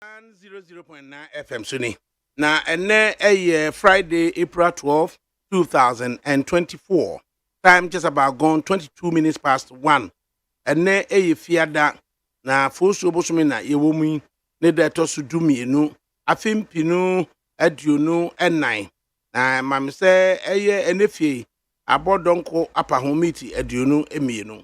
100.9 FM Suni. Na ene Friday, April 12, 2024. Time just about gone 22 minutes past 1. Ene fiada na fosu obosumi na yewomi ne da to su dumi enu afimpinu aduonu enan. Na mam se ene fie abodonko apahomiti aduonu emienu.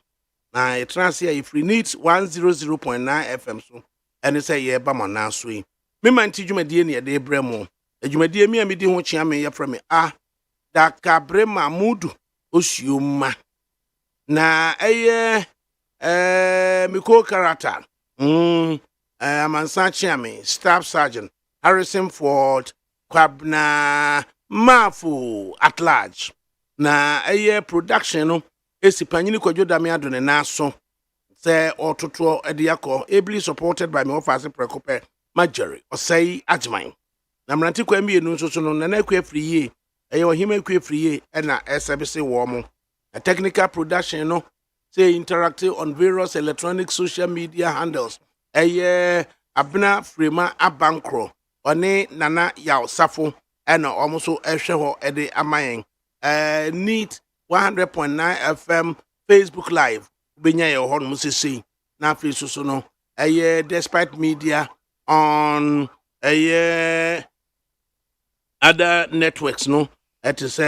Na etranse ya free needs 100.9 FM so. Ene say ye ba mana so yi me manti dwumadie ne de bremo adwumadie mi amedi ho chia me ye frame ADAKABRI Mamudu Osioma na mi ko character amansa chia me staff sergeant Harrison Ford Kwabna Mafu at large na production no esipanyini kwadwodame adone na so say ototo ediako ably supported by me officer prekope majori osai ajman na mranti kwa mienu nso no na kwa friye ohima kwa friye na SBC wo mo a technical production no say interactive on various electronic social media handles abna frema abankro one nana yaw safo na omoso ehwe ho ede amayen neat 100.9 FM Facebook live benya ye ho no sisi na afi so no despite media on other networks no it is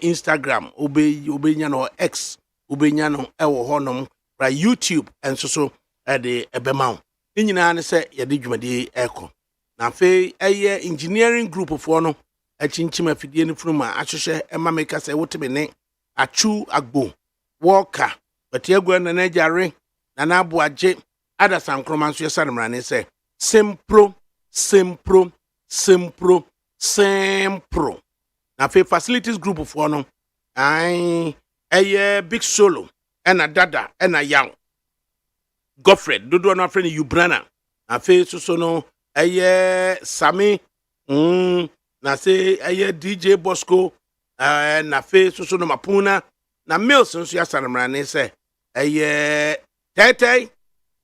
Instagram obenya no X obenya no ewo ho no ra YouTube and so de ebema ni nyina ne se ye de dwumade eko na afi engineering group of no achinchim afidie ne fruma ahwehwe ema meka se wotebe ne achu agbo walker Batiagwa na najare na nabuaje ada sankroma nso yesa mrane se sempro na fe facilities group of no big solo ena dada ena young Godfred dodo na friend Ubrana na fe so no Sami na se DJ Bosco na fe so no Mapuna na Mills nso yesa mrane se tete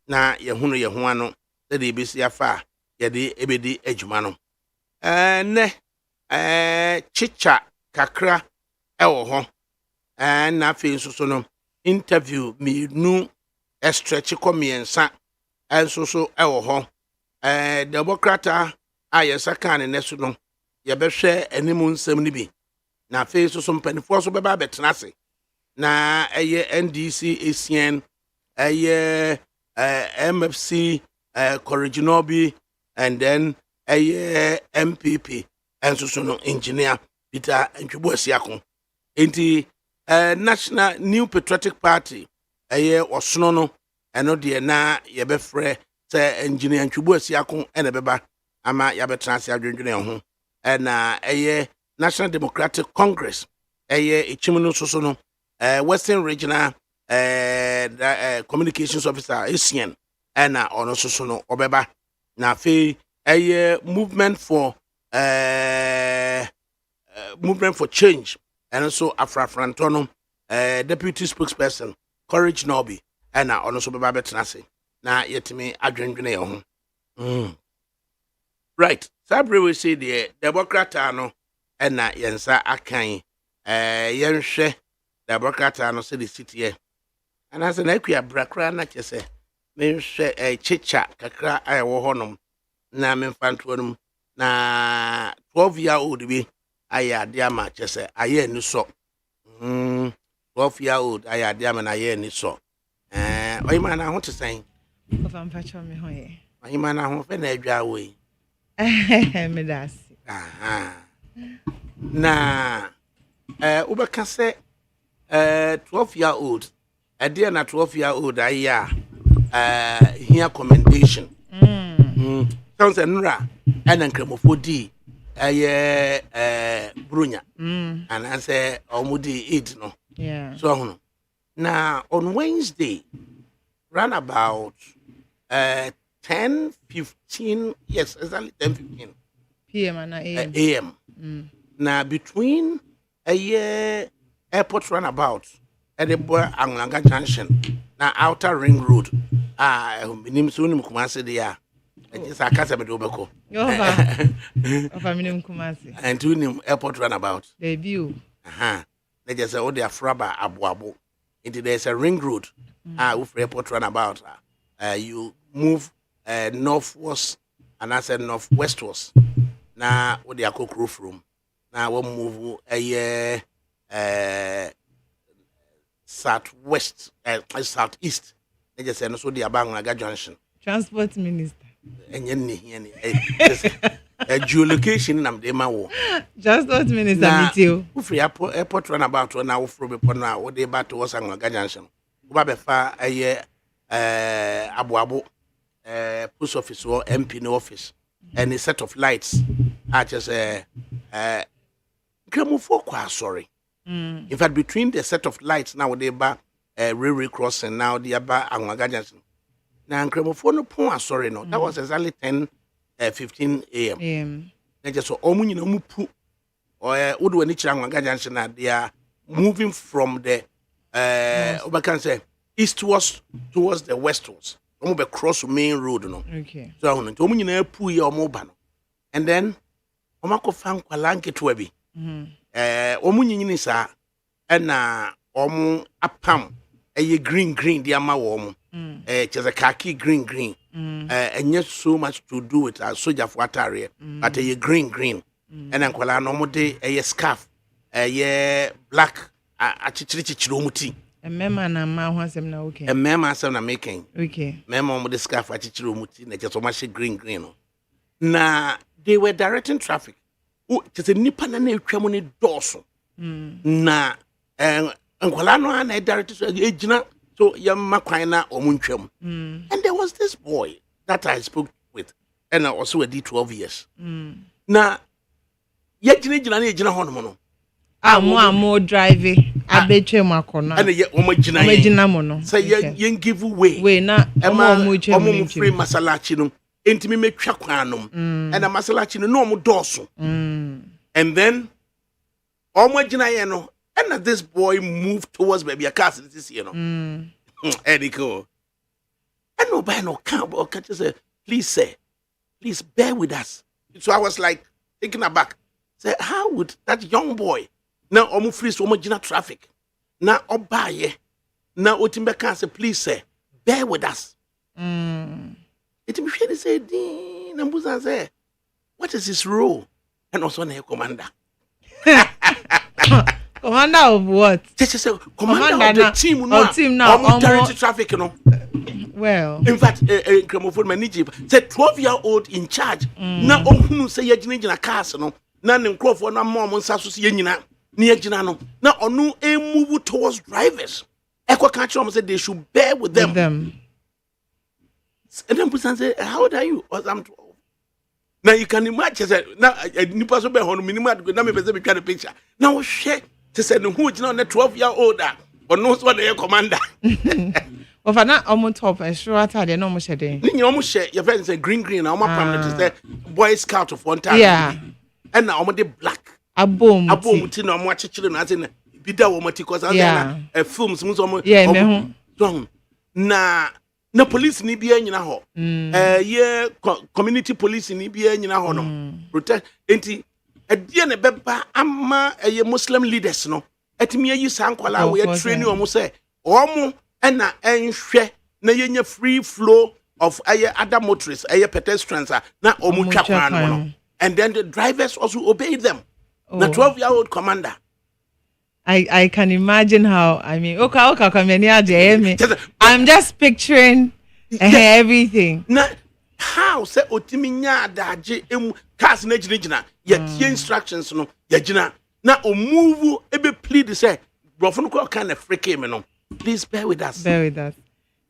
na yehunu yehu ano de ebesi afa yede ebedi adwuma no chicha kakra ewo ho na afi so no interview mi nu stretch komiensa enso so ewo ho democrata ayesa kan ne so no ye behwe animu nsem ni bi na afi so mpanifo so beba betena se na NDC ACN MFC Correginobi and then MPP and so no engineer Peter Ntwubuasiako enti National New Patriotic Party osono no eno de na ye befre say engineer Ntwubuasiako ene beba ama ya betrans adwendwene ho na National Democratic Congress echimuno so no Western Regional Communications Officer ACN and ono so no obeba na fe movement for change and also Afrafrantono deputy spokesperson Courage Nobi and ono so beba betnase na yetimi adwendwene ho right sabre we say the Democrat no and na yensa akan yenhwe Democrat no say the city here and as an equia brakra na chese me hwe chicha kakra ayewo honom na me mfanto na 12-year-old bi ayade ama chese aye ni so 12-year-old ayade ama na aye ni so oyima na ho tesen ofa mpacho me ho ye oyima na ho fe na adwa we me dasi na ubeka se 12-year-old ade na 12-year-old aya here commendation sounds enra and nkramofodi brunya and I say omudi eat no so now on Wednesday run about 10:15 yes exactly 10:15 PM and AM now between airport runabout at the Anglanga Junction na outer ring road minim so nim Kumasi there just a casa medobeko. Of a minimum Kumasi. And to him airport runabout. Debut. They just say, oh, they are fraba abuabo. Into there's a ring road. With airport runabout. You move northwest and I said northwestwards. Now, what they are cook roof room. Now we'll move a southwest, southeast. They just say, no, so they are Bangaga Junction. Transport Minister. And a geolocation nam de mawo. Transport Minister meet you. Free airport runabout one hour from Pona, what they back to us and Bangaga Junction. Ubabe fa a year abuabo post office or MP no office. And a set of lights. I just sorry. In fact, between the set of lights now they ba railway crossing now they are ba Angwagajanson. Now Cremophone pon sorry no. That was exactly 10:15 a.m. They just so omunyi no mupu or udu ni Angwagajanson they are moving from the we can say eastwards towards the westwards. Omo cross main road no. Okay. So omunyi na pu ye omo ba no. And then omako fan kwala nketo bi. Omunyi ni sa na omu apam green di ama wo just a khaki green and yet so much to do with a soldier for atare but a green and ankwala no mo de scarf black achichirichichiro muti mema na ma ho asem na okay mema asem na making okay mema mo de scarf achichiro muti na just so much green no na they were directing traffic just a nipa na etwa mo ne doso na ankwala no na directed ejina so yamma kwan na omuntwam and there was this boy that I spoke with and also a D12 years na yejina na ejina ho no amo driving abetwem akona and ye omagina mo no say yen give away na omo free masalachi no entimi metwa kwan no and masalachi no omo doso and then omagina ye no and this boy moved towards baby a castle this you know Eddie go and nobody no can't just say please bear with us. So I was like taken aback. Say how would that young boy now omu free so much traffic now obaye now otimbe can say please say bear with us. It be fair to say Nambuza say what is his role and also na commander. Commander of what? Just say commander of the team now. Territory traffic, you know. Well, in fact, Cremophone manage say 12-year-old in charge. Na ohunu say yegyina cars no. Na ne nkrofo na mom nsaso se yenyina. Na yegyina no. Na onu move towards drivers. Ekwa kan chom say they should bear with them. And then person say, how old are you? Or I'm 12. Now you can imagine say now nipa so be hono minimum go na me pese be twa the picture. Now share to say no who na 12-year-old or no so the commander. Of an almost top and sure atade no mo shede. Ni omo share your friends say green na omo pam to say boy scout of one time. Yeah. And na omo de black. Abom ti na omo achechire na say bi da omo ti cause na films mo so omo. Yeah, me ho. Na police ni bia nyina ho. Community police ni bia nyina ho no. Protect enti edie ne beba ama Muslim leaders no. Etimi ayi sankwala we training omo say omo na enhwe na yenya free flow of other motorists, pedestrians na omo twa kwan no. And then the drivers also obeyed them. The 12-year-old commander. I can imagine how, I mean, I'm just picturing everything. Now, how say otiminya daje cars na jina ye instructions no ye jina na omuvu ebe plead say brofo no kind of freaky me no please bear with us. Bear with us.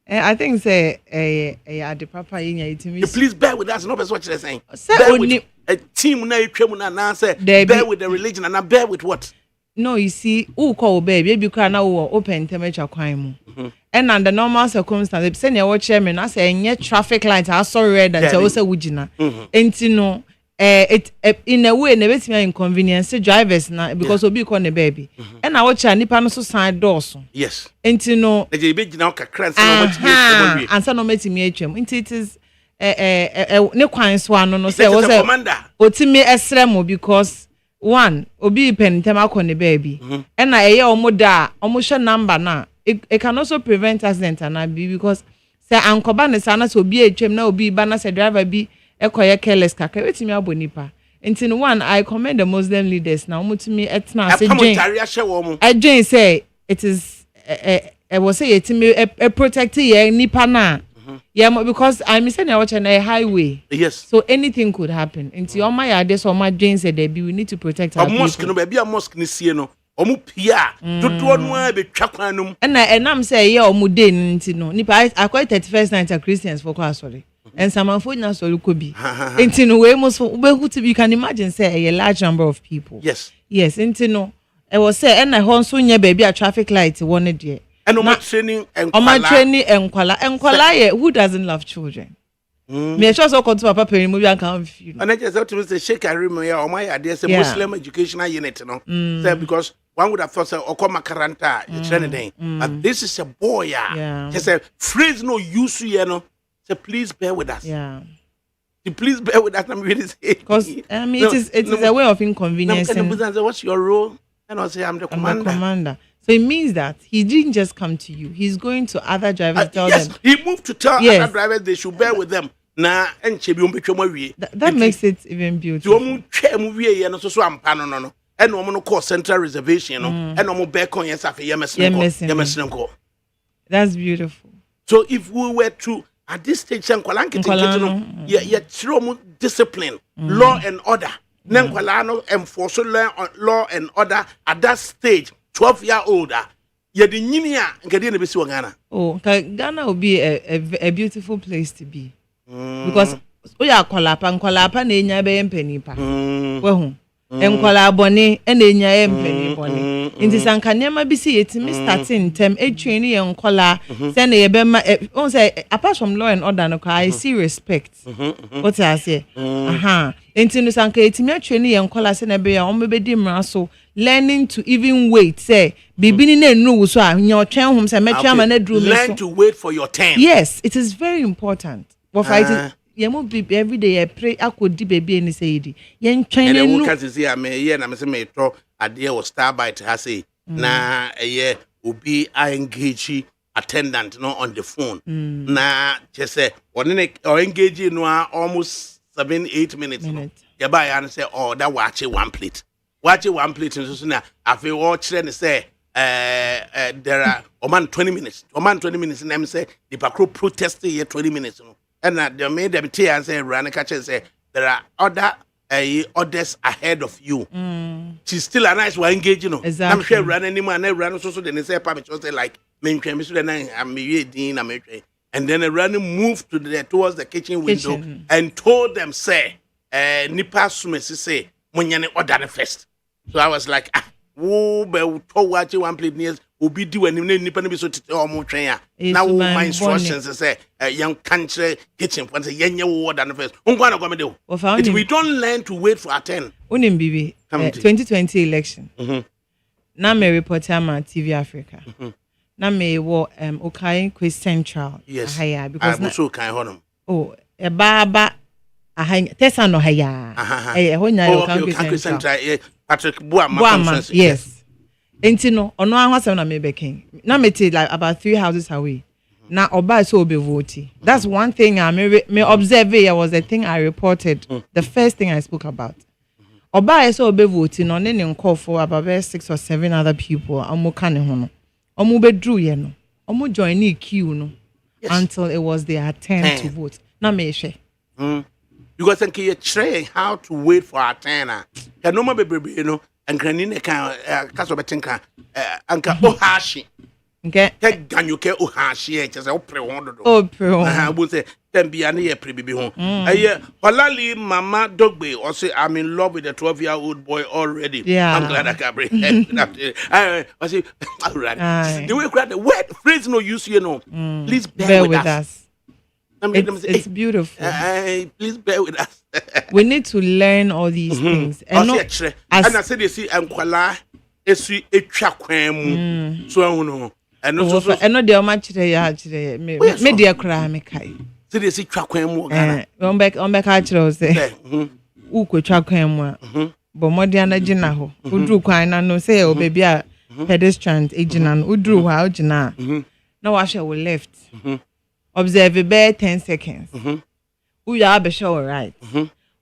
I think say the papa yinya itimi. Please bear with us. No person what you're saying. Bear with a team na etwam na say bear with the religion and bear with what? No, you see, who call baby because now open temperature crime. And under normal circumstances, send your chairman, I say, and traffic lights are so red that also wujina. And you know, it in a way, never see inconvenience drivers now because we be on the baby. And I watch a nipano side doors. Yes. And you know, the baby now can crash and so no making me. It is ne kwan so ano no say was a commander otimi esremo because one obi pentem akone baby and na eye omo da omo hwe number na it can also prevent accident and be because say ankoba ne sana so obi etwem na obi ba na say driver bi ekoye careless kaka wetimi abonipa until one I commend the Muslim leaders now mutumi etna say Jane say it is I was say it protect ye nipa na yeah because I'm saying I watch on a highway yes so anything could happen until all my ideas or my Jane said there be we need to protect our mosque no be a mosque ni sie no omu pia dodo no a betwa kwan no and I'm say yeah omu dey nti no nipa I quite 31st night Christians for class sorry and some of na so look be nti no we must you can imagine say a large number of people yes nti no I was say and I honso nya baby a traffic light one there and no training and enkwala ye who doesn't love children me sure so come to papa pay mu bi anka feel and I just have to say shake I remember ya my idea say Muslim educational unit no say because one would have thought say okoma karanta training but this is a boy just say phrase no use you know say please bear with us please bear with us I'm really say because I mean it is a way of inconvenience what's your role and I say I'm the commander. So it means that he didn't just come to you. He's going to other drivers. Tell them. He moved to tell other drivers they should bear with them. That makes it even beautiful. And no call central reservation. And no back on yes after That's beautiful. So if we were to at this stage, discipline, law and order. Enforce law and order at that stage. 12-year-old, you're the Ninia and Gadiana Bisswangana. Oh, Ghana will be a beautiful place to be because we are Kolapa Nenya Penipa. Well, and Kolaboni and Nenya Penny Bonnie. In this Ankanema BC, it's starting term a training and Kola, send a bema. Apart from law and order, I see respect. What I say, into Sanka, it's me training and Kola send a bear on baby so. Learning to even wait, say, be beginning no so your train home say learn to wait for your turn. Yes, it is very important. But fighting you must be every day I pray I could di baby any say di. Yen train no. And can see me here na me say me to idea was star by to say na ye obi I engage attendant no on the phone. Na just say or engage no almost 7-8 minutes. You buy and say oh that watch one plate. Watch one plate in Susuna. I feel watch then say there are Oman 20 minutes. Oman 20 minutes and them say the Pacro protest here 20 minutes. And they made them tear and say Rana catcher say there are other others ahead of you. She's still a nice one engage, you know. Exactly. I'm sure run any man run so then they say Papa say like main I'm Dean American. And then a running moved towards the kitchen window and told them say Nipa Sumesi say Munyane order first. So I was like, watch one plate nears will be doing nipa be so to train. Now my instructions say young country kitchen once a young order first. If we don't learn to wait for our turn. Unim bibi 2020 election. Na me reporter on TV Africa. Na me wo Okai Quiz Central. Yes. Because I so kind honum. Oh, a baba Tessa no haya. Okay, Central. Patrick Boama. Yes. Entino, ono anwasem na mebekin. Na meti like about 3 houses away. Na oba so be voting. That's one thing I me observe here was the thing I reported. The first thing I spoke about. Oba so be voting on any call for about 6 or 7 other people. Omo ka ne ho no. Omo be drew ye no. Omo join the queue no until it was their turn to vote. Na me hwe. Because then you train how to wait for our turn. Can no more be you know and granine can caso betinka anka ohashi. Okay. Can you care ohashi just opre wondo. Oh pro. I say then be an year pre-baby home. Holali mama dogbe or say I'm in love with a 12-year-old boy already. Yeah. I'm glad I can bring I say alright. The way the word phrase no use you know. Please bear with us. It's beautiful. Please bear with us. We need to learn all these things. And I said, you see, Anquala, Esri, Echa Quam, so I know. And also, I know they are much today. Media cry, me kai. See they see twa kwan mu Ghana. On back actually say. Uko twa kwan mu a. But modern na gina ho. Udru kwan na no say o baby a pedestrians ejina no udru ha ojina. Na wa share we left. Observe be 10 seconds. We are be sure right.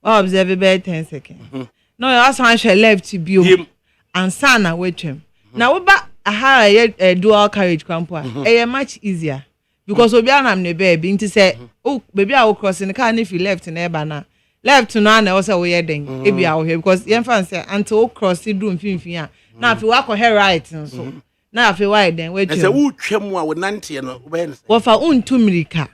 Observe be 10 seconds. No, you also share left to be and sana wait him. Now we ba a dual carriage campo. Much easier because obi anam ne baby nti say oh baby I will cross in the car if you left in eba na left to na also we den e bia wo here because yen fan say until cross do mfimfin a na afi wa ko here right so na afi wide then wait say wo twam a wo nante no wo be ne wo fa untu mirika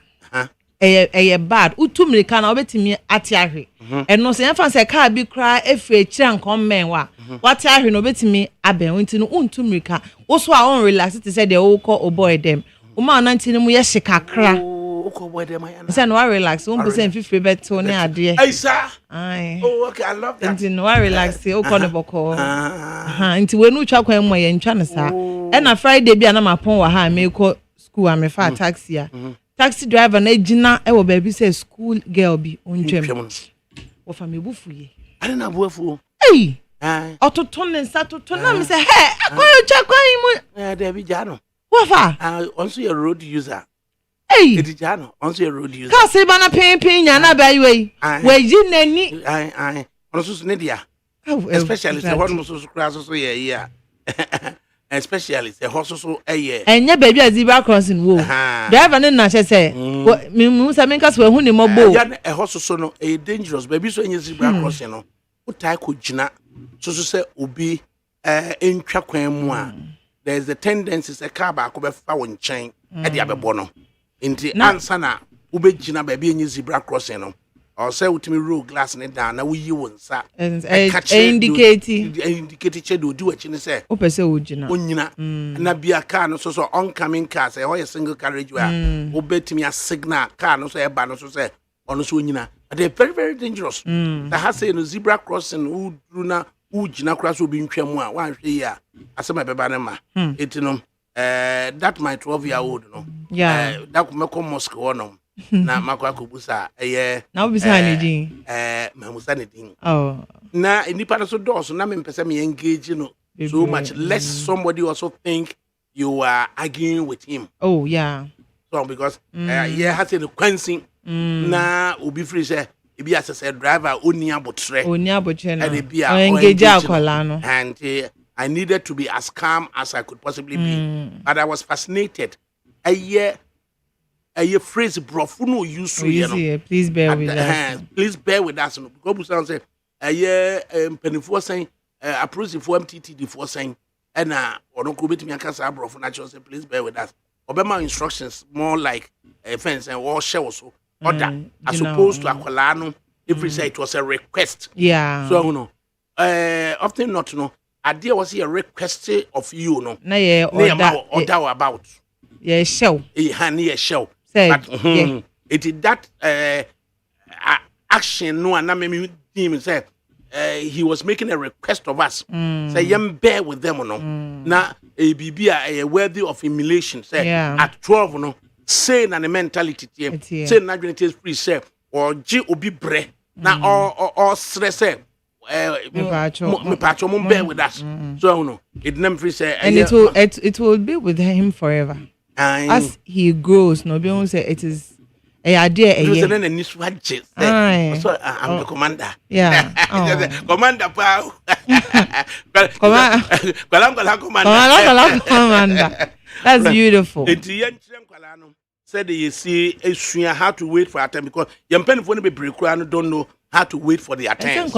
eye bad utu mirika na obetimi ati ahwe eno so yen fan say car bi kra efe kira nkom men wa wati ahwe no obetimi aben unti no untu mirika wo so a on relax it say dey wo ko oboy dem uma nante no mu ye shikakra ko boy dem ayana say no relax 1% fifty beto ne ade ai sa ai oh okay I love that nti no relax o ko ne boko nti we no twa kwan mu ye ntwa ne sa e na Friday bi na mapon wa ha me ko school a me fa taxi a taxi driver na gina e wo baby say school girl bi ontwem wo fa me bufu ye ade na bufu ei ototo ne sa toto na me say he akoyo twa kwan mu there bi jano wo fa also your road user ei edi jano also your road user ka se bana pin nya na ba yi we ji nani ai also ne dia especially the one so class so yeah especially the horse so enye baby a zebra crossing wo driver ne na say me say me nka so hu ni mobo ya e horse so no e dangerous baby so enye zebra crossing no utai ko gina so say obi entwa kwan mu a there is the tendency say car ba ko be fa won chen e dia be bo no nti ansa na ubegina baby enye zebra crossing no or say utimi roll glass ne down na we yi wonsa indicate che do di wachi ne say o pese o gina onyina na bia car no so oncoming car say ho single carriage way obetimi a signal car no so e ba no so say ono so onyina they very very dangerous that has say no zebra crossing udru na ugina cross obi ntwam a wan hwe ya asema beba ne ma etino that my 12-year-old no that ko meko mosque wono na makwa kubusa na obisa ne din mamusa ne din oh na nipa no so do so na me pese me engage no so much less somebody also think you are arguing with him oh yeah so because has a quenching na obi free say e bi asese driver oni abotre na engage akola no and I needed to be as calm as I could possibly be but I was fascinated a phrase brofu no use you know please bear with us please bear with us no because we say penifo saying approach for MTT for saying and ono ko betimi aka sa brofu na say please bear with us obema instructions more like a fence and all share so order as opposed to akwala no every say it was a request so you know often not no idea was a request of you no na ye order about show honey a show but it did that action no and me him say he was making a request of us say yam bear with them no na a bibi a worthy of emulation say at 12 no say na the mentality say na dwen taste free say or ji obi bre na or stress say me pacho mum bear with us so no it never free say and it will be with him forever as he grows no be won say it is a idea so then ni swatch so I'm the commander commander pa commander that's beautiful said you see how to wait for a time because your pen for be break don't know how to wait for the attention.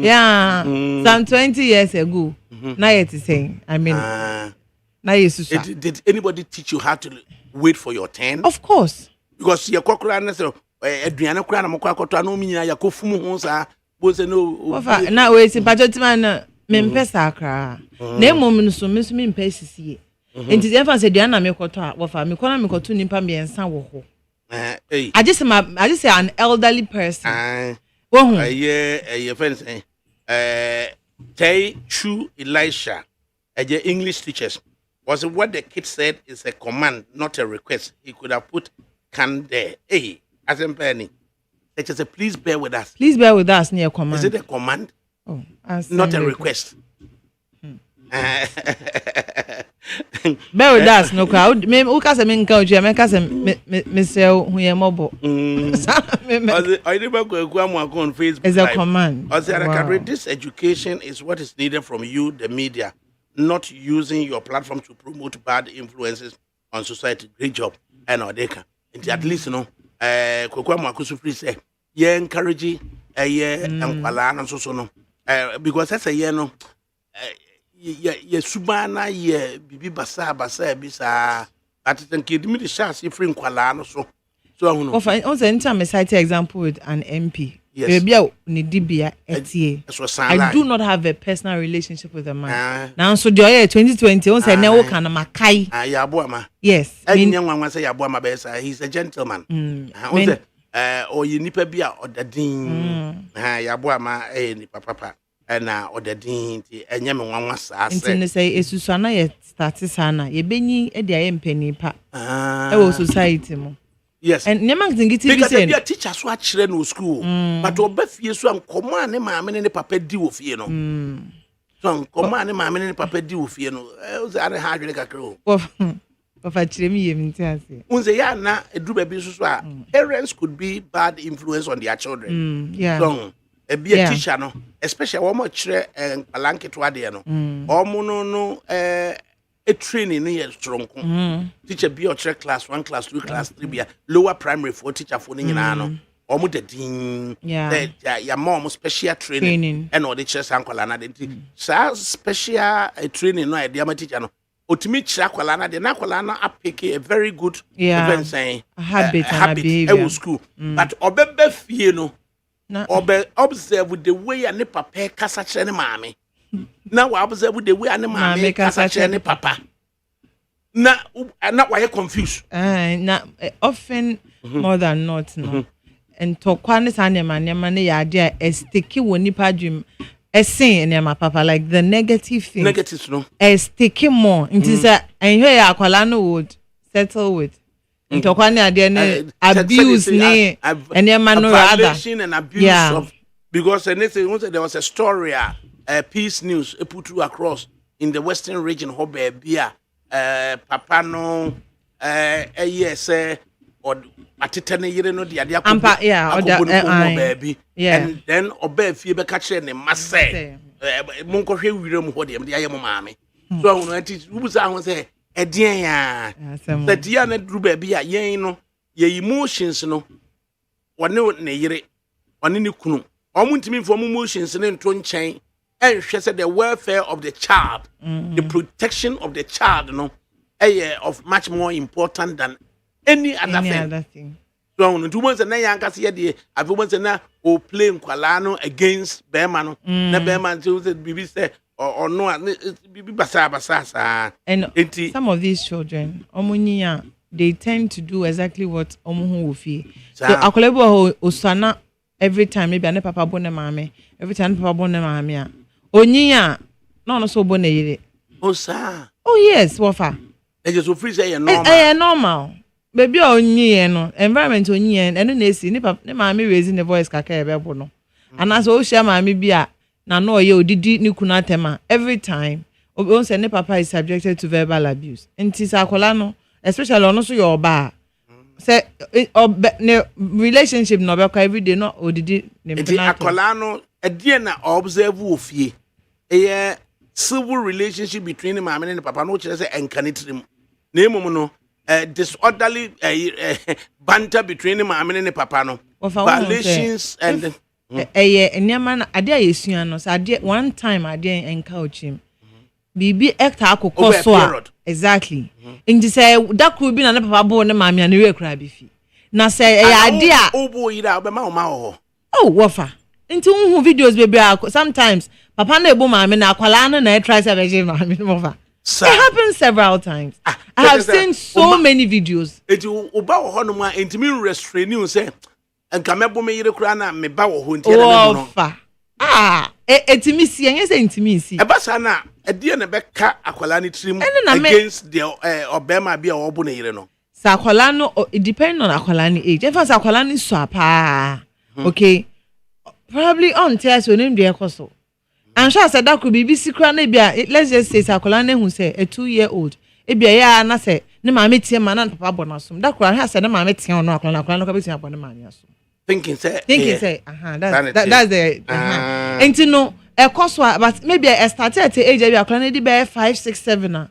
Yeah, some 20 years ago. Now it is saying, I mean, did anybody teach you how to wait for your turn? Of course. Because your cockroach, Adriana Cran, Mokakoto, no meaning I go fumu was no. Now, wait, but it's man, Mempesa, name woman, so Miss Mimpesi. And to the ever said, Diana Mekota, what for me, call me to Nimpam and Sanwo. I just say an elderly person. Your friends, Tay Chu Elisha, English teachers. Was it what the kid said is a command, not a request? He could have put can there. Hey, as in penny. It is a please bear with us. Please bear with us near command. Is it a command? Oh, not a request. Bear with us, no crowd. Maybe who can say me encourage you? Make us Mr. who you mobile. I never go on Facebook. It's a command. This education is what is needed from you, the media, not using your platform to promote bad influences on society. Great job. And Odeka. At least, you know, free say, yeah, encourage and Palana so no. Because that's a year no. Ye subana ye bibi basa bisa at the kid me the chance if in kwala so also anytime I cite example with an MP. Yes. I do not have a personal relationship with a man. Now so joy 2020 on say never can makai. Yes. He's a gentleman. Or you nipa bia or the dean. Yabuama ni papa. And or the dean and Yamma sa. And say Susana yet started sana. Ye benny a dear penny pa. Oh, society mo. Yes. And Yaman can get a teacher swat children school. But or Beth fears one command him, mamma and papa do of you know. Some command him, mamma and papa do of you know. I was at a hard like a crow. Of a chimney, Once a year now, a do a business. Parents could be bad influence on their children. Yeah. So, a be a teacher, no, especially one more chair and a blanket to Adiano. Or mono, a training near strong. Teacher be your check class 1, class 2, class 3 be a lower primary for teacher for Ninano. Almost the dean. Yeah. Your mom special training. And all the chess uncle and identity. So special training no idea my teacher no. Ultimate chakwalana the nakwalana apike a very good event saying habit behavior school. But obebe fie no. Obe observe with the way and papa kasa chere mami. Now we observe with the way and mami kasa chere papa. Na why you confused? Often more than not no. And to kwane sa nyama ne ya dia estiki woni pa dream in my papa like the negative thing. Negatives no. Sticky more. It is and here akwala would settle with. Into kwane ade abuse ne and your man no rather. Violation and abuse of because anything there was a story Peace News put through across in the western region hobe bia papa no yes or atitane yire no de ade akọ baby and then oba fie be ka kire ne mase monko hwe wiram ho de aye mo maame so no ati ubusa ho say edien ya that ya na duru baby a yen no ye emotions no wone ne yire wone ne kunu omuntimi mfo emotions ne nto nchen enhwe say the welfare of the child the protection of the child no of much more important than any other thing. So, no, 2 months and young Cassia, I've once na o playing Qualano against Berman, na Berman to the BB say or no, BB Basa. And some of these children, Omunia, they tend to do exactly what Omuhu will feel. So, Akolebo Osana every time, maybe I papa bone mame, every time papa bone mamia. Onia, no, so bone. Oh, sir. Oh, yes, Wafa. They just free say normal. Baby onye no environment onye eno na esi ni papa ne maami raising the voice kaka ebe no and as o share maami bia na no ye odidi ni kuna tema every time o say ne papa is subjected to verbal abuse enti sa akola no especially ono so your ba say ne relationship no be every day no odidi ne enti akola no edie na observe ofie civil relationship between maami and papa no kire say enkanitrim na emum no disorderly banter between him and papa no violations and enema na ade ayesua no sa ade one time ade encourage him bibi ekta akoko so exactly nti say that could be na papa bo ne maami na we kra bi fi na say ade a obo yira be ma ho oh wofa nti unhu videos baby sometimes papa na ebo maami na akwala no na try say be maami no wofa. It happens several times. I have seen so many videos. Eti oba wo hono ma entimi restrain you say enka mebo me yire kura na me ba wo ho ntia na me no. Etimisi, and yes, intimacy. Ebasana, a dear Nebeka, Aqualani trim against the Obama be a Obunero. Sakolano, it depends on Akolani age. If Akolani swap, okay, probably on tears will name the Akoso. And sure said that could be secret. Let's just say Sakolani who say a 2-year-old. It be a year and I say, no, my meeting man and Papa Bonasum. That crowd has said, no, my meeting on Akolana, upon the man. Thinking, say, that's the and to know a cost, but maybe I started at the age of your clan, be 5, 6, 7.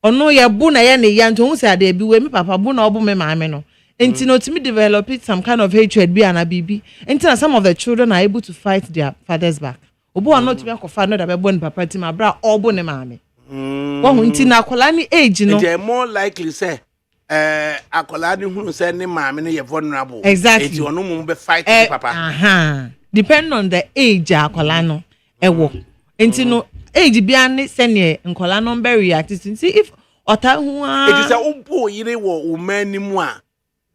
Or no, your buna any young to say they be with me, Papa Buna or Bume Mameno. And to know to me develop it some kind of hatred, be an abibi. Until some of the children are able to fight their fathers back. Obo are not to make a father that born Papa Tima bra or Bune Mammy. One intina Kolani age, no, they're more likely say. Akolani who send him mammy you're vulnerable. Exactly. It's your no be fighting papa. Depend on the age Akolano. Ewo. Intino age biane senye Nkolano be reacted. See if Ota who it is a umpo yire wo umani mwa.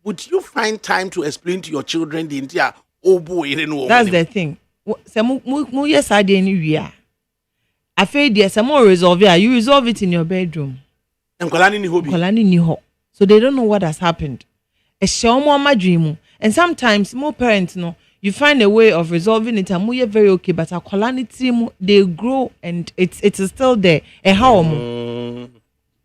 Would you find time to explain to your children the entire obo yire no? That's the thing. Se mu yes I dey ni wi a. Afei there some more resolve it. You resolve it in your bedroom. Nkolani ni hobi. Nkolani ni ho. So they don't know what has happened. And sometimes more parents know you find a way of resolving it and you're very okay, but they grow and it is still there. And how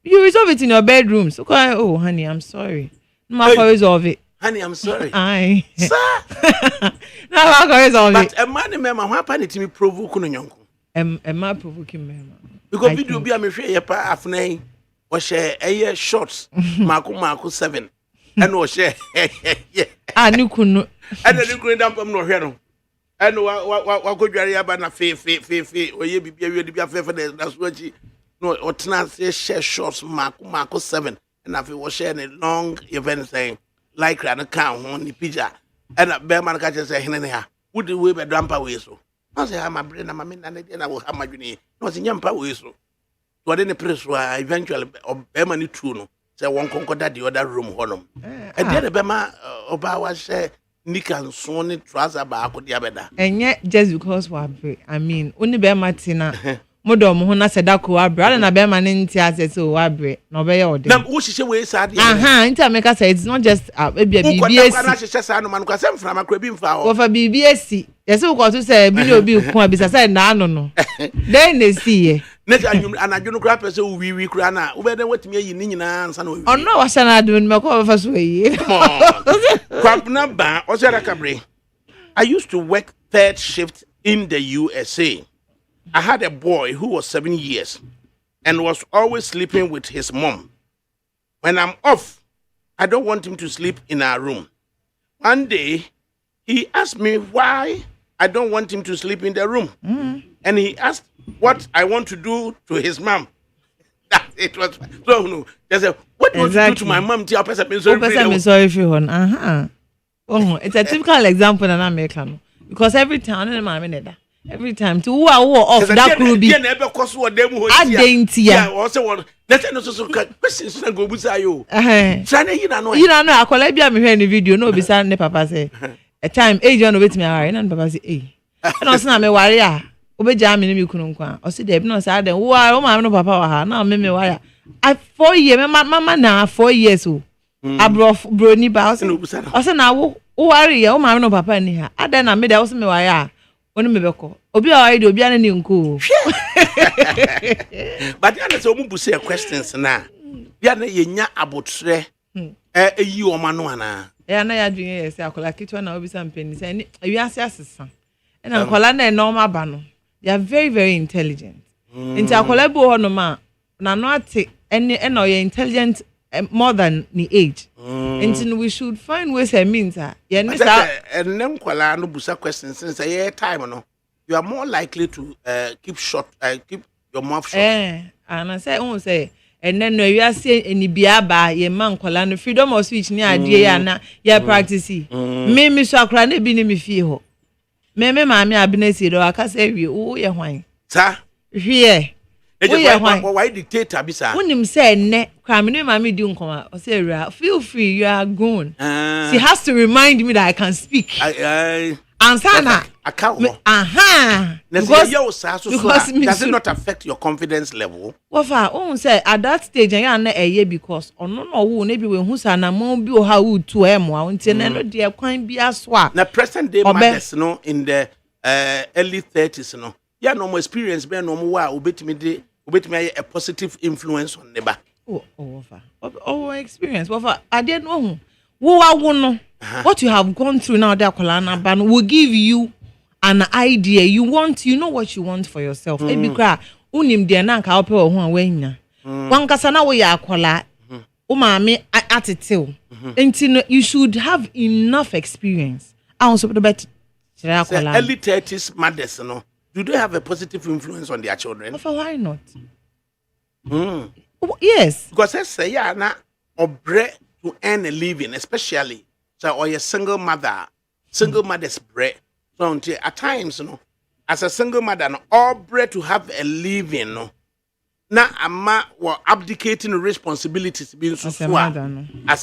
you resolve it in your bedroom. So oh honey, I'm sorry. No matter resolve it. Honey, I'm sorry. Aye. Sir. No matter resolve it. But a man member what happened to me provoke no a man provoking member. Because video be a share pa afne. Or share a shorts, Marco 7, and or share I knew couldn't, and then you couldn't dump no hero. And what could you have a fee, or you be a fair for that's what you know, or Tana share shorts, Marco 7, and if it was sharing a long event saying, like an account on the pizza, and a bear man catches a hen would the way by Drampa whistle. I say, I'm a brain, I'm a man, and I will have my journey, not in Yampa whistle. What in the press were eventually Bema true no say one conquer the other room honum. And then the Bema Oba say Nick and Sony trouser back with the abeda. And yet just because I mean only Bema Tina Modom who na said that brother na Bema in theatre so wabre no be your day. Now who she way sad. Intermaker say it's not just maybe a BBS from a crabbing foul. For BBS. Yes, who got to say be say no. Then they see Net and I don't grab us so we crana. Whether what me in answer. Oh no, I shall do my call first way. Kwabna or ADAKABRI. I used to work third shift in the USA. I had a boy who was 7 years and was always sleeping with his mom. When I'm off, I don't want him to sleep in our room. One day, he asked me why I don't want him to sleep in the room. And he asked what I want to do to his mom. It was so no. They said, what do you do to my mom? Sorry for one. Oh, it's a typical example in America because every time every time to who are off that will be. I didn't yeah. Also one. That's not so questions. Go busa you. You know. I call it. I'm hearing the video. No, beside ne papa say a time age on wait me. And papa say, hey, and also na me warrior. Obeja me no kunu kwa o se dey no say dem wo o ma no papa wa ha na me wire I 4 years mama na 4 years o bro ni ba o se na wo wire ya o ma no papa ni ha adan na me dey o se me wire oni me beko obi a wire dey obi an ni nko but ya say o mu buse questions na ya na yenya abotre eyi o ma no ana ya na ya dwen ye say akola kitwa na obi sam peni say wi ase asesa na akola na normal ba no. They are very, very intelligent. Into a collabo honoma, nanoti, and you're intelligent more than the age. And we should find ways and means that. And them no busa questions since a year time, no. You are more likely to keep your mouth shut. And I say, and then we are saying any biaba, ye man colano freedom of speech near idea na ye practice. Me, Miss Akrane, be me feel. Meme mami abinesi do aka say wi wo ye hwan sa hwe why dictator bisa unim say ne kwa me mami di nkoma o say feel free you are gone she has to remind me that I can speak ansana Account. Aha. Because does it not affect your confidence level? Well, say at that stage, I na a year because no, maybe when who's an amount be how to until no dear coin be as swap. Now, present day mothers, no, in the early 30s, no, yeah, no more experience, be no more, obey me a positive influence on the back. Experience. Well, I didn't know who I won't what you have gone through now. That Kolana ban will give you an idea. You know what you want for yourself. Maybe cry. Unim dia na nka ope ho awanya. Wan kasa na wo ya akola. O ma me attitude. Enti you should have enough experience. I also the bet early 30s mothers, no. Do they have a positive influence on their children? Why not? Yes. Because I say yeah na obre to earn a living, especially so or a single mother's bread. So at times, no, as a single mother, no, all bread to have a living, no. Now ama were abdicating responsibilities being so as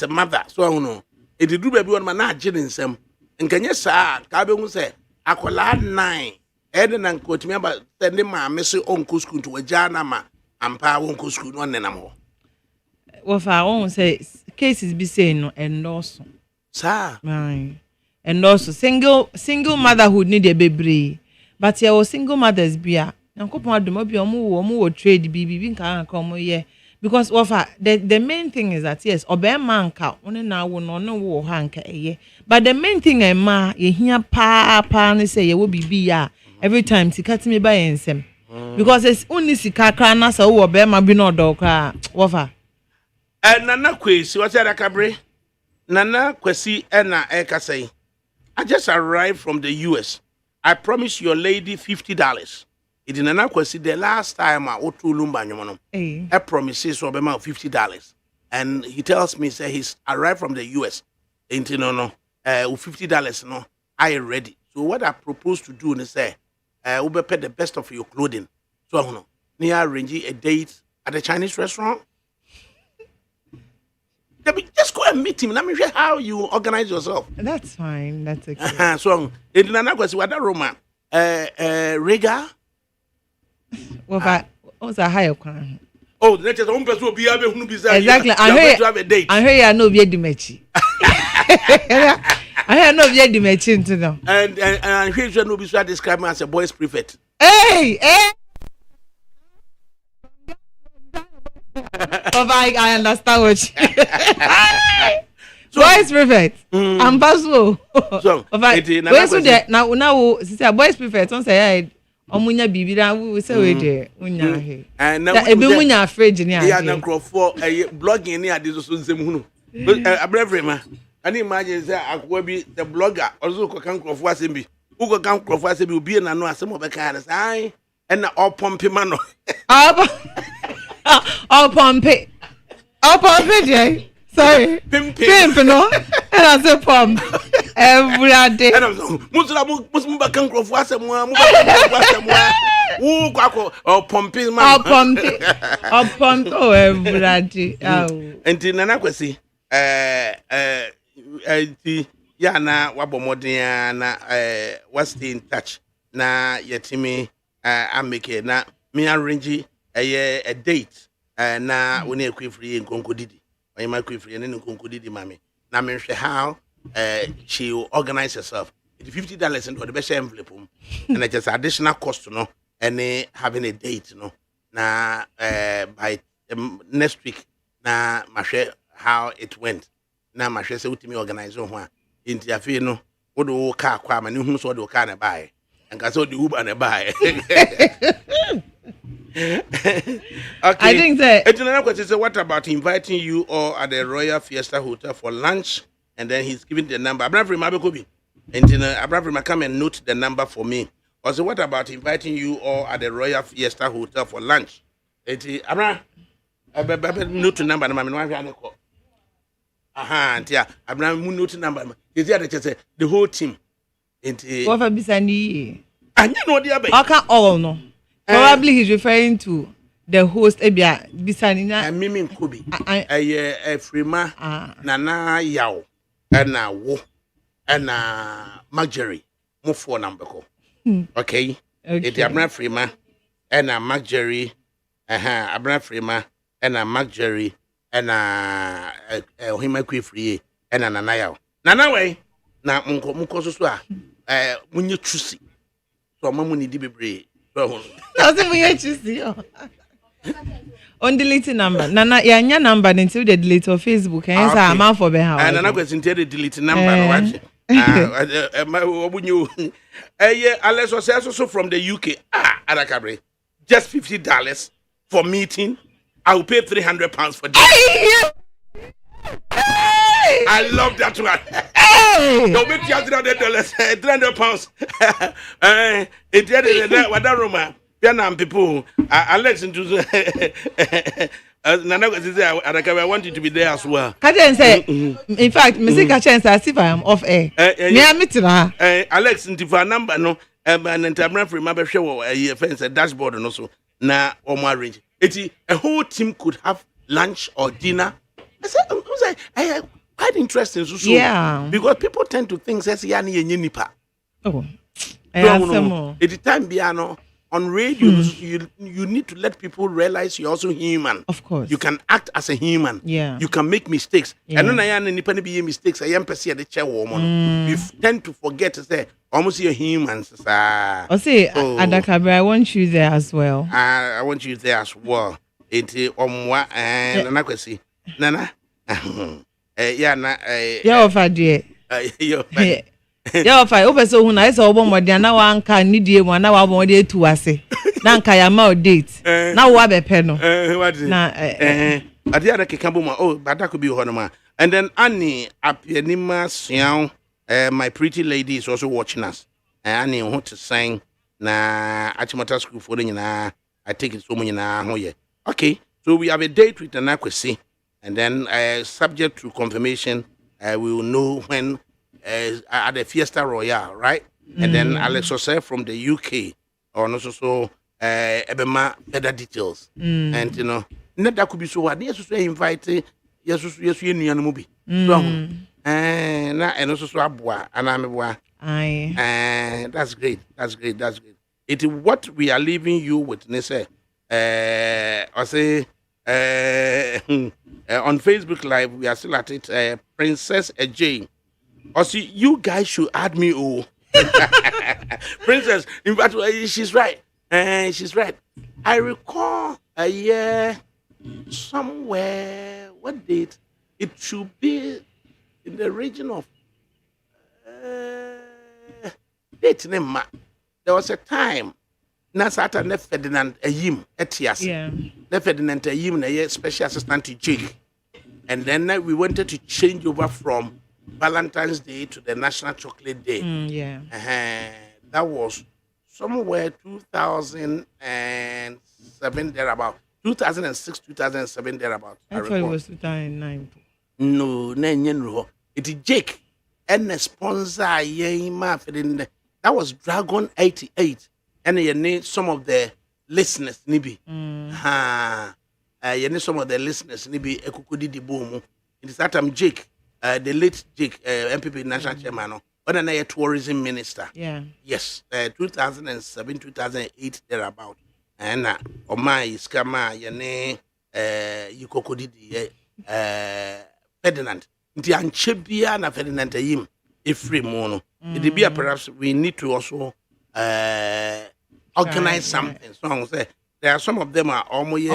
a mother. So no, it did do baby one man not jilling some. And can you say, Kabe say, I call 9. Eden and quote me about sending my message uncle school to a janama and power uncle school one anymore. Well, if I won't say cases be saying no and also. Sir. And also single motherhood need a baby. But there was single mothers be a couple of trade baby can come here. Because the main thing is that yes, obey man ka one na wo no wo hanka eye. But the main thing ye hear pa say ye will be ya every time sika me buy ensem. Because it's only sika kra na so wo obey ma bi no do kra. Wofa. Nana Kwesi, what's ADAKABRI? Nana Kwesi ena eka say. I just arrived from the US. I promised your lady $50. It in Nana Kwesi the last time I went to Lumba nyomono. I promises so about $50. And he tells me say he's arrived from the US. Ain't no $50 no. I ready. So what I propose to do is say we pay the best of your clothing. So I know. Near arranging a date at a Chinese restaurant. Just go and meet him. Let me hear how you organize yourself. That's fine. That's okay. So, in Nana Kwesi, what that Roma? Rega? Well, what's a higher crime? Oh, the next one person will be able to be exactly. I have a date. I hear you know be the mechi. I hear no be the mechi to know. And I hear you know be describe me as a boys prefect. Hey. I understand what you boys prefect. I'm Baswo. So, now, sister, boys prefect. Don't say omunya bibira we say we there unya he. And now e be munya afraid ni ade. Yeah, na crofo blogging ni ade so nsem hunu. Abrevre can you imagine say akwa bi the blogger also ko kan crofo asem bi. Who ko kan crofo asem bi obi na no asem obeka na sai. And na all pompe man no. All pompe. Jay. Sorry. Pimp no. And I say pump. Every day. And I'm so Muslim bakan crofo asem mo pumping man. Pump every day. And Nana Kwesi ya na wabomodin na was stay in touch na yetimi ameke na me arrange a date na we na free nkonkodidi when my free and nkonkodidi mami na me hwe how she will organize herself. It's $50 into the best envelope and it's just additional cost no and having a date no na by next week na ma share how it went na ma share say ultimate organize ho a into afi no wo do car kwa ma ne hu so do car na buy and ka so the Uber na buy. Okay. I think that another question is what about inviting you all at the Royal Fiesta Hotel for lunch, and then he's giving the number. And Abraham, come and note the number for me. Also, what about inviting you all at the Royal Fiesta Hotel for lunch? Abraham, note the number. Abraham, note the number. Is the whole team? What for Bisani? I know the other. I can't all know. Probably he's referring to the host Ebia Bisanina. I mean, Kobe. A Frima, Nana Yao, and now Wo, and Marjorie, move for number. Okay. It's Abra Frima and a Mac Jerry. Abra Frima and a Mac Jerry and a Hima free and an Anaya. Nana way. Now, Munko Swa. When you choose. So, Mamma need to be brave. Doesn't mean you see. On delete number. Nana, your number until they delete on Facebook. And so I'm out for the house. And I'm going to delete number. Alex was also from the UK. ADAKABRI. Just $50 for meeting. I will pay £300 for that. I love that one. Don't make you $300, £300. It's that room. Vietnam people, Alex into ADAKABRI, I want you to be there as well. Kajen say, in fact, Mr. Chance, I see if I am off air. Alex into for a number, no, and I'm from my show, a fence, a dashboard, and also now or marriage. It's a whole team could have lunch or dinner. I said, quite interesting. So, yeah, because people tend to think, says Yani and Yinipa. Oh, at the time, Biano. On radio, you need to let people realize you're also human. Of course. You can act as a human. Yeah. You can make mistakes. Yeah. And when I am any mistakes, I am perceived the chairwoman. You tend to forget to say, almost you're human. I say, ADAKABRI, I want you there as well. I want you there as well. It's Omwa and Nakwesi. Nana. Yeah, yeah, fine. Open so when I saw one more, now one can need you one hour more day to us. Now Kayama date. Now what a penno. What is it? At the other Kikabuma, oh, but that could be Honoma. And then Annie, Apianima Siao, my pretty lady is also watching us. Annie, want to sing na Achimota school for the I take it so many na. Okay, so we have a date with Anakwesi, and then subject to confirmation, we will know when. At the Fiesta Royale, right? And then Alex Jose from the UK, or also so Ebema better details. And you know, not that could be so hard. Yes, we invite yes, you need a movie. And also so Abwa and Amwa. Aye. That's great. It is what we are leaving you with. Nese, I say on Facebook Live, we are still at it. Princess Jane. See, you guys should add me, oh. Princess, in fact, she's right. She's right. I recall a year somewhere, what date? It should be in the region of date name. There was a time Nasata ne Ferdinand Ayim Etias. Yeah. Ne Ferdinand Ayim, a special assistant to Jake. And then we wanted to change over from Valentine's Day to the National Chocolate Day. Yeah. That was somewhere 2007 thereabout. 2006, 2007 thereabout. I thought it was 2009. No. It is Jake and the sponsor. That was Dragon 88. And you need some of the listeners, Nibi. You need some of the listeners, Nibi. Ekukudi di boom. It is that time Jake. The late Jake, MPP National Chairman, but a tourism minister. Yeah. Yes, 2007, 2008, thereabout. And Oma Iskama, Yane, Yukokodidi, Ferdinand. The Anchebia na Ferdinand Ayim, FRIMPONG. It be perhaps we need to also organize something. So there are some of them are almost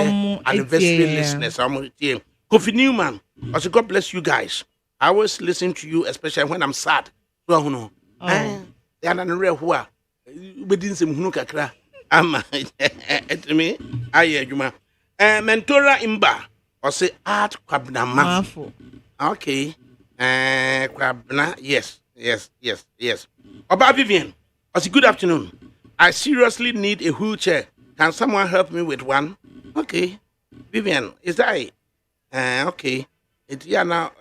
anniversary listeners. Kofi Newman, also God bless you guys. I always listen to you, especially when I'm sad. So, no. They are not real who are. We didn't say Hunukakra. To me, I hear you, ma. Mentora Imba, or say Art Kwabna Mafu. Okay. Kwabna, yes. Oba Vivian, I say good afternoon. I seriously need a wheelchair. Can someone help me with one? Okay. Vivian, is that it? Okay. It's now,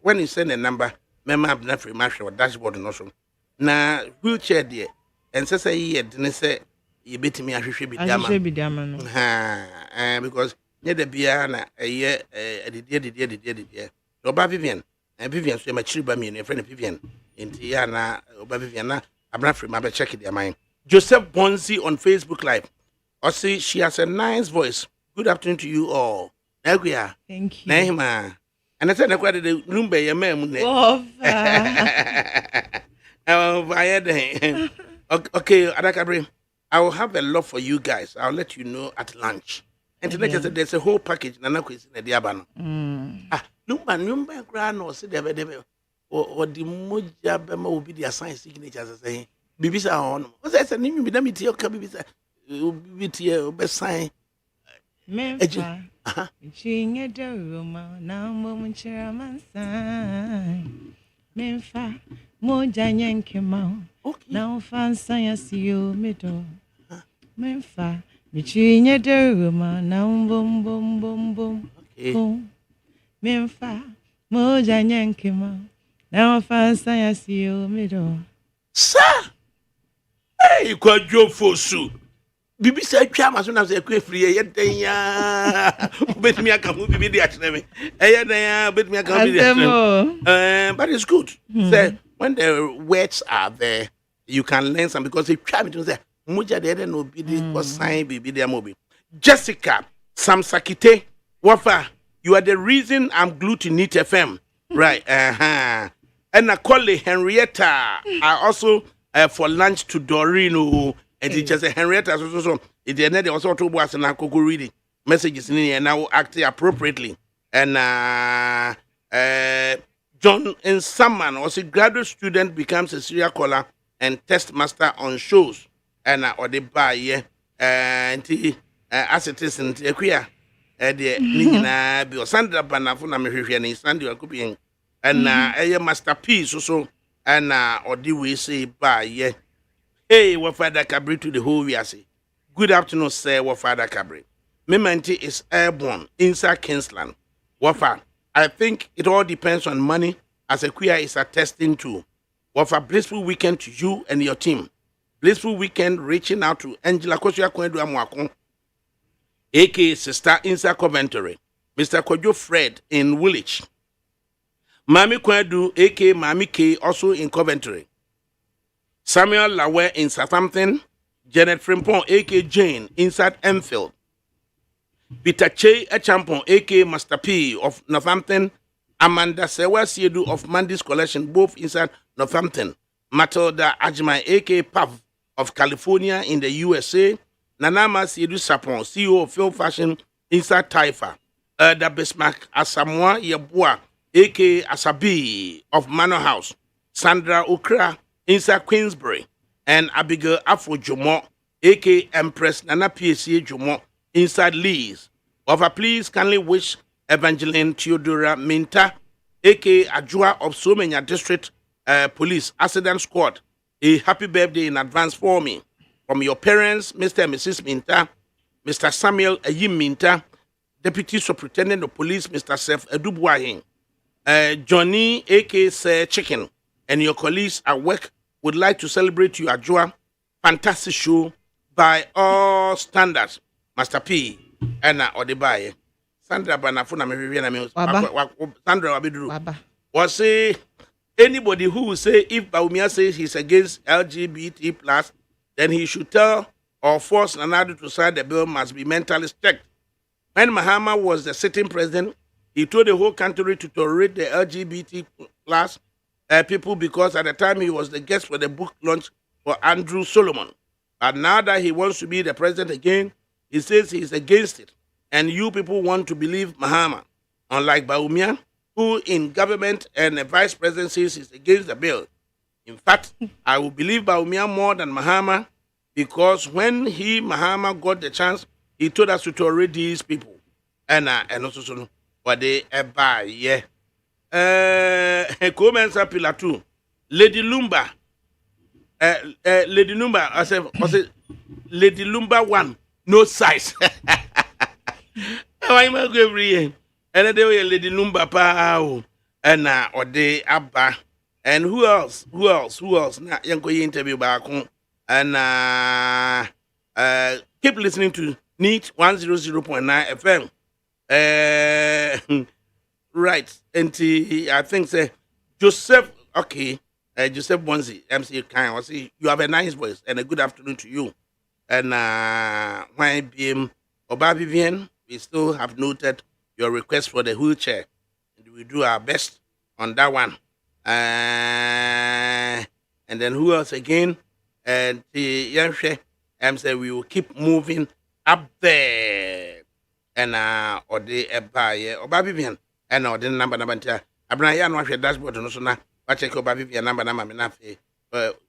when you send a number, member of the free dashboard and also. Now, wheelchair dear, and say, yeah, didn't say, you beat me, I should be Daman. Because near the Biana, a year, the Oba Vivian, and Vivian, so much by me and a friend of Vivian, in Tiana, Oba Viviana, I'm not free, my check it, their mind. Joseph Bonzi on Facebook Live. I see she has a nice voice. Good afternoon to you all. Thank you. Nehima. And I said, I got the room by your man. Okay, Adakabri, I will have a lot for you guys. I'll let you know at lunch. And tonight, there's a whole package. Nana is in the Diabano. Numba, grand or sit there, or the Moja Bema will be their sign signatures saying, Bibisa on. What's that? A name with them, it's your Kabibisa. With your best sign. Memphis, Ching a Roma, now moment chairman sign. Memphis, Moja Yankima, now fan science you middle. Memphis, Ching a Roma, now boom, boom, boom, boom, boom. Memphis, Moja Yankima, now fan science you middle. Sir, hey, quite your fosu. Bibi said, "Cham as soon as I quit free, yet they bet me a come be the academy. Bet me a come but it's good. Say, when the words are there, you can learn some because if Cham to say, Muja de no be the sign be the movie. Jessica, Sam Sakite, Wafa, you are the reason I'm glued to Neat FM. Right, And I call Henrietta, I also for lunch to Dorino. And it just a Henrietta so it the also to was an uncle reading messages in and now acting appropriately. And John and Samman also graduate student becomes a serial caller and test master on shows and or the buy and as it is in the queer the Nina be Sandra Banafuna Merifian Sandy copying and a masterpiece also and or the we say by Hey, what Father Cabri to the whole we say. Good afternoon, sir. What Father Cabri. Mementi is airborne inside Kingsland. Wafa, I think it all depends on money as a queer is attesting to. Wafa, blissful weekend to you and your team. Blissful weekend reaching out to Angela Kosia Kwendu Amwakon, aka Sister inside Coventry. Mr. Kojo Fred in Woolwich. Mami Kwendu, aka Mami K, also in Coventry. Samuel Lawe in Southampton, Janet Frimpong, a.k. Jane, inside Enfield. Peter Che Echampon, a.k. Master P of Northampton, Amanda Sewa Siedu of Mandy's Collection, both inside Northampton. Matilda Ajmai, a.k. Pav of California in the USA. Nanama Siedu Sapon, CEO of Film Fashion, inside Taifa. The Bismarck Asamoah Yeboah, a.k. Asabi of Manor House. Sandra Okra, inside Queensbury, and Abigail Afro Jomo, a.k. Empress Nana PSA Jomo, inside Leeds. Over please kindly wish Evangeline Theodora Minta, a.k. Ajua of Somenya District Police Accident Squad, a happy birthday in advance for me. From your parents, Mr. and Mrs. Minta, Mr. Samuel Ayim Minta, Deputy Superintendent of Police, Mr. Seth Edubuahin, Johnny, a.k. Sir Chicken, and your colleagues at work would like to celebrate your Ajua fantastic show by all standards. Master P and Odebaye. Sandra Banafuna Sandra Wabidru. Was say anybody who will say if Baumia says he's against LGBT plus, then he should tell or force Nanadu to sign the bill must be mentally checked. When Mahama was the sitting president, he told the whole country to tolerate the LGBT plus people because at the time he was the guest for the book launch for Andrew Solomon. And now that he wants to be the president again, he says he's against it. And you people want to believe Mahama. Unlike Baumia, who in government and the vice president says he's against the bill. In fact, I will believe Baumia more than Mahama because when Mahama got the chance, he told us to tolerate these people. And also, what they buy, yeah. Comments pillar 2. Lady Lumba. Lady Lumba, I said, Lady Lumba 1, no size. I'm a good and they Lady Lumba Pao, and or they Abba. And who else? Now, young interview back home. And keep listening to NEAT 100.9 FM. Right, and I think say Joseph. Okay, Joseph Bonzi, MC Kine, was say you have a nice voice and a good afternoon to you. And my BM Oba Vivian, we still have noted your request for the wheelchair. And we do our best on that one. And then who else again? And the Yanshe, say we will keep moving up there. And or the Oba Vivian, and or the number. Abraham watch your dashboard no so na watch your Oba Vivian number na me na fe.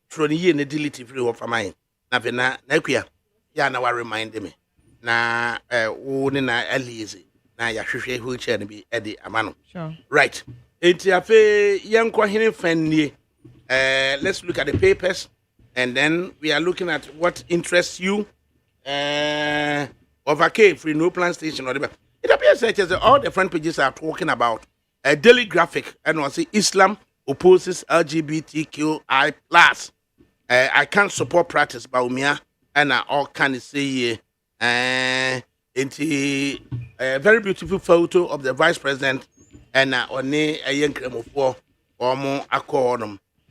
Throw the year ne delete free of mine. Na fe na kuya. Ya na wa remind me. Na wo ne na alize. Na ya hwehwe wheelchair ne bi e de amano. Sure. Right. Enti afe yankwa hene fan nie. Let's look at the papers and then we are looking at what interests you. Overcame free no plan station or the it appears that all the front pages are talking about a daily graphic and also Islam opposes LGBTQI plus. I can't support practice Baumia and I all can say into a very beautiful photo of the vice president and on a young cremo or more accord.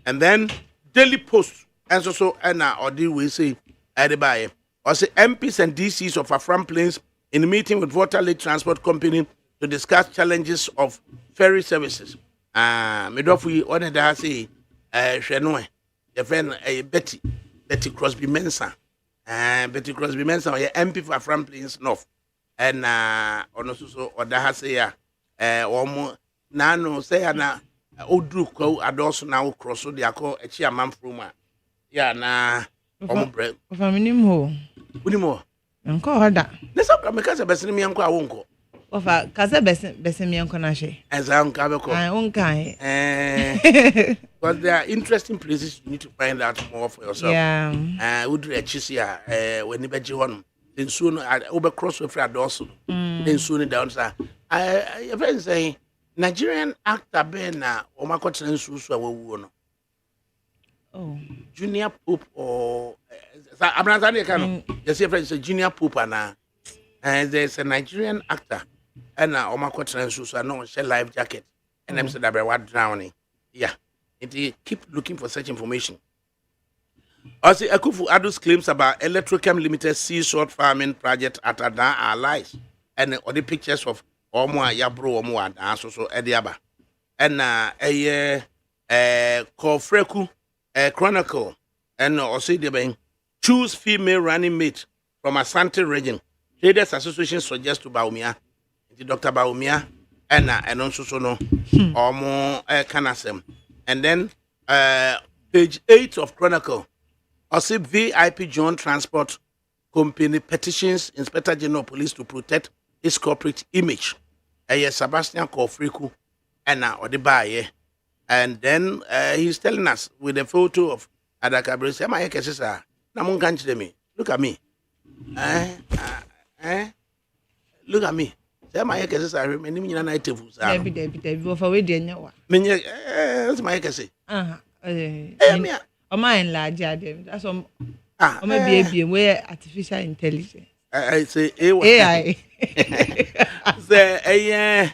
And then daily post and so and or do we say Adibaye. Also, MPs and DCs of Afram Plains in a meeting with Water-Led Transport Company to discuss challenges of ferry services. Midwife, on the say, Shenoe, the friend Betty Crosby Mensa, Betty Crosby Mensa, or MP for Afram Plains North, and on also or the Hasea, or Nano say, na Odruko, Ados now cross the Ako, a chairman from ya na. Ofa Unimo. Nko hoda. Nesa ka meka se bese mi anko awonko. Ofa ka se bese mi anko na hwe. Eza anko abeko. But there are interesting places you need to find out more for yourself. Yeah. Would reach here when you beji one. Then soon over cross with Adoso. Then soon down sir. I friend say Nigerian actor Ben na o makotena nsusu awu no. Oh. Junior Pope or Abrazani Kano. Yes, your friend is a junior Pope and there's a Nigerian actor and Omako Transus, no shell life jacket. And I'm said about drowning. Yeah. And keep looking for such information. Also, Akufu Adu's claims about Electrochem Limited sea salt farming project at Adan are lies. And all the pictures of Omo Yabro Omo and so Ediaba. And Kofreku Chronicle and also the choose female running mate from Asante region. Traders Association suggests to Baumia, Dr. Baumia, and also so no or more canasem. And then page 8 of Chronicle. Also VIP John Transport Company petitions Inspector General Police to protect his corporate image. Sebastian Kofriku and Odibaye. And then he's telling us with a photo of ADAKABRI, say, my sister, Namun can't me. Look at me. Look at me. Say, my sister, I remember me in a native. Debbie, for we didn't know. That's my case. Oh, my large, that's all. Maybe where artificial intelligence. I say, AI. Say,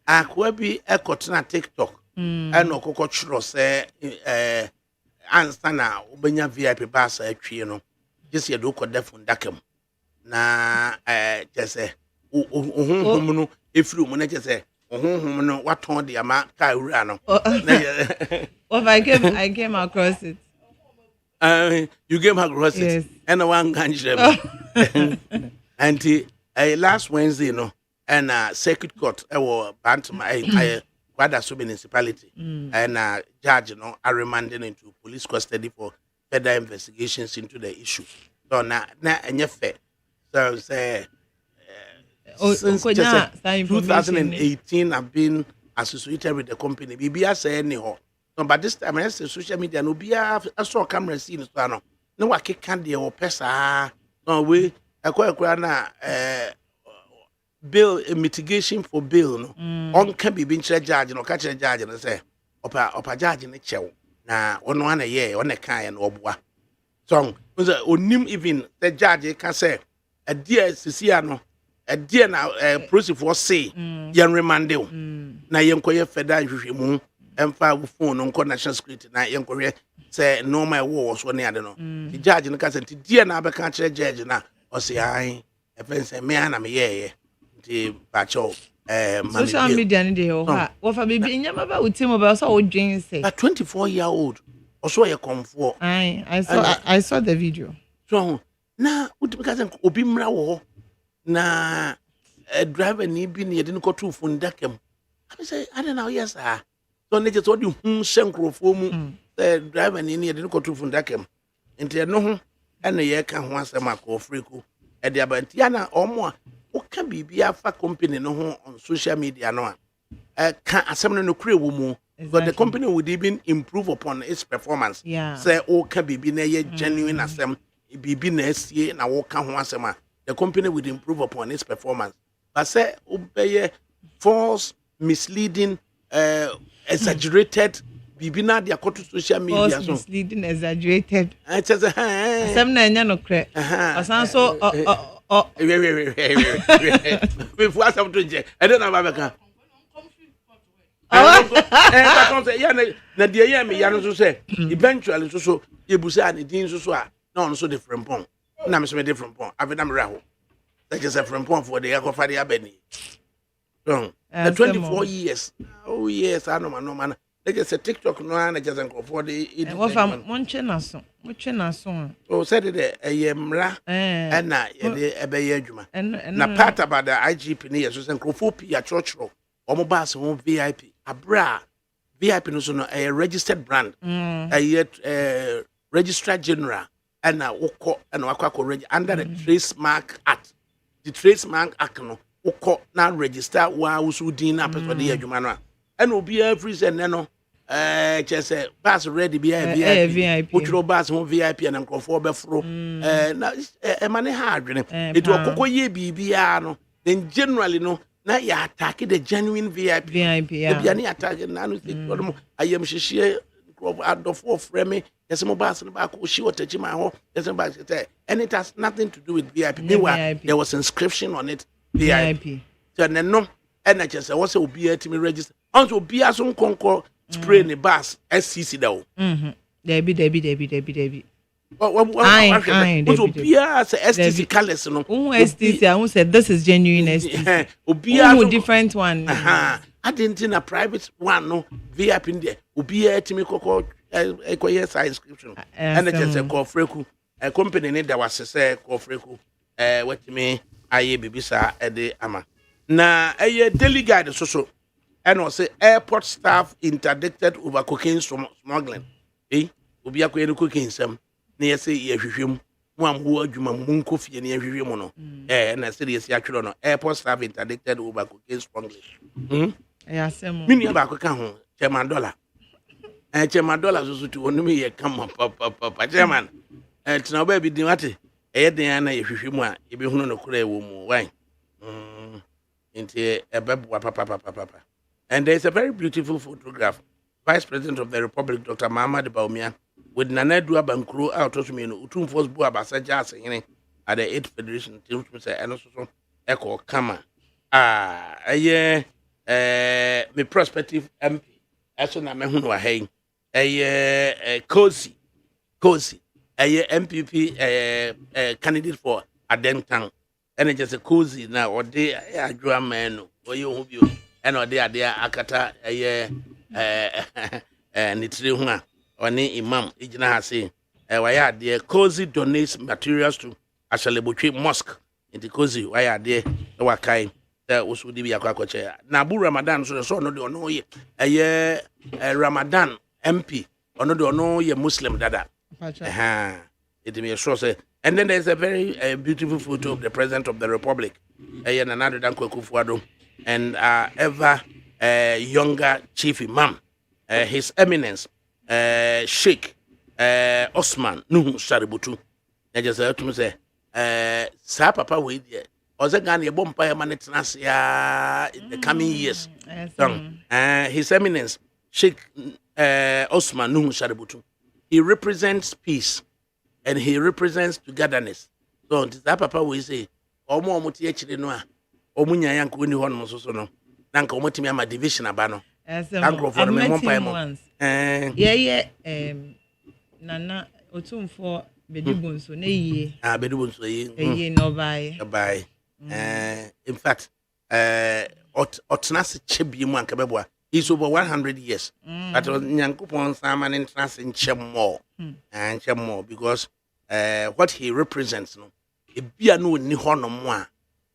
I could be a cotton TikTok. And no cocoa say answer now ubenya VIP bus you know just you do ko defun dakem na just say no if you mun just say no what on the ama ka wura no I came across it. You came across it. Yes. And one can and last Wednesday no and circuit court or Bantam Quadaso municipality and judge I remanded into police custody for further investigations into the issue. So now and fair. So say since 2018 I've been associated with the company. BBA say anyhow. No, but this time I say social media no be I saw camera scene so no. No wa can dey or pesa. No we na bill mitigation for bill no on can be being judge no catch a judge and say opa judge ne chew na ono na ye on kan na oboa so onim even the judge can say a dear sisia no a dear na process for say yan remand na yen koye federal hwehwemu emfa phone no nko national security na yenkohwe say normal war so ne ade no the judge no ka say die na abeka kire judge na o say ai say me ana me ye the bacho social media ni de ha wo fa baby nyama ba utim ba so wo dwen say a 24-year-old also ye comfort I saw the video so na utim ka say obi mra wo na driver ni bi ne de ko to phone dakam I say I don't know yes sir so ne je so di shenkrofo mu driver ni ne de ko to phone dakam enti no ho ene ye ka ho asem akofreko e de abanti ya na omo a o ka bibia fa company no ho on social media no a ka asem no kure wo mu but the company would even improve upon its performance say o ka bibi na ye genuine asem bibi na sie na wo ka ho asem a the company would improve upon its performance but say obey false misleading exaggerated bibi na dia koto social media so misleading exaggerated I just asem na nya no kre asan so we for asem to je I don't know about na dia ye me ya no so say eventually so yebusa ne din so a na on so the frimpong na me so me different pong avena me raho that is a frimpong for the yakofa the abeni so the 24 years oh yes I know man they just a TikTok no na just go for the what fam monche na so oh said it mra na ye de ebeye adwuma na part about the IGP ne so say nkofo ya churchro omo bass ho VIP abra VIP no so no a registered brand a registrar general and woko and wakwa register under the trademark act the trademark act no woko na register wa usudin na person de adwuma no and obi every say no just bass ready be VIP wotro bass ho VIP and nkofo be fro na e mane ha adwene it okoko ye bibia no then generally no na ya attack the genuine VIP yeah bia na attack na no say ayem hihie adofo frame yes mo bass no ba ko shi otachima ho yes ba say and it has nothing to do with VIP there was inscription on it VIP so no and I just say what say obi atimi register on obi aso nkonko spray ne bass SCC da o Debbie what Obia say STC colors no STC I said this is genuine STC Obia different one I didn't in a private one no VIP in there Obia timi kokko ekoye sa inscription and I just say Kofreku a company need that was say Kofreku what me aye bibisa e de ama na aye daily guide so and also airport staff interdicted over cocaine smuggling Obia ko cocaine sam na yesi ye hwehwem mo amho adwuma mo nkofie na ye hwehwem no na se yesi atwero no airport staff interdicted over cocaine smuggling asem mini ba ko ka ho chairman dollar so tu onumi ye kama papa chairman tina ba bi din wate den na ye hwehwem a ye be hunu no kura ewo mu wan nti ebebu papa and there is a very beautiful photograph Vice President of the Republic Dr. Muhammad Baumia with Nanadu Abankuru out of me Utum Force Bua Basaja singing at the 8th Federation Team and also Echo Kama. Me prospective MP, as soon as I know a cozy, a MPP candidate for Adentang, and it's just a cozy now, or they are drum man, or you and or they are there Akata Nitrihuna. Oni imam ijina ha say why there cozy donates materials to Ashalebutri mosque in the cozy why there wa kai osu di bia kwakoche na bu Ramadan so no de ono ye Ramadan MP ono de ono ye Muslim dada it me sure say and then there's a very beautiful photo of the President of the Republic Nana Dankwa and ever younger chief imam His Eminence Sheikh Osman Nuhu Shaributu. I just heard him say, Sa Papa we there. Ozagani a bomb by manetnasia in the coming years. His Eminence Sheikh Osman Nuhu Shaributu. He represents peace and he represents togetherness. So that Papa we say, Omo Muti Chilinoa, Omunya Yanku in the one so no. Nanka Omotimi ama division abano. I've met him once. Yeah. Nana Otumfo Bedibun so ne Bedibun so ye no buy. In fact, Otnas Chibium and Kabebwa is over 100 years. But Nyankupon Saman in Trans in Chemo and Chemo because what he represents, no, it be a new Nihono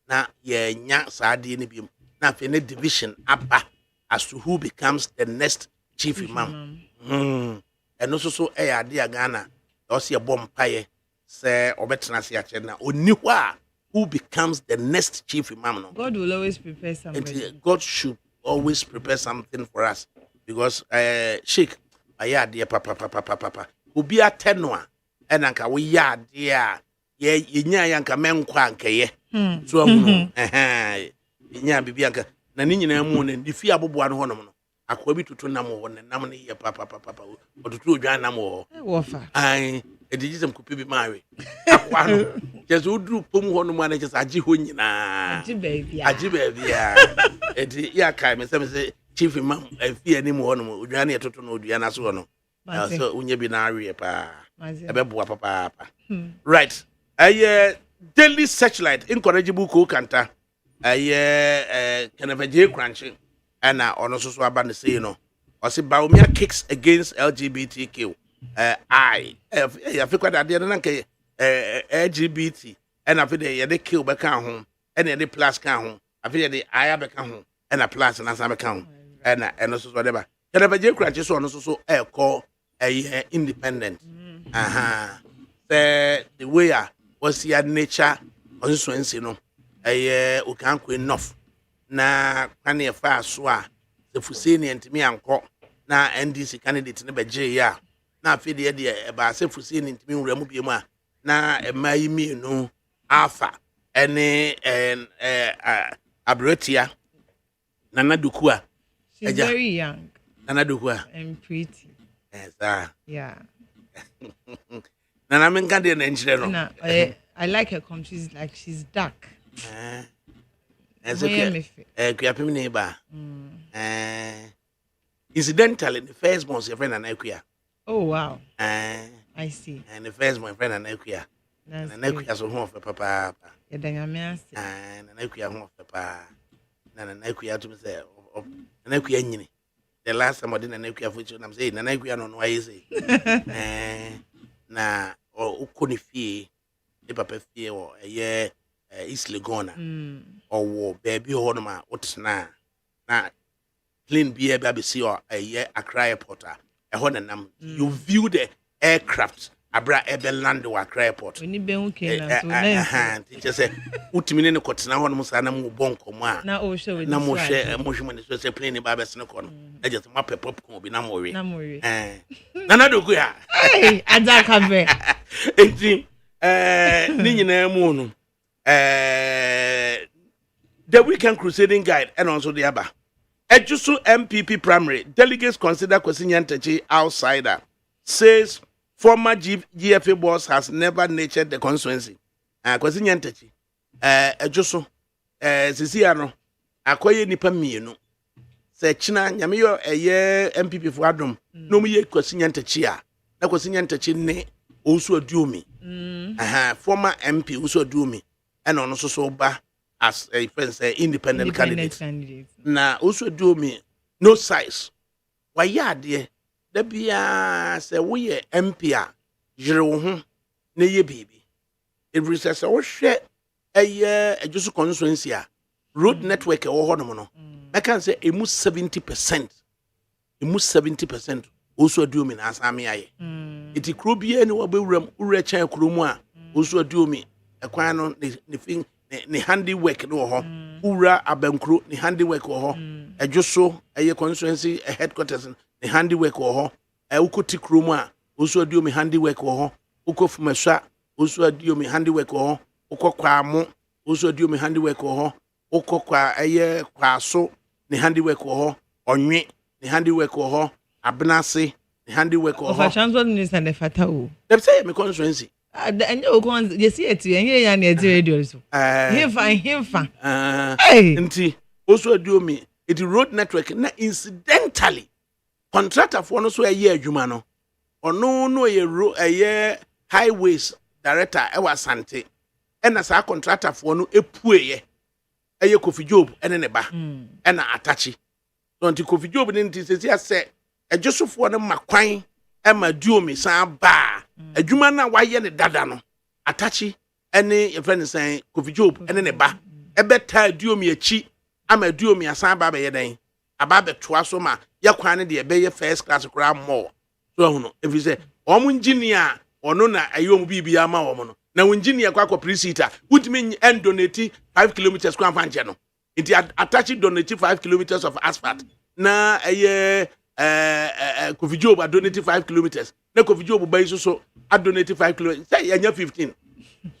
na ye nya Sadi Nibium, now for any division abba as to who becomes the next chief imam. And also so dear Ghana, also a bomb pie, say Obetnasi na Oniwa. Who becomes the next chief imam? No? God will always prepare somebody. God should always prepare something for us because Sheikh, dear papa, who be a tenor, and anka we dear, yanka men quanke, so bibianka, Nanina moon and the fear of one honor. Aquabi to Tunamo and Namani, papa, or to two Janamo. I. A digital could be married. Just who do Pum one managers Ajihunina. Ajibia, Yakai, and some say, Chief Imam, I fear any more, Udania to know Diana Sono. So Unyabinari, a papa. Right. A daily searchlight, incorrigible cook canta. A kind of a J crunching, and now on also about the say, no, or say Baumia kicks against LGBTQ. I feel quite that the LGBT and I feel they kill back home and they plus count. I feel the I have home and a plus and as I account and also whatever. Can I be crutches on also call a independent? The way I was here nature on this one, you know, we can't quit enough. Na can you fast swa the Fusini and me uncle na NDC candidate in the J. Na fe de ba se fusi ni ntimi nwura bi ma na mai mi no alpha ene abrotia nana dukua she's very young nana dukua and pretty yeah nana men kan de na njire no I like her come she's dark so kuapim ne ba incidentally the first month your friend and Ekuya. Oh wow. I see. And the first my friend and Ekuya. And Ekuya so home of papa. Yeah, then and Ekuya home of papa. And Ekuya to say and Ekuya nyini. The last time I did an Ekuya for you, I'm saying and Ekuya no why is it? Na or ukoni fee, the papa fee or a year East Lagona or baby honoma what's na clean beer baby see or a year a cry porter. You view the aircraft abra ebe land wa airport. When you be okay na teacher say utimine ne kotsena ho no musa na mu bonko mu a na o show na mo hwe mo hwe so say plane ba be sene ko no na just ma pep popcorn bi na mo we na do go ya hey ADAKABRI enti ni nyina mu no the weekend crusading guide and also the aba Ejusu MPP primary delegates consider Kwesi Nyantakyi outsider. Says former GFA boss has never nurtured the constituency. Kwesi Nyantakyi Ejusu sisiano akoye nipa mienu. Se china nyame yo MPP for adom no mu ye Kwesi Nyantakyi a na Kwesi Nyantakyi ne osu aduomi. Former MP osu aduomi and ono so ba as a friend say independent candidate. Na also do me no size. Why ya dear? The bia say we MP a jere wo ho na ye bibi. If we say so share a just constituency a road network e wo ho no no. I can say emu 70%. Emu 70% also do me na asame aye. Iti kro bia ni wo bewuram ure chan kro mu a also do me e kwan no ne thing ni handiwork no ho ura abankro ni handiwork ho ejoso eye constituency headquarters ni handiwork ho ukoti kromu a oso adio mi handiwork ho ukofumahwa oso adio mi handiwork ho ukokwa mo oso adio mi handiwork ho ukokwa eye kwaso ni handiwork ho onwe ni handiwork ho abnase ni handiwork ho of transport minister ne fatao dem say me constituency and you go you see it and you na radio so himfa nti oso adio mi it road network na incidentally contractor for no so a year adwuma no ono no ye highways director e wa Sante na sa contractor for no epueye eye Kofi Job ene ne ba na Atachi so nti Kofi Job ne nti se ejosofo no makwan e ma duomi san ba adwuma na wa ye ne dada no Atachi ene ye friend say Kofi Job ene ne ba ebeta duomi achi ama duomi asan ba be ye den aba be toa so ma ye kwan ne de be ye first class kura more so hu no if you say omo engineer ono na ayom bibia ma wo no na engineer kwa preseater wutimi donate 5 kilometers kwa fanche no nti Atachi donate 5 kilometers of asphalt na Kofi Job donate 5 kilometers na Kofi Job ba so donate 5 kilometers say yanya 15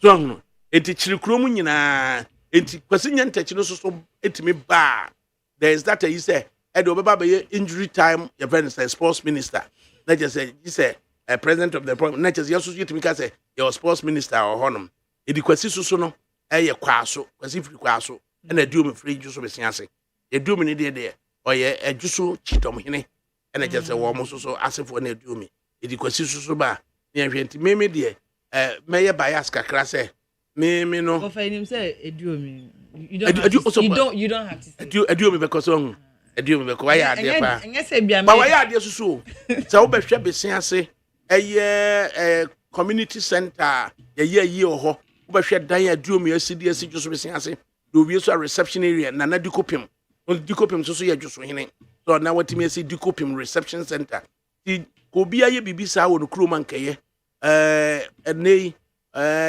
so hu no enti chirikrom nyina enti kwasi nyantachi no so etimi ba there is that you say edo baba be injury time your friend say sports minister na just say you say president of the program na just you etimi ka say your sports minister or honum edi kwasi so no kwaso kwasi free kwaso na eduo me free juso be siase eduo me ne de oye adjuso chitom hene na just say wo mo so asefo na eduo me edi kwasi so ba na hwenti meme de meye bias kakra say me no for him say eduo me you don't have to say eduo me because on eduo me because why ade pa say bia me ba why ade so say wo be hwe be siase community center ye oho wo be hwe dan eduo me asidi juso be siase do we so reception area na dikopim so ye juso hene so na watimi asi dikopim reception center ti ko bia ye bibisa wo no kroma nkeye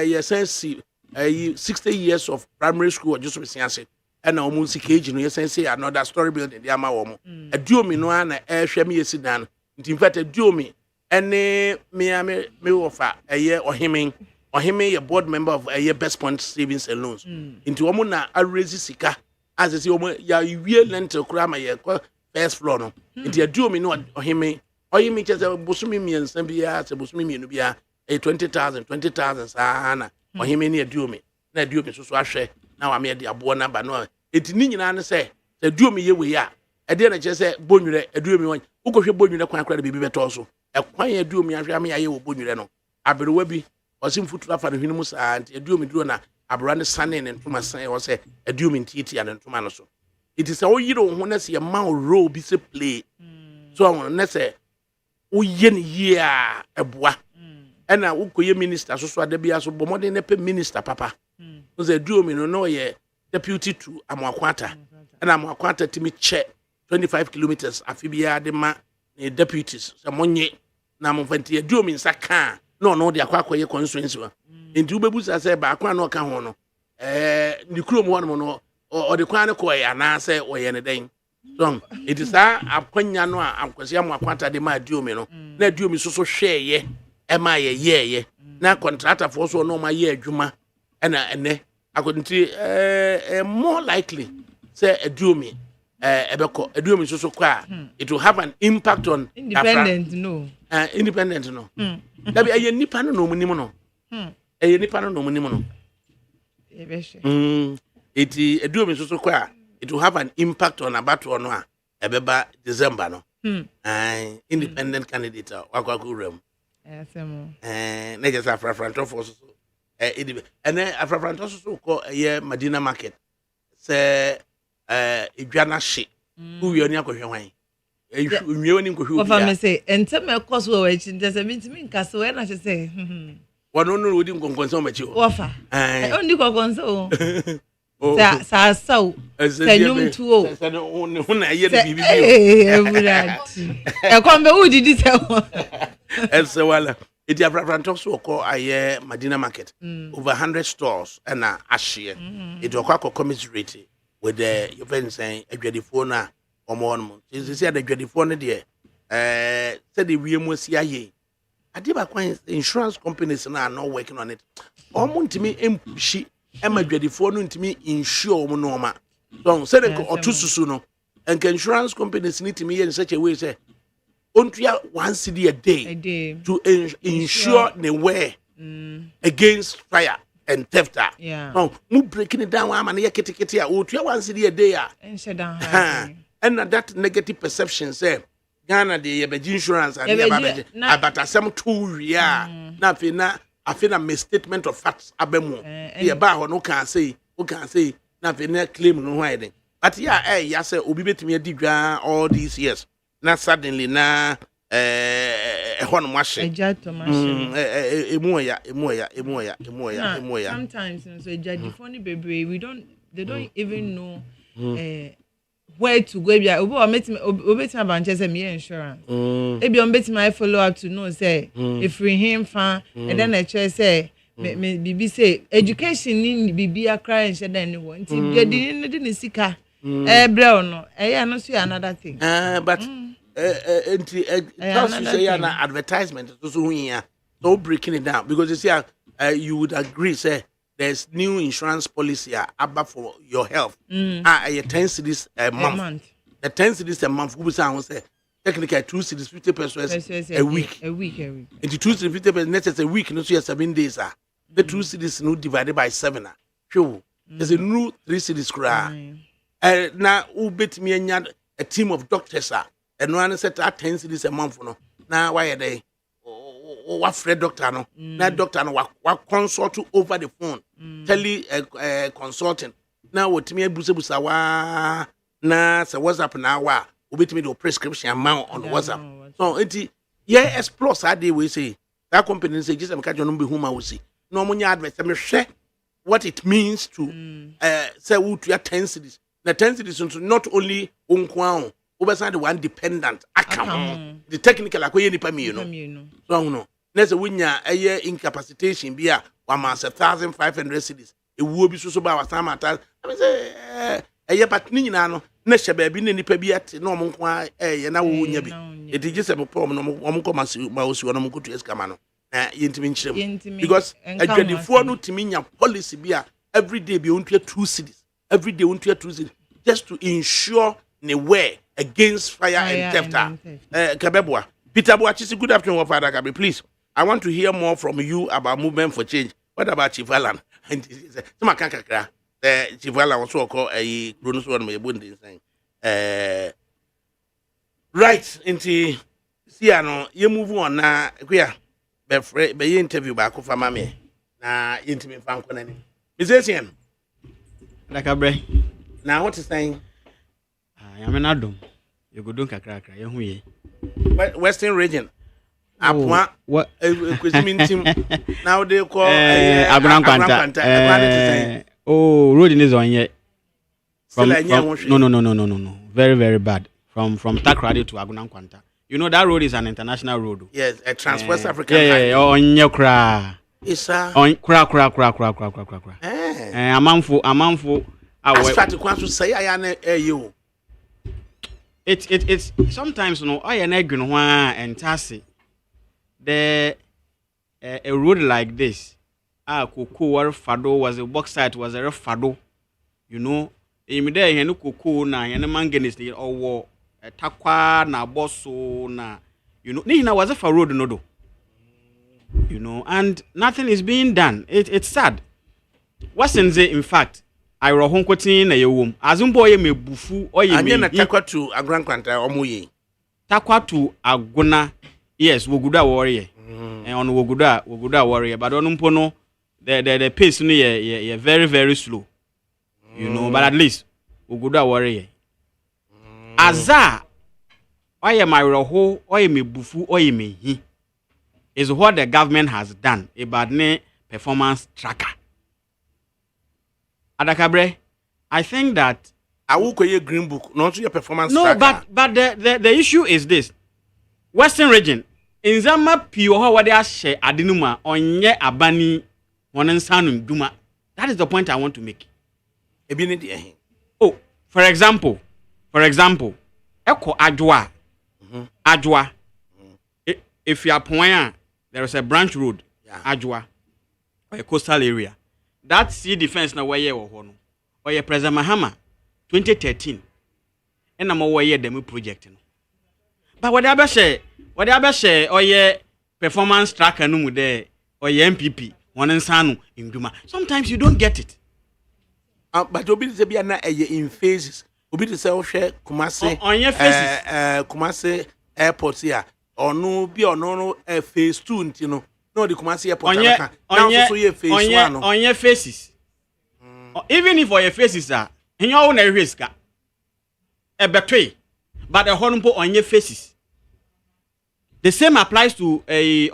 ye sense 60 years of primary school just be siase and almost cage no yes say another story building dey ama wo mo aduomi no na ehwe me yesidan in fact aduomi ene me ofa ohime ye board member of best point savings and loans into wo na arezi sika as say wo ya wie lentil kura ma ye first floor no into aduomi no ohime chese bosumi miensa bia se bosumi mienu bia 20,000 sana ohime ni aduomi na aduomi so ahwe na wa me de abo na ba no eti ni nyina ne se aduomi ye we ya e de na chese bonwure aduomi won ukohwe bonwure kwan akra bibi beto so e kwan aduomi ahwe ame aye wo bonwure no aberewa bi osim futu afa no hwenu musa anti aduomi duro na abra ne sane ne ntoma san wo se aduomi ntiti ya ne ntoma no so it is how yiro ho na se ye ma role bi se play so na se wo ye ne ye a eboa ena ukoye minister so adabia so bomode ne pe minister papa nze duomi no ye deputy to Amwakwata ena Amwakwata timi che 25 kilometers afibia de ma ne deputies so monye na mfanti duomi nsaka no de akwakoye constituency wa enti ubebusa se ba akwa no ka ho no ni krom ho no o de kwan ne ko ya na se o ye ne den so it is akwanya no akwasi Amwakwata de ma duomi no na duomi so hweye ema ye na contractor for so no ma ye adwuma na ene akonti more likely say aduomi ebeko aduomi so kwa it will have an impact on independent no dabi aye nipa no munim no aye nipa no munim no eti aduomi so kwa it will have an impact on abato no a ebeba December no independent candidate akwakuram na just afrafranto for so and afrafranto so ko Medina market say edwana hye uwi oni akohwe hwan nwie oni nkohwe ofa me say entem ekoso we chi ndese mintimi nkase we na che say wono no odi nkonkonso machi ofa oni kokonso sa senyum tuo sa no na ye bibi ebulati ekombe udidi se else wala iti afrafranto so ko aye Medina market over 100 stores and ashie it okwa commiserate with the event saying adwadifo na omo is say the adwadifo ne de said the wiem wasi aye ade ba kwan insurance companies na not working on it omo ntimi empushi emadwadifo no ntimi insure omo no ma so said otususu no and insurance companies need to me in such a way say ontua 1 cedi a day to ensure the way against fire and theft. Yeah. No, mu breaking it down am na ye kitikiti a ontua 1 cedi a day a ensure down and that negative perception say Ghana the insurance and but asem too ria na fe na misstatement of facts abemu e ba ho no can say na fe na claim no why then but ya say obi betimi adigwa all these years na suddenly na ho no mahye emoya sometimes so ejadi funny baby they don't even know where to go bia obi o metima banche say me insurance e bia o metima follow up to know say if we him fan and then I say me bibi say education ni bibi akra nche dan ni won ti bia di ni sika bre no no so another thing but just to say an advertisement so here so breaking it down because you see you would agree say there's new insurance policy about for your health. 10 cedis a month. The 10 cedis a month. Who say technically 2 cedis 50 pesos a week. A week. Into 2 cedis 50 pesos next a week. No, so 7 days. The 2 cedis no divided by 7. Sure. There's a new 3 cedis kura. Now who bet me a team of doctors and one said 10 cedis a month. No. Now why are they? What Fred doctor no na doctor no wa consult over the phone tele consulting na wotimi abusabusa wa na say WhatsApp na wa obetimi do prescription amount on WhatsApp so enti explore that day we say that company say just am ka jono be huma we see no munya advert me hwe what it means to say we to 10 cedis na 10 cedis not only onkwa obesa the one dependent account the technical akoye nipa mi no so no next winya incapacitation bia wa ma 1,500 cedis ewuo bi so ba wasama ata I say but ni nyina no na hye ba bi na nipa bi ate na omnko na wo nya bi etije se pom no omnko ma osi no omnko to eskama no na yentimi nkyerem because adwadifo no timi nya policy bia every day bi ontua 2 cedis every day ontua 2 cedis just to ensure ne way against fire and theft. Kabebwa. Peter Boachisi, good afternoon, Father Gabriel. Please, I want to hear more from you about movement for change. What about Chief Alan? And Chief Alan also called a Bruno's one may be saying. Right, into Siano, you move on now. Be interview back for Mammy. Na intimate fan. Is this him? ADAKABRI. Now, what is saying? I am an Adam. You go do kakra. You Western region. What? Team. Now they call Agunan Quanta. Oh, road is on yet. No. Very, very bad. From Takrady to Agunan Quanta. You know that road is an international road. Yes, a Trans-West African. Yeah, on your cra. Yes, on cra. A month. I start to say I am you. It's sometimes I an egg and tassy. The a road like this. Kuku war fado was a box site was a rough fado. You know, immediately no kuku na and manganese or war a takwa na bosso na you know Nina was a for road no do. You know, and nothing is being done. It's sad. What's in fact? I wrote home quoting a womb. As boy me bufu or you mean takwa to a grand quanta or moye. Takwa to Aguna, yes, Woguda warrior. And on Woguda warrior, but on Umpono, the pace near very, very slow. You know, but at least Woguda warrior. Aza, I am my roho, or you me bufu, or you me he is what the government has done about ne performance tracker. ADAKABRI, I think that I will call you green book, not your performance. No, tracker. but the issue is this: Western region in Zama pure what they are share adinuma onye abani wanensanu duma. That is the point I want to make. Oh, for example, Eko Adwa, Adwa. If you are point, there is a branch road, Adwa, or a coastal area. That sea defense na where you are or your President Mahama 2013 and I'm aware demo project. But whatever say or your performance tracker no there or your MPP one and sanu in Duma. Sometimes you don't get it. But obi se bia na in phases. obi to say ohwe Kumasi on your faces Kumasi airport here or no be or no phase 2 ntino no the Kumasi airport now so ye phase 1 on your faces even if on your faces are in your own risk a betray but the honumpo on your faces the same applies to a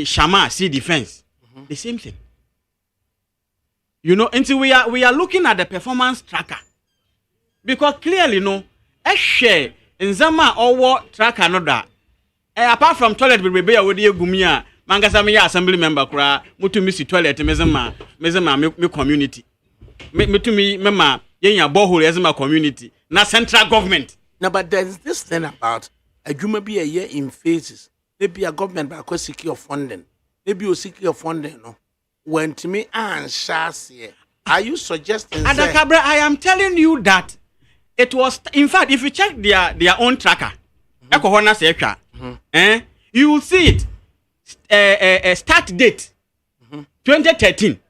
Shama sea defense the same thing. You know, until we are looking at the performance tracker. Because clearly, no, a share in Zama or what tracker no that. Apart from toilet will be a woody gumia, Mangasamia assembly member cry, mutu missy toilet, mezama, me community. Me to me, mama, yenya bohol as my community, not central government. No, but there's this thing about a juma be a year in phases. Maybe a government by secure funding. Maybe you secure funding, no. When to me and Shasi, are you suggesting? ADAKABRI, I am telling you that it was. In fact, if you check their own tracker, you will see it. Start date 2013.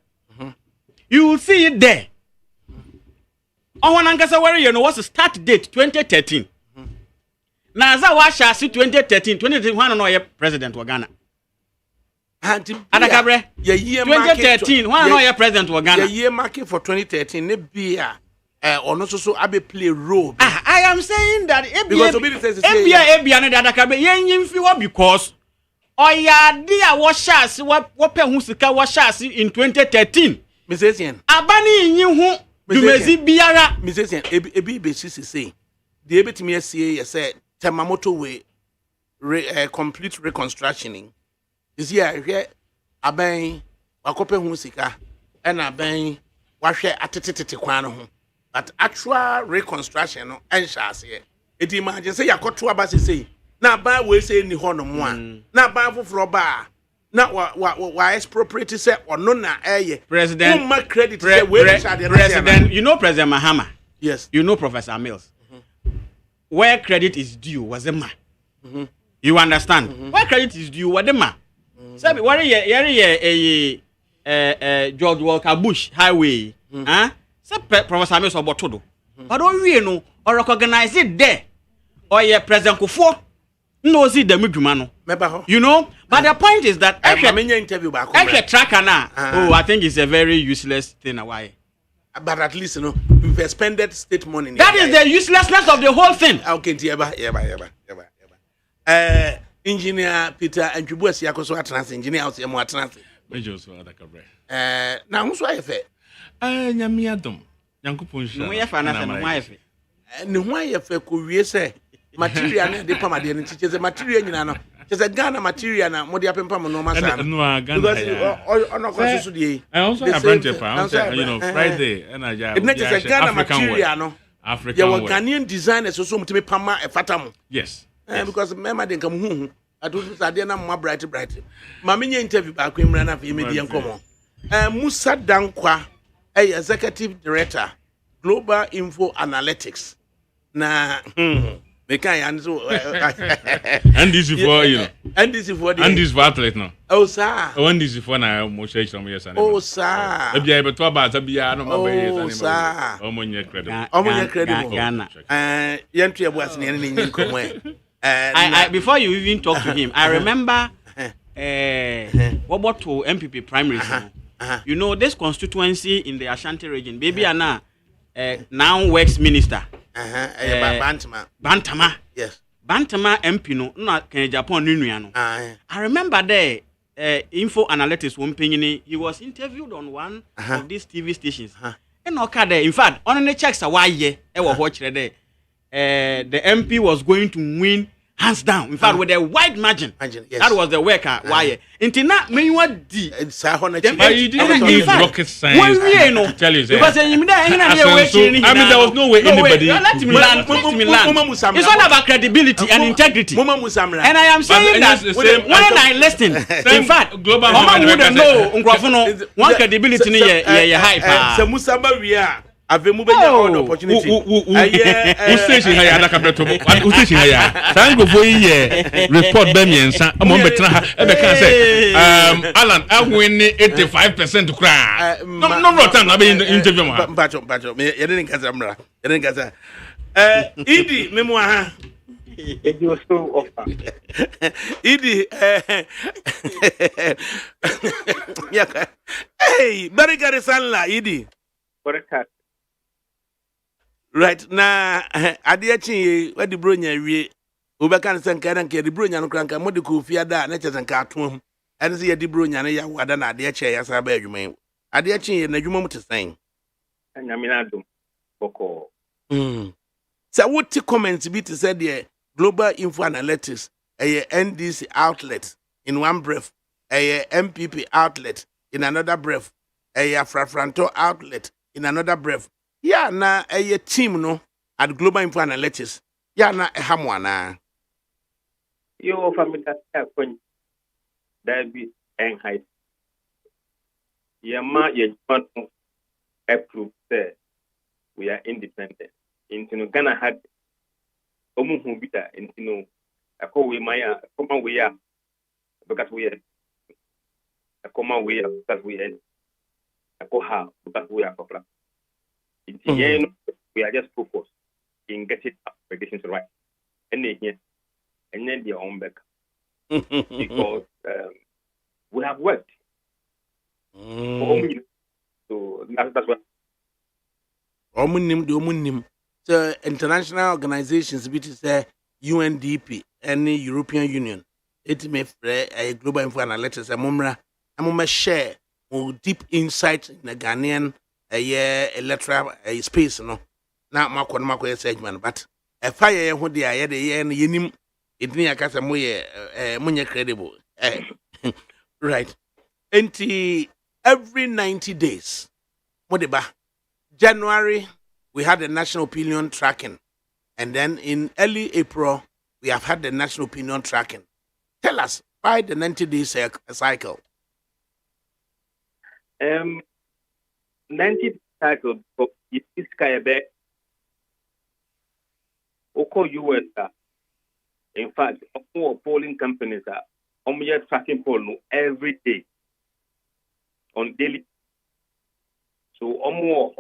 You will see it there. You know what's the start date 2013. Now, as I was 2013, 2013, one president of Ghana. ADAKABRI, 2013, one of your president of Ghana. The year market for 2013, ne be or not so abe play role. I am saying that because in 2013. Mrs. Abani you dumezi biara. Mrs. Ebi besisi say the able to me say Temamoto way complete reconstructioning. Is here aben wakope hu sika and aben wahwe atetete kwano ho but actual reconstruction no ensha ase it imagine say yakoto aba say na ba we say ni ho no mo a na ba foforo ba na wa expropriate say ono na eye president credit say we president you know President Mahama. Yes, you know Professor Mills. Where credit is due was a man. You understand? Where credit is due was the man. Sabi what George Walker Bush highway Professor Mills obotodo but don't we know or recognize it there or President Kufuor no see the midjuma no you know but the point is that interview back tracker now I think it's a very useless thing why but at least you know we've expended state money that is the uselessness of the whole thing. Okay, Engineer Peter and Jubuas Yakoso Atlas engineer out here more Atlas. Major so ADAKABRI. Now who's wife? Nyamiadum. Yankupon. No ya fa na no wife. No why if we say material na de pama de teachers the material nyina no. Just a Ghana material na mo de apempa mo no masa. No Ghana. Because on course so dey. I also have branded you know Friday and I it not just a Ghana material no. African. You Ghanaian designers so mutimi pama e fatam. Yes. Because remember they come hu atu sade na mo bright mama nya interview ba ko imra na fa media nkomo Musa Dankwa executive director Global Info Analytics na me kan ya so and this for you know and this for athlete no oh sir when this for na mo share some years oh sir e bia be to ba ta bia no ma be years sir o mo nye credible yentu e boas ne ne nkomo I before you even talk to him, I remember what about to MPP primaries. You know, this constituency in the Ashanti region, baby Anna now works minister. Bantama. Yes. Bantama MP no can Japan Nunuano. I remember there info analytics he was interviewed on one of these TV stations. And okay, in fact, on the checks a why watch there. The MP was going to win hands down. In fact, with a wide margin. Yes. That was the worker. Why? Until now, me what di? But you didn't use rocket science. When we tell you because I mean, there was no way anybody. Let me land. It's all about credibility and integrity. And I am saying that when I listen, in fact, global wouldn't know one credibility hype. Avemu benya all the opportunity. Who station ha ya ADAKABRI to? Who station ha ya? Sango for ye report be miensa. Amo betra ha e be kan say Alan I win 85% cry. No time na be interview mo ha. Bacho me ye didn't kasa mra. Ye didn't kasa. Idi memo ha. You so offer. Idi hey, Barigari Sanla Idi. Correct. Right na ade chi we de bronya wie obeka ne senka na nke de bronya no kranka mo de ko fiada na che senka atom ene se ye de bronya ne ya wada na ade che ya sa ba adwuma ade chi na adwuma mu te sen Anyamina dum boko. So what comments be to say the Global Info Analytics a NDC outlet in one breath, a MPP outlet in another breath, a Frafranto outlet in another breath. Yeah, na a team no at Global Info Analytics. Yeah, na a hamwana. You family that point that be en height. Yama ye approve say we are independent. Into Ghana had Omuhu Bita into a co we maya come we are because we are a comma we are because we are a coha because we are popular. In the end, we are just focused in getting applications right. And then their own back. Because we have worked. So that's what. Omunim. So international organizations, which is UNDP and European Union, it may a Global Info Analytics, a mumra share more deep insight in the Ghanaian electoral space. No, not Marco segment, but a fire who they are the year and yenim it near Casamoye Munya credible. Right. And every 90 days, Modiba, January. We had the national opinion tracking. And then in early April, we have had the national opinion tracking. Tell us, why the 90-day cycle? 90 cycle, but this guy back. Oko US, in fact, all polling companies are tracking poll every day on daily. So, almost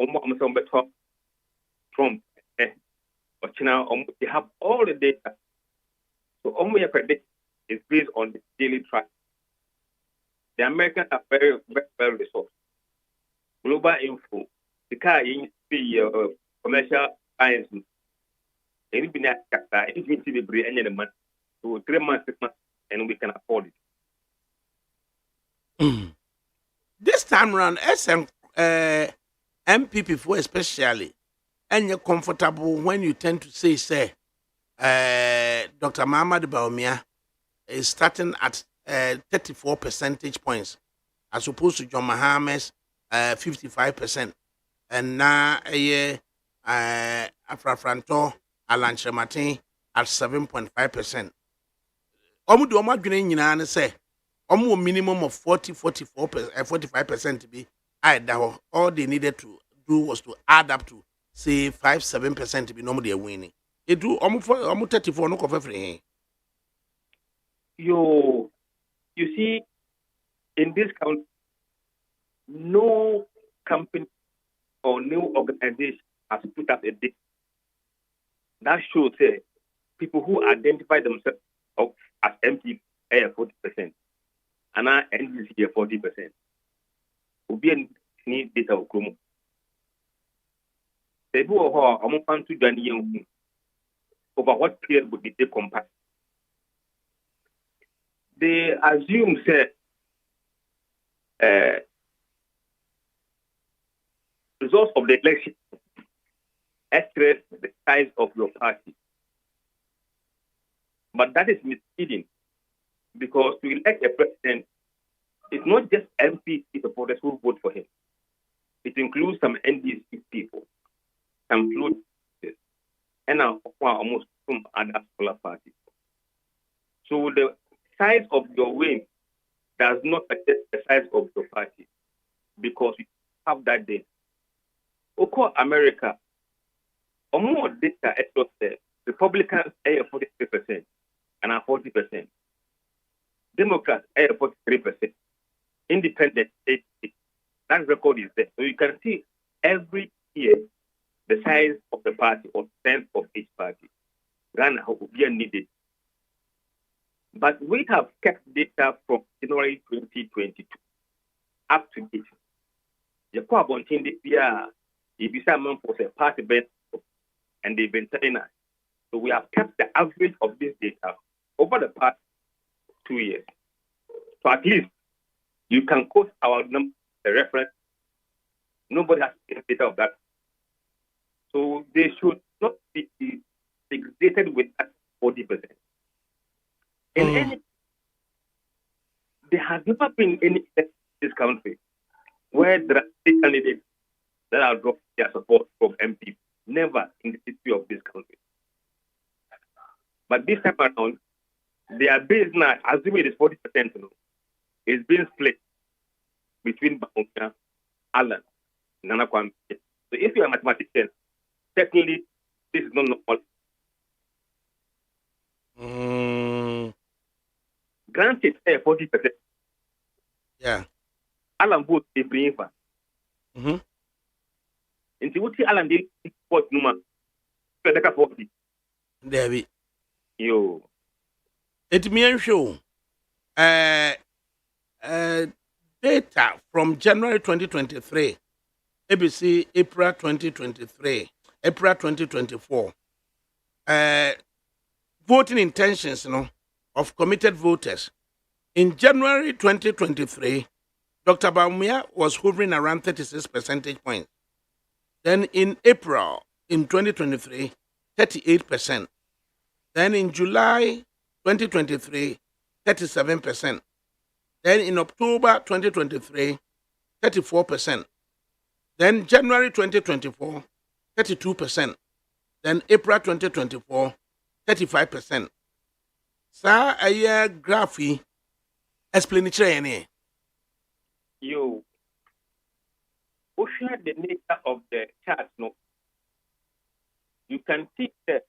Trump, but now they have all the data. So only a predict is based on the daily track. The Americans are very, very, very resourceful. Global Info, the car in the commercial science, anything to be bring any month to 3 months, 6 months, and we can afford it. This time around, SM MPP4 especially. And you're comfortable when you tend to say, Dr. Muhammad Baumia is starting at 34 percentage points, as opposed to John Mahama's 55%. And now, Afrafranto, Alan Shematin at 7.5%. Omu do omu adwene nyina ne say, omu minimum of 45% to be added. All they needed to do was to add up to say 5-7% to be normally winning. It do almost 34 no cover free. You see, in this country, no company or no organization has put up a date. That shows people who identify themselves as MP 40% and now NDC 40%. Will be any data of Chrome. They do almost to join over what period would they compass. They assume results of the election express the size of your party. But that is misleading because to elect a president, it's not just MP supporters who vote for him. It includes some NDC people, some float, and almost some other smaller parties. So the size of your wing does not affect the size of your party because you have that data. Oko America, or more data across the Republicans 43% and 40%. Democrats 43%. Independent 80%. That record is there. So you can see every year the size of the party or strength of each party. Ghana will be needed. But we have kept data from January 2022 up to date. The Kwabontin this year, if you say for a party bet and they've been telling us. So we have kept the average of this data over the past 2 years. So at least you can quote our number, the reference. Nobody has any data of that. So they should not be fixated with that 40%. In any, there has never been any in this country where there are candidates that are dropping their support from MP. Never in the history of this country. But this time around, their base now, assuming it is 40%, is being split between Baunia, Alan, Nana Kwame. So if you are a mathematician, technically, this is not normal. Granted, 40%. Yeah. Alan vote is bringing for. Into what Alan did, what Numa, 40. David. Yo. It means show. Data from January 2023, ABC April 2023, April 2024. Voting intentions, of committed voters. In January 2023, Dr. Baumia was hovering around 36 percentage points. Then in April in 2023, 38%. Then in July 2023, 37%. Then in October 2023, 34%. Then January 2024, 32%. Then April 2024, 35%. Sa aye graphy explanatory any. You share the nature of the chart, you can see that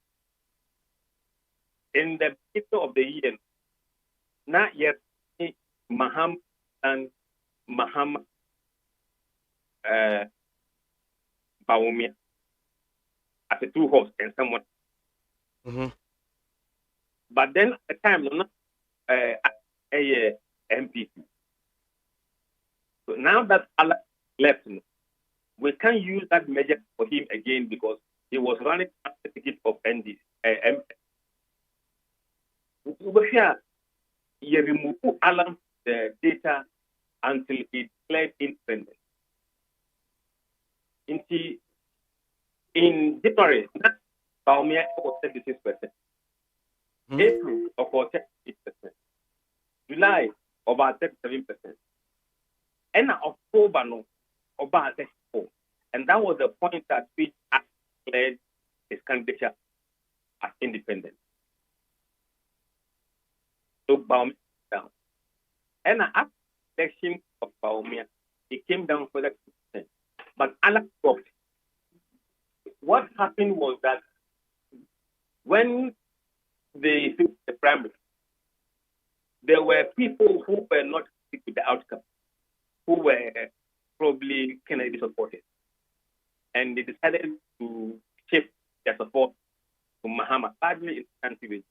in the middle of the year, not yet Maham and Mahama Baumia as a two hosts and someone. But then at the time, a MPP. So now that Allah left, we can't use that measure for him again because he was running as a ticket of ND. You remove Alan the data until it declared independent. In January, Baumia was 36%. April, about 38%. July, about 37%. And October, about 34%. And that was the point at which I declared his candidature as independent. So Baumia down. And after the election of Baumia, it came down for 2%. But Allah dropped. What happened was that when they finished the primary, there were people who were not happy with the outcome, who were probably Kennedy supporters. And they decided to shift their support to Mahama, largely in the country.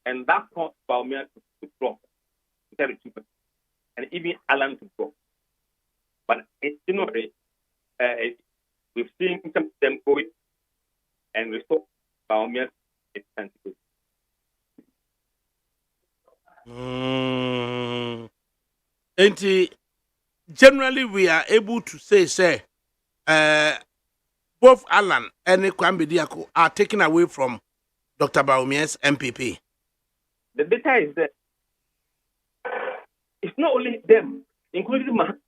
And that caused Baumia to drop to 32%, and even Alan to drop. But in January, we've seen some of them going and restore Baumia in the country. And generally, we are able to say, both Alan and Kwame Diako are taken away from Dr. Baumia's MPP. The data is that it's not only them, including Mahama,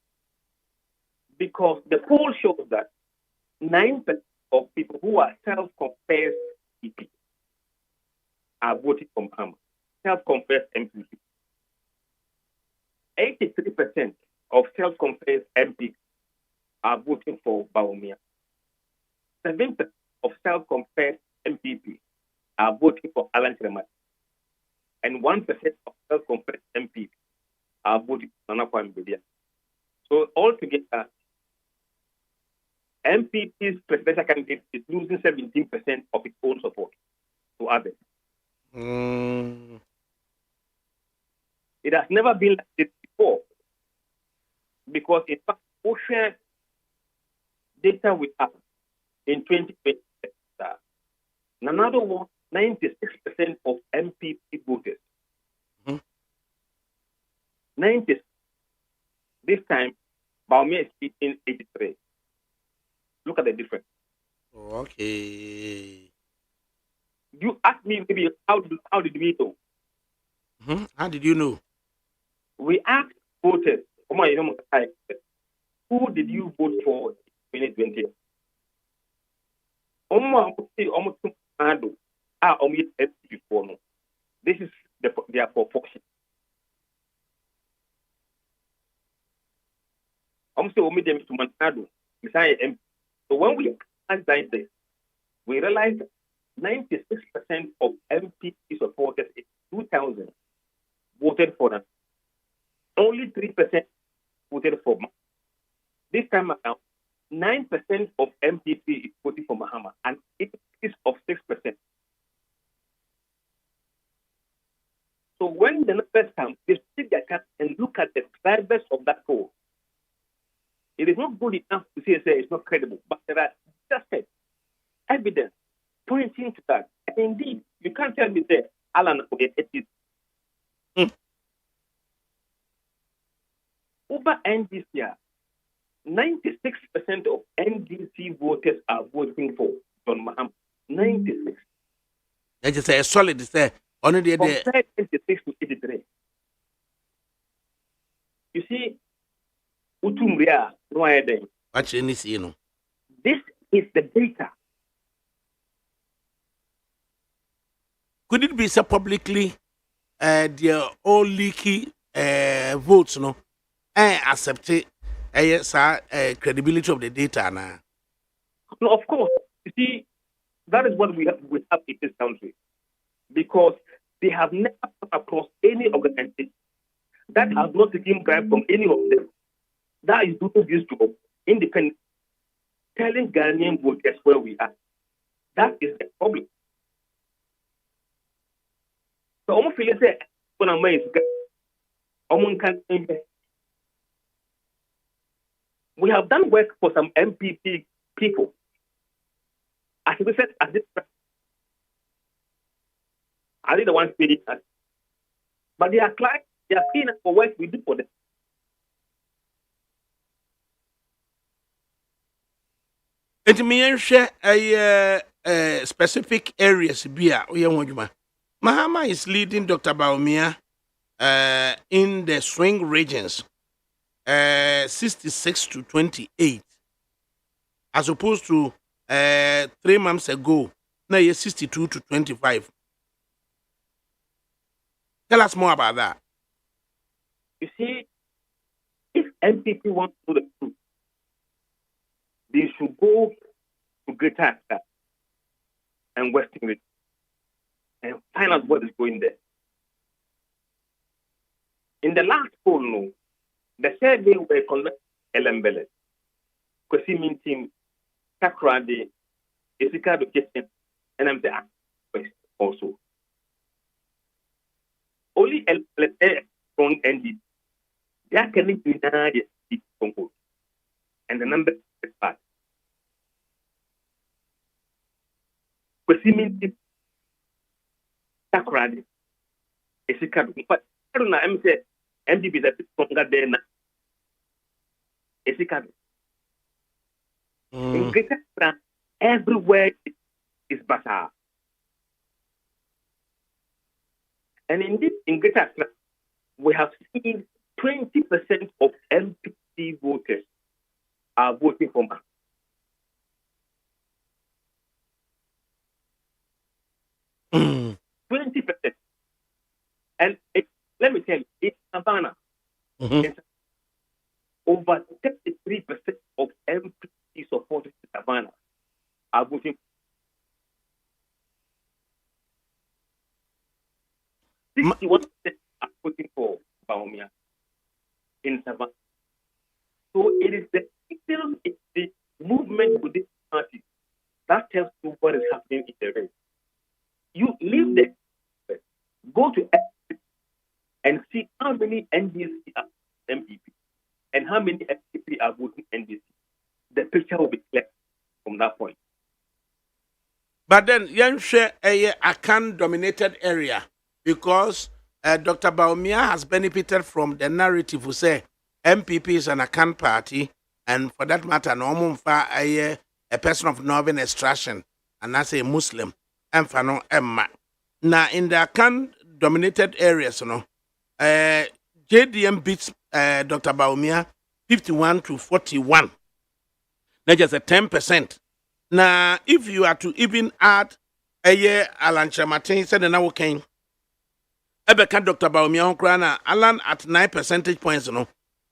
because the poll shows that 9% of people who are self-confessed EP are voting for Mahama, self-confessed MPP. 83% of self-confessed MP are voting for Baumia. 7% of self-confessed MPP are voting for Alan Chirema, and 1% of self-confessed MPP are voting for Nana Kwame Bediah. So altogether, MPP's presidential candidate is losing 17% of its own support to others. It has never been like this before, because in fact, we share data with us in 2020. Another one, 96% of MPP voters. 90. This time, Baumia is speaking 83. Look at the difference. Okay. You asked me maybe how did we know? How did you know? We asked voters, who did you vote for in 2020? This is their proportion. So when we analyzed this, we realized 96% of MPP supporters in 2000 voted for them. Only 3% voted for Mahama. This time around, 9% of MPP is voting for Mahama, and it is of 6%. So when the numbers come, they take their account and look at the drivers of that poll. It is not good enough to say it's not credible, but there are just evidence pointing to that. And indeed, you can't tell me that Alan it is. Over NDC, 96% of NDC voters are voting for John Mahama. 96. That is a solid say. Only Compared 26 to 83. You see, Utumria, no idea. Watch any see, This is the data. Could it be so publicly their all leaky votes, no? Accept it. Yes, credibility of the data now. No, of course. You see, that is what we have in this country. Because they have never come across any organization that has not taken bribe from any of them. That is doing this job independent, telling Ghanaian voters where we are. That is the problem. So almost feel say when I'm we have done work for some MPP people. As we said, at this time, I did the one speaking us. But they are clients, they are paying us for work we do for them. It means share specific areas beer. Mahama is leading Dr. Baumia in the swing regions 66 to 28, as opposed to 3 months ago, now 62 to 25. Tell us more about that. You see, if MPP wants to do the truth, they should go to Greater Accra and Western Region and find out what is going there. In the last poll, no, the survey were conducted Elembele, Kwesi team, Takrade, Isika Education, and I'm the also. Only Elembele from ND. They are coming to the Congo. And the number is bad. Kwesi team, Takrade, Isika Education. But I don't know, I'm saying MDB is a bit stronger than Isika. In Greater Accra, everywhere is bazaar. And indeed, in Greater Accra, we have seen 20% of MPP voters are voting for Mahama. Mm. 20%. And let me tell you, in Savannah, over 33% of MPP supporters in Savannah are voting. 61% are voting for Baumia in Savannah. So it is the movement within the party that tells you what is happening in the race. You leave the go to and see how many NDC are MPP and how many MPP are voting NDC. The picture will be clear from that point. But then, you share a Akan dominated area because Dr. Baumia has benefited from the narrative who say MPP is an Akan party, and for that matter, no mumfa a person of Northern extraction, and that's a Muslim, and for no Emma. Now, in the Akan dominated areas, JDM beats Dr. Baumia 51 to 41. That's just a 10%. Now, if you are to even add a year Alan Chamatin said an hour came, Ebeka Dr. Baumia Okrana, Alan at 9 percentage points,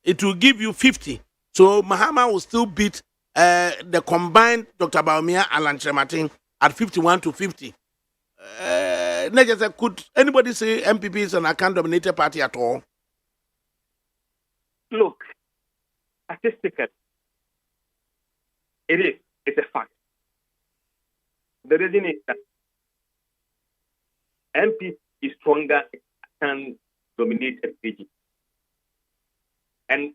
it will give you 50. So Mahama will still beat the combined Dr. Baumia Alan Chamatin at 51 to 50. Could anybody say MPP is an Akan dominated party at all? Look, statistically, it's a fact. The reason is that MP is stronger than dominated region. And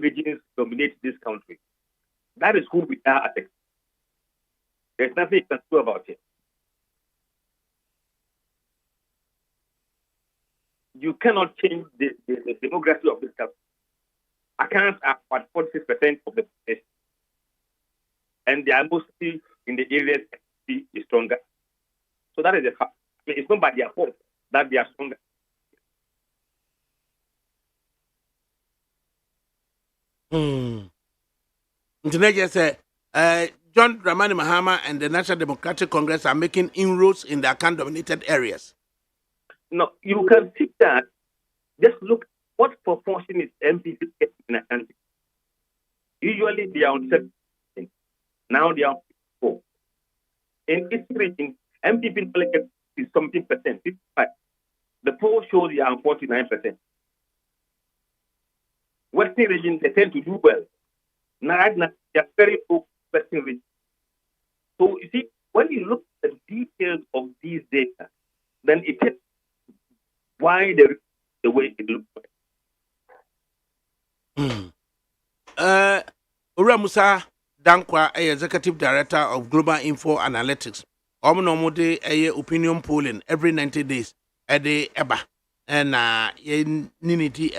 regions dominate this country. That is who we are at the. There's nothing you can do about it. You cannot change the demography of this country. Accounts are at 46% of the population. And they are mostly in the areas that is stronger. So that is a fact. I mean, it's not by their fault that they are stronger. John Dramani Mahama and the National Democratic Congress are making inroads in the Akan dominated areas. No, you can see that. Just look what proportion is MPP in a country. Usually they are on 7%. Now they are on 4%. In this region, MPP is something percent, 55. The poll shows they are on 49%. Western region, they tend to do well. Now they are very low Western region. So you see, when you look at the details of these data, then it tells why the way it looks like. Ura Musa Dankwa, Executive Director of Global Info Analytics. Omnomode opinion polling every 90 days. Ede eba. And ninity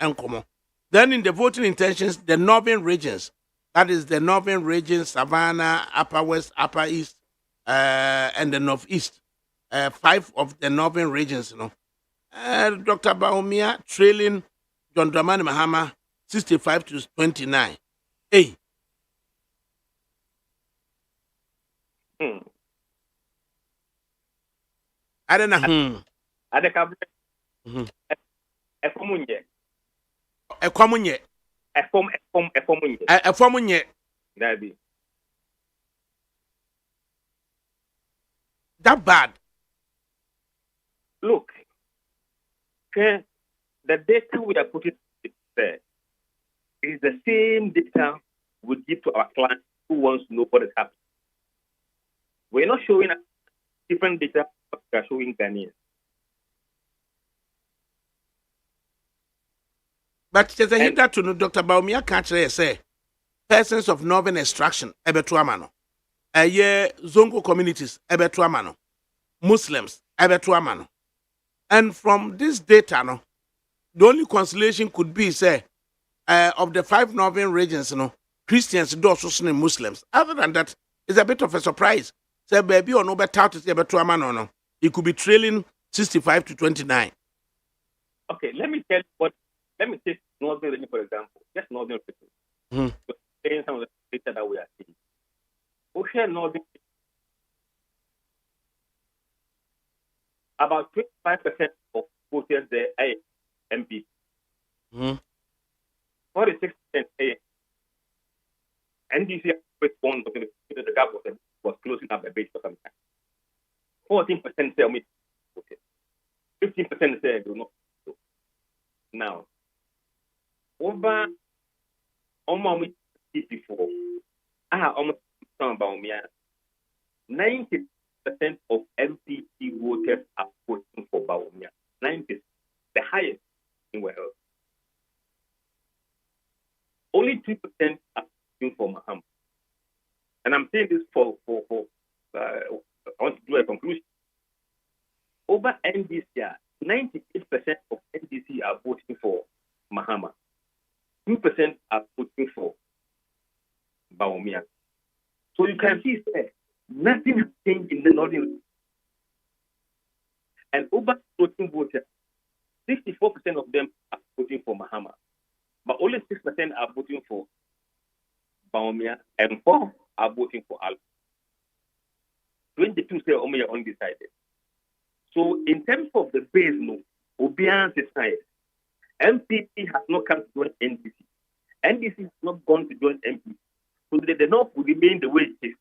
enkomo. Then in the voting intentions, the northern regions, that is the northern regions, Savannah, Upper West, Upper East, and the Northeast. 5 of the northern regions, Dr. Baumia trailing John Dramani Mahama 65 to 29. Hey. I don't know. ADAKABRI. Efomunye. That bad. Look, the data we are putting there is the same data we give to our clients who wants to know what is happening. We're not showing different data, but we are showing Ghanaians. But there's a hint that to know Dr. Baumia can't say persons of northern extraction, Ebetuamano. Zongo communities, Ebetuamano. Muslims, Ebetuamano. And from this data, the only consolation could be, say, of the 5 northern regions, Christians do also Muslims. Other than that, it's a bit of a surprise. Say, baby, or no better to say Ebetuamano, no. It could be trailing 65 to 29. Okay, let me tell you what. Let me take northern region, for example. Just northern region. Saying some of the data that we are seeing. Ocean northern, about 25% of voters there are MP. 46% NDC respond to the gap of them. was closing up a bit for some time. 14% say me voted. 15% say do not vote. Now, over almost before, I have almost talking about me. 90% of MPP voters are voting for Bawumia. 90%, the highest in the world. Only 3% are voting for Mahama. And I'm saying this I want to do a conclusion. Over NDC, 98% of NDC are voting for Mahama. 2% are voting for Bawumia. So you can see that nothing has changed in the northern. And over voting voters, 64% of them are voting for Mahama. But only 6% are voting for Bawumia and 4 are voting for Alpha. 22 say Omeya undecided. So in terms of the base, no, Obian's side, MPP has not come to join NDC. NDC has not gone to join MPP. So the North will remain the way it is.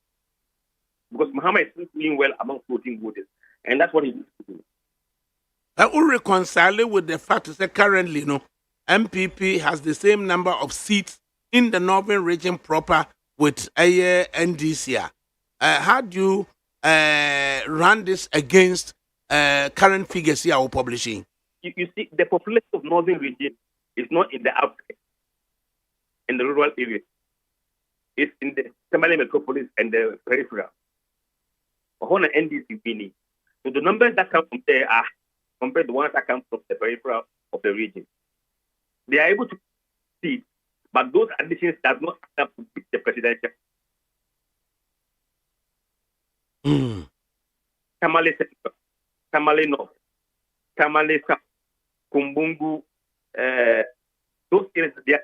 Because Mahama is still doing well among voting voters. And that's what he needs to do. I will reconcile it with the fact that currently, MPP has the same number of seats in the northern region proper with NDC. How do you run this against current figures here are publishing? You see, the population of northern region is not in the outskirts, in the rural areas. It's in the Tamale metropolis and the peripheral. On NDC winning. So the numbers that come from there are compared to the ones that come from the peripheral of the region. They are able to see, but those additions does not stand up to beat the presidential. Tamale Central, Tamale North, Tamale South, Kumbungu, those areas they are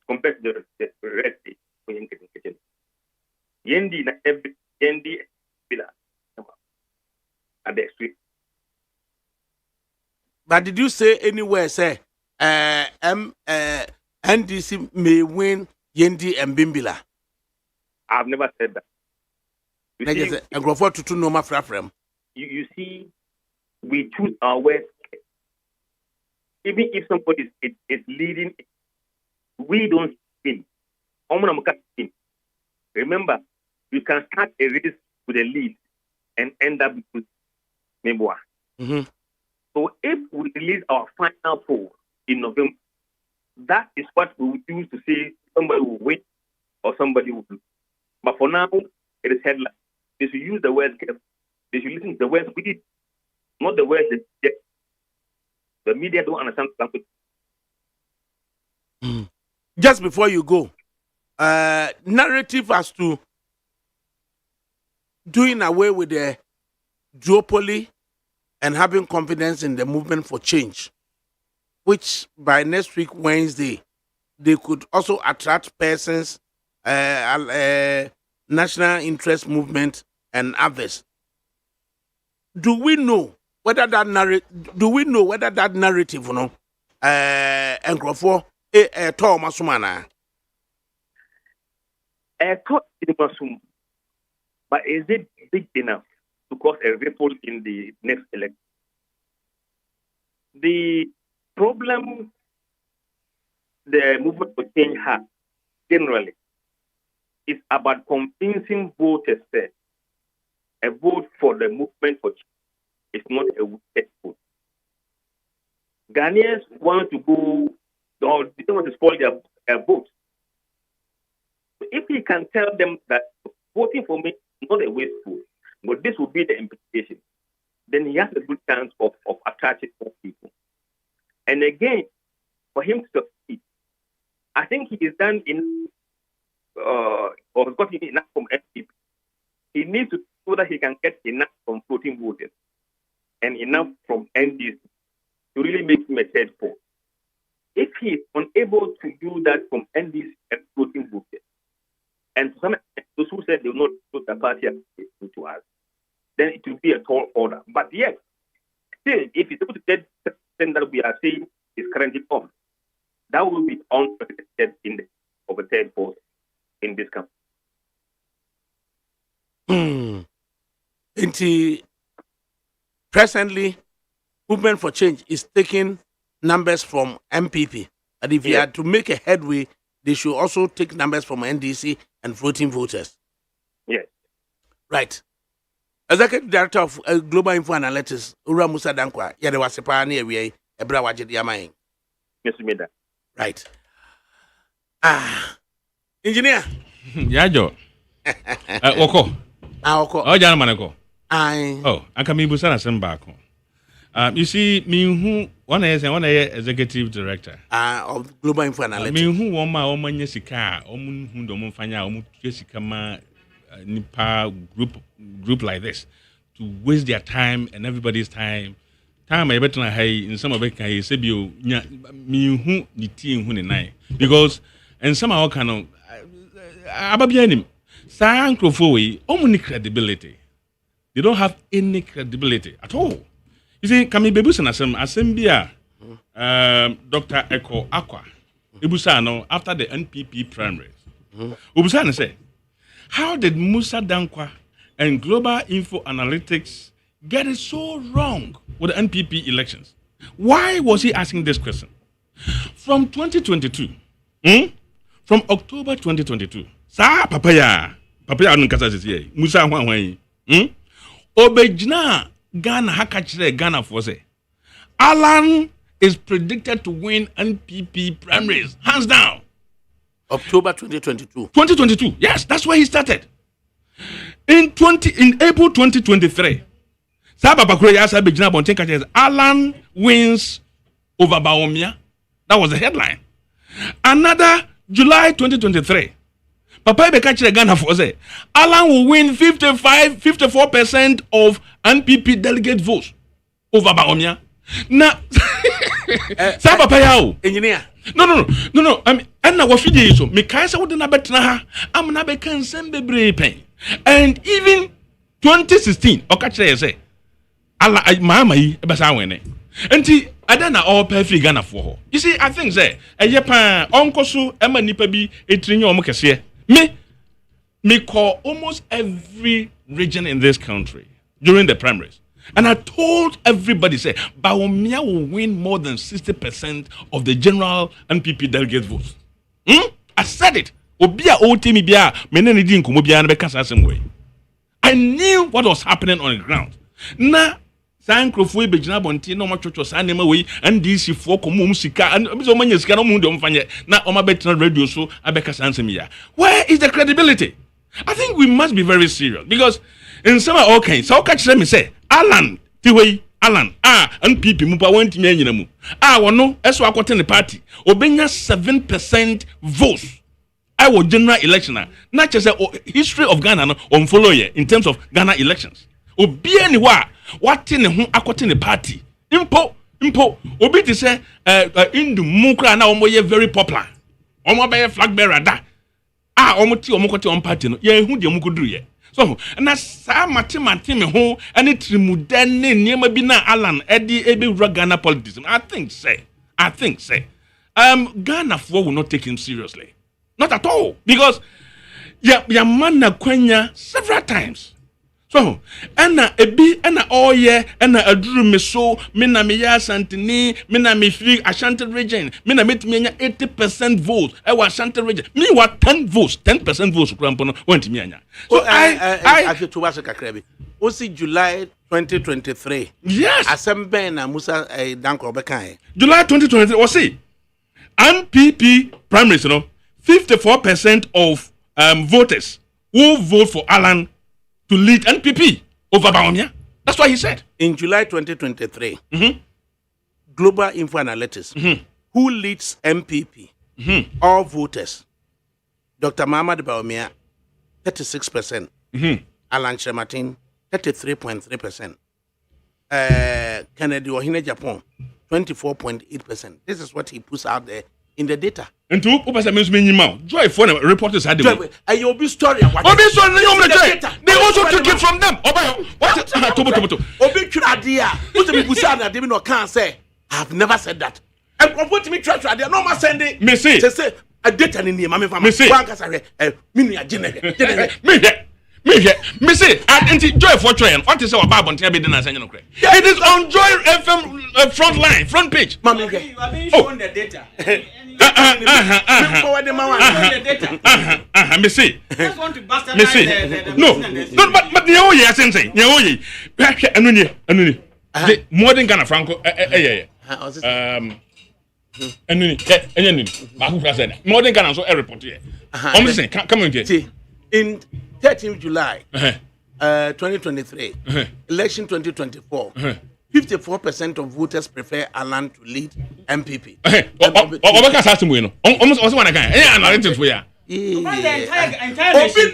compared to the red state. Yendi Bila at the extreme. But did you say anywhere, say, NDC may win Yendi and Bimbila? I've never said that. You see, we choose our words. Even if somebody is leading, we don't spin. Remember, you can start a race with a lead and end up with Meboa. So if we release our final poll in November, that is what we will use to say somebody will win or somebody will lose. But for now, it is headline. They should use the words carefully. They should listen to the words we did, not the words that the media don't understand language. Just before you go, narrative as to doing away with the duopoly and having confidence in the movement for change, which by next week, Wednesday, they could also attract persons, national interest movement and others. Do we know whether that narrative, but is it big enough to cause a ripple in the next election? The problem the movement for change has generally is about convincing voters that a vote for the movement for change is not a wicked vote. Ghanaians want to go, or they don't want to spoil their vote. If he can tell them that voting for me is not a waste vote, but this will be the implication, then he has a good chance of attracting more people. And again, for him to succeed, I think he is done in or got enough from FPP. He needs to show that he can get enough from voting voters and enough from NDC to really make him a third pole. If he is unable to do that from NDC and voting voters, and to some extent, those who said they will not vote the party to us, then it will be a tall order. But yes, still, if he's able to get the percent that we are saying is currently on, that will be unprecedented in the over third post in this country. Presently, Movement for Change is taking numbers from MPP. And if you are to make a headway, they should also take numbers from NDC and voting voters. Yes. Right. Executive Director of Global Info Analytics, Ura Musa Dankwa, there was a pioneer, Ebra Wajid Yamain. Yes, Mida. Right. Engineer. Yajo. Oko. Oko. Oh, Jan Manako. Aye. Oh, I can be Busana Sembako. You see, me who one is executive director. Of Global Info Analytics. Me who one my own Yesika, Omun Hundom Fanya, Jessica Nipa group like this to waste their time and everybody's time. Time I better hay in some of it can say me who the team who nine because and some our kind of Ababianim Sankrofoi only credibility. They don't have any credibility at all. You see, Kami Bebusan Assembia Dr. Echo Aqua Ibusano after the NPP primaries. Ubusana said, how did Musa Dankwa and Global Info Analytics get it so wrong with the NPP elections? Why was he asking this question? From 2022, from October 2022, sa papaya nunkasa sisi Musa Hwanhwan Obejna Ghana hakachire Ghana for say Alan is predicted to win NPP primaries hands down. October 2022. 2022. Yes, that's where he started. In April 2023, Alan wins over Baomia. That was the headline. Another July 2023. Papa Bekachire Ghana for say Alan will win 54% of NPP delegate votes over Baomia. Now, Engineer. No. I mean, and now what you so me kaisa would na betna ha. Am na be kan sembe pen. And even 2016, okachire say, ala mama yi e besa wene. Enti ada na all perfect Ghana for her. You see, I think say eyepan onkoso ema nipa bi etrinye omo kese. Me call almost every region in this country during the primaries. And I told everybody, say, Baomia will win more than 60% of the general NPP delegate votes. I said it. I knew what was happening on the ground. Now, Sankrofui Bejina Bonti, no much was anyway, and DC for Comum Sika, and Omania Scaramundum Fanya, not on my better radio, so I beg Sansamia. Where is the credibility? I think we must be very serious because in some okay, so catch them say, Alan, Tiway, Alan, NPP Mupa went to me. No, as I got in the party, Obenya 7% votes. I was general election, not just a history of Ghana on follow ye in terms of Ghana elections. Obi anywhere, what in the party? Impo, Obi to say, in the Mukra now, very popular. Omo be flag bearer da. Omokoti on party no. Ye hu de omokoduru ye. So, na sa mate me ho ane trimudane niema bi na Alan edi ebe Ghana politics. I think say Ghana will not take him seriously. Not at all. Because ya man na kwanya several times. So, ena all year, aduru me so, me na me ya Santini, me na me free Ashanti region, me na met me 80% votes. I was Ashanti region. Me wa 10 votes, 10% votes krampono went me anya. So I to was kakrebi. Osi July 2023. Yes. Asembe na Musa Danko Bekai. July 2023. Osi MPP primaries, 54% of voters will vote for Alan to lead NPP over Baomia. That's what he said. In July 2023, Global Info Analytics, who leads MPP, all voters, Dr. Muhammad Baomia, 36%, Alan Shematin, 33.3%, Kennedy Ohine Japan, 24.8%. This is what he puts out there in the data. And to Upasa means minimum. Joy for the reporters had the you'll be story. They also took it from them. What? Obi Kuradia. What the Busana didn't know can't say. I've never said that. And what me try to idea. No more sending. Me say a data in the mammy family. Me say Mini Me say, Joy for Train. What is our Bible? It is on Joy FM front line, front page. You are being shown the data. Me see. Just want to bastardize the No, but the old year since the modern Ghana Franco. Modern Ghana so a report here. I'm saying, come on, get in 13th July 2023, election 2024, 54% of voters prefer Alan to lead MPP. Open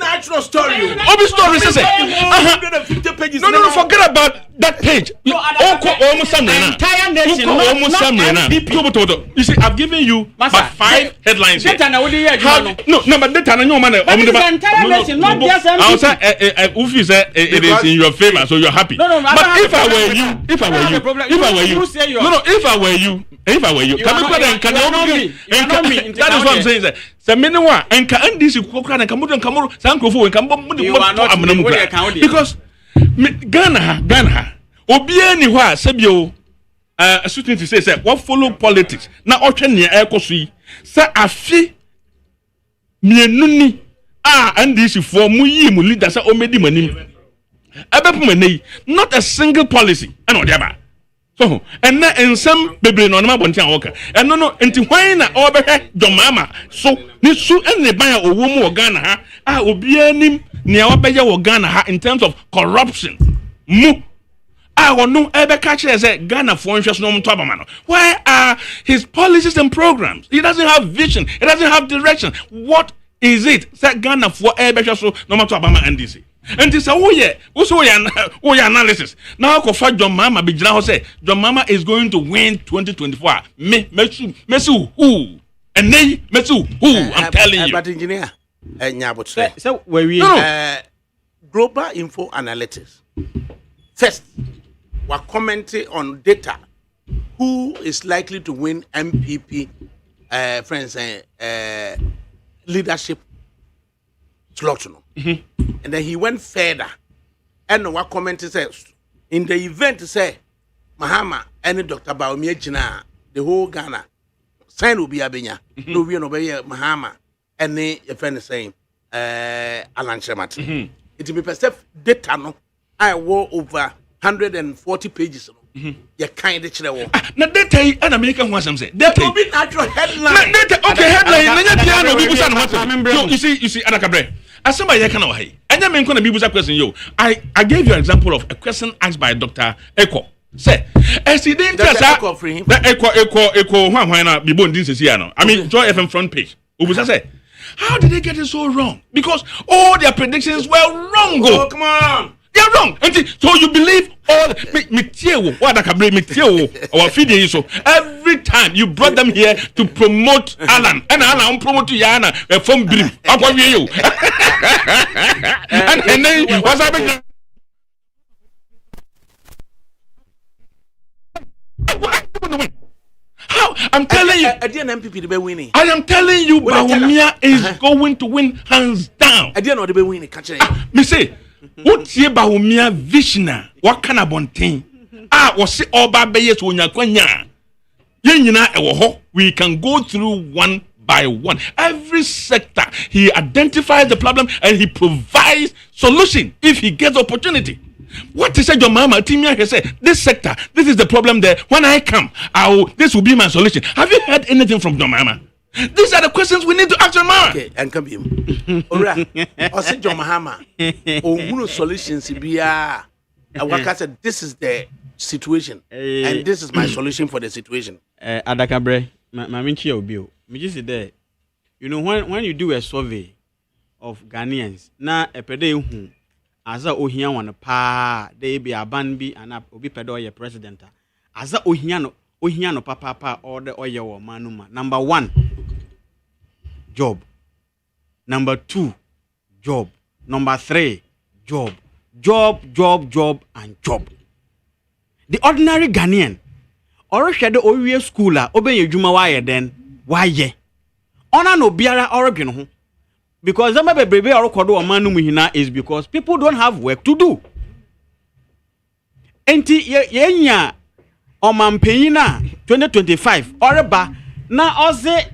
natural story. Open story says 150 pages. No, forget about that page. entire nation. You see, I've given you but 5 headlines here. But data no man. It is the entire nation, not just MPP. I would say it is in your favor, so you're happy. No, but if I were you, that is what I'm saying. So meanwhile, and can this because Ghana obiani hwa sebio a student say what follow politics na otwe ne ekoso say afi mienuni and this for mu yi mu leader say o medi manim abepum not a single policy and odiaba so and na ensam bebre no na bonti an woka and no enti hwan na obehwe domama so ni su enne ban owo mu Ghana ha obianim ne obeye wo Ghana ha in terms of corruption mu no Ghana for where are his policies and programs? He doesn't have vision, he doesn't have direction. What is it? Say Ghana for so no matter Obama NDC. And this also analysis. Now John Mama say John Mama is going to win 2024. Mesu who? And they Mesu who? I'm telling you. But engineer, so where we Global Info Analytics. First, we're commenting on data. Who is likely to win MPP leadership slot? And then he went further. And what comment says in the event say Mahama and Dr. Baumia Jina, the whole Ghana sign will be Abenya. No, we know Mahama and the friend saying Alan Shemat. It will be perceived data no. I wore over 140 pages. You kind of chill. Now data and American was some say. That will be natural headline. Okay, headline. You see, ADAKABRI. As somebody can know, hey, and I'm going to be a question. You, I gave you an example of a question asked by Dr. Eko. Say, as he didn't tell Eko, why not be born this year? I mean, Joy FM front page. Ubusa say, how did they get it so wrong? Because all their predictions were wrong. Oh, come on. They're wrong. So you believe all our feeding so every time you brought them here to promote Alan and Alan promote Yana from Brim. You and then what's happening? How? I'm telling you, winning. I am telling you, Baumia is going to win hands down. I didn't know they be winning. Catch it. Me say. What ye Baumia Vishna? What kind of bonting? Was it all by Bayes when we can go through one by one. Every sector he identifies the problem and he provides solution if he gets opportunity. What is your mama? Timia has said this sector, this is the problem there. When I come, this will be my solution. Have you heard anything from your mama? These are the questions we need to ask your mama. Okay, and come here. Alright. I said John Mahama. Oh, solutions biya. I said this is the situation, and this is my solution for the situation. ADAKABRI, my minchi obio. Me just there. You know when you do a survey of Ghanaians, na epede hu aza ohia wan pa dey be aban bi ana obi pedo ye president. Aza ohia no papa or the oye wo manuma. Number 1, job. Number 2, job. Number 3, job. Job, and job. The ordinary Ghanaian, or shade owie schooler, obey your juma why then? Why ye? Ona no biara origin ho. because the baby or kodo or manu muhina is because people don't have work to do. Enti yenya omampeyina 2025 oreba na oze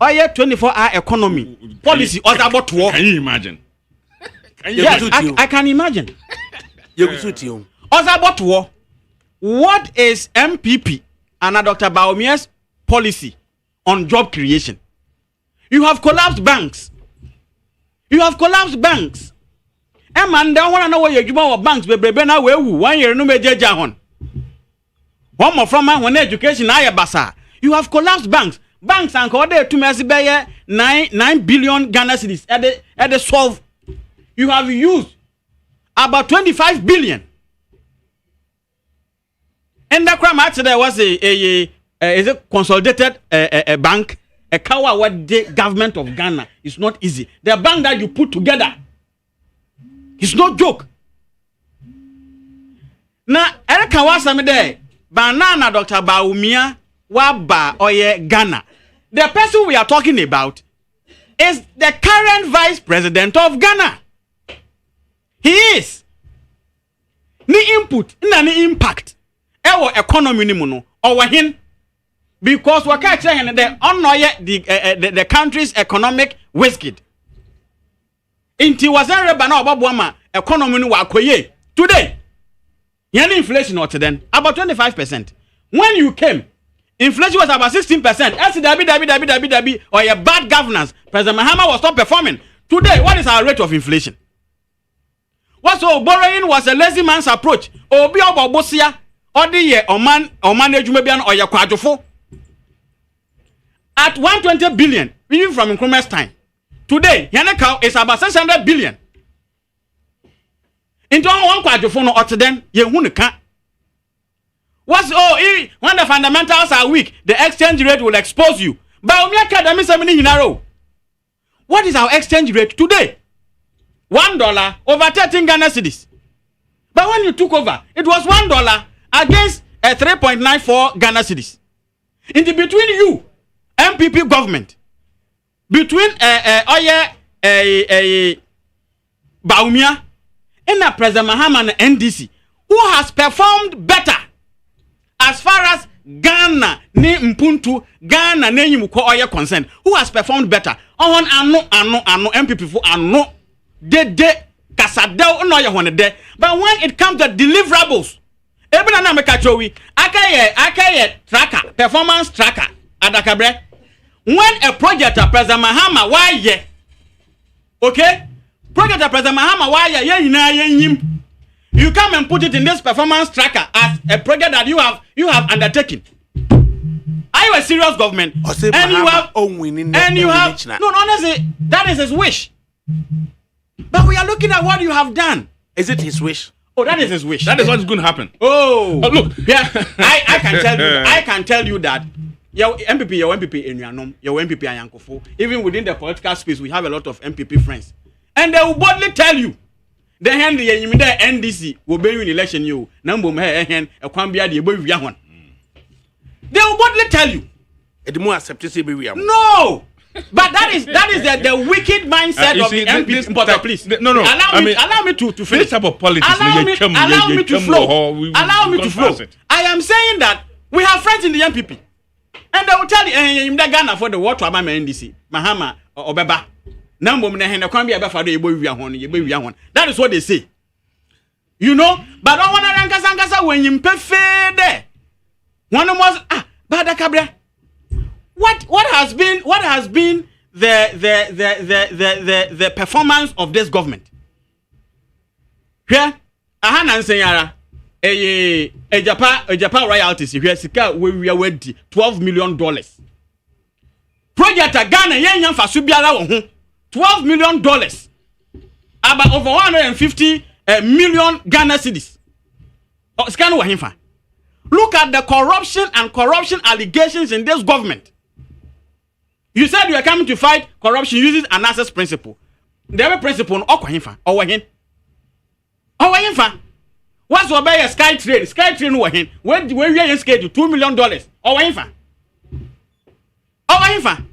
oye 24-hour economy policy other about war. Can you imagine? Yes, I can imagine. Other about war. What is MPP and Dr. Baomia's policy on job creation? You have collapsed banks. You have collapsed banks. And man, they want to know where you give our banks, but now we 1 year no major jahon. One more from my when education I basa. You have collapsed banks. Banks and code to Mercy 9 billion Ghana cedis at the solve. You have used about 25 billion. And that crime actually there was a consolidated bank. A kawa what the government of Ghana is not easy. The bank that you put together, it's no joke. Now, Erikawa Samide, Banana Dr. Baumia, Waba Oye Ghana. The person we are talking about is the current vice president of Ghana. He is. Ni input, ni impact. Ewo economy ni muno. Or him. Because we can't say the country's economic whiskey. Inti wasn't rebana obabuama economy ni wakoye. Today, yani inflation or then about 25%. When you came, inflation was about 16%. Dabi or a bad governance. President Mahama was not performing. Today, what is our rate of inflation? What's so borrowing was a lazy man's approach. Obi obobosia or the year or manage or ya kwadufo. At 120 billion, even from Nkrumah's time. Today, Yanaka is about 600 billion. Into one quadrophone or to them, Yehunika. What's when the fundamentals are weak, the exchange rate will expose you. But what is our exchange rate today? $1 over 13 Ghana cedis. But when you took over, it was $1 against 3.94 Ghana cedis. In the between you, MPP government, between Baumia and President Mahama and NDC, who has performed better as far as Ghana ne Mpuntu Ghana ne Yimuko oye concerned, who has performed better on ano MPP for ano de kasadel no ye hone de. But when it comes to deliverables, even na meka chowi akaye tracker, performance tracker ADAKABRI. When a project of President Mahama why ye, okay, project of President Mahama why ye you come and put it in this performance tracker as a project that you have undertaken. Are you a serious government? And you have no, honestly, that is his wish. But we are looking at what you have done. Is it his wish? Oh, that is his wish. That is what is going to happen. Oh, look, yeah, I can tell you. I can tell you that. Your MPP in your MPP Anyankofo. Even within the political space, we have a lot of MPP friends, and they will boldly tell you, the hand the NDC will be in election. You number hand a kwambia the boy one. They will boldly tell you. No, but that is the wicked mindset of the MPP. But please, no. Allow me to finish. This type of politics. Allow me to flow. Allow me to flow. I am saying that we have friends in the MPP. And they will tell you, Ghana for the war to Abama NDC, Mahama or Beba. That is what they say. You know, but I want to rankasa when you pay there. One of us, ADAKABRI. What has been the performance of this government? Here, Ahana Nsanyara. A Japan royalties here sika we are ready $12 million. Project Ghana yen fa so biara wo ho $12 million. About over 150 million Ghana cedis. Scan wa himfa. Look at the corruption allegations in this government. You said you are coming to fight corruption using an access principle. The other principle no okwa himfa or wa hin. Or himfa. What's what by a sky train? Sky train wa hin. When we are schedule $2 million. Or himfa. Or himfa.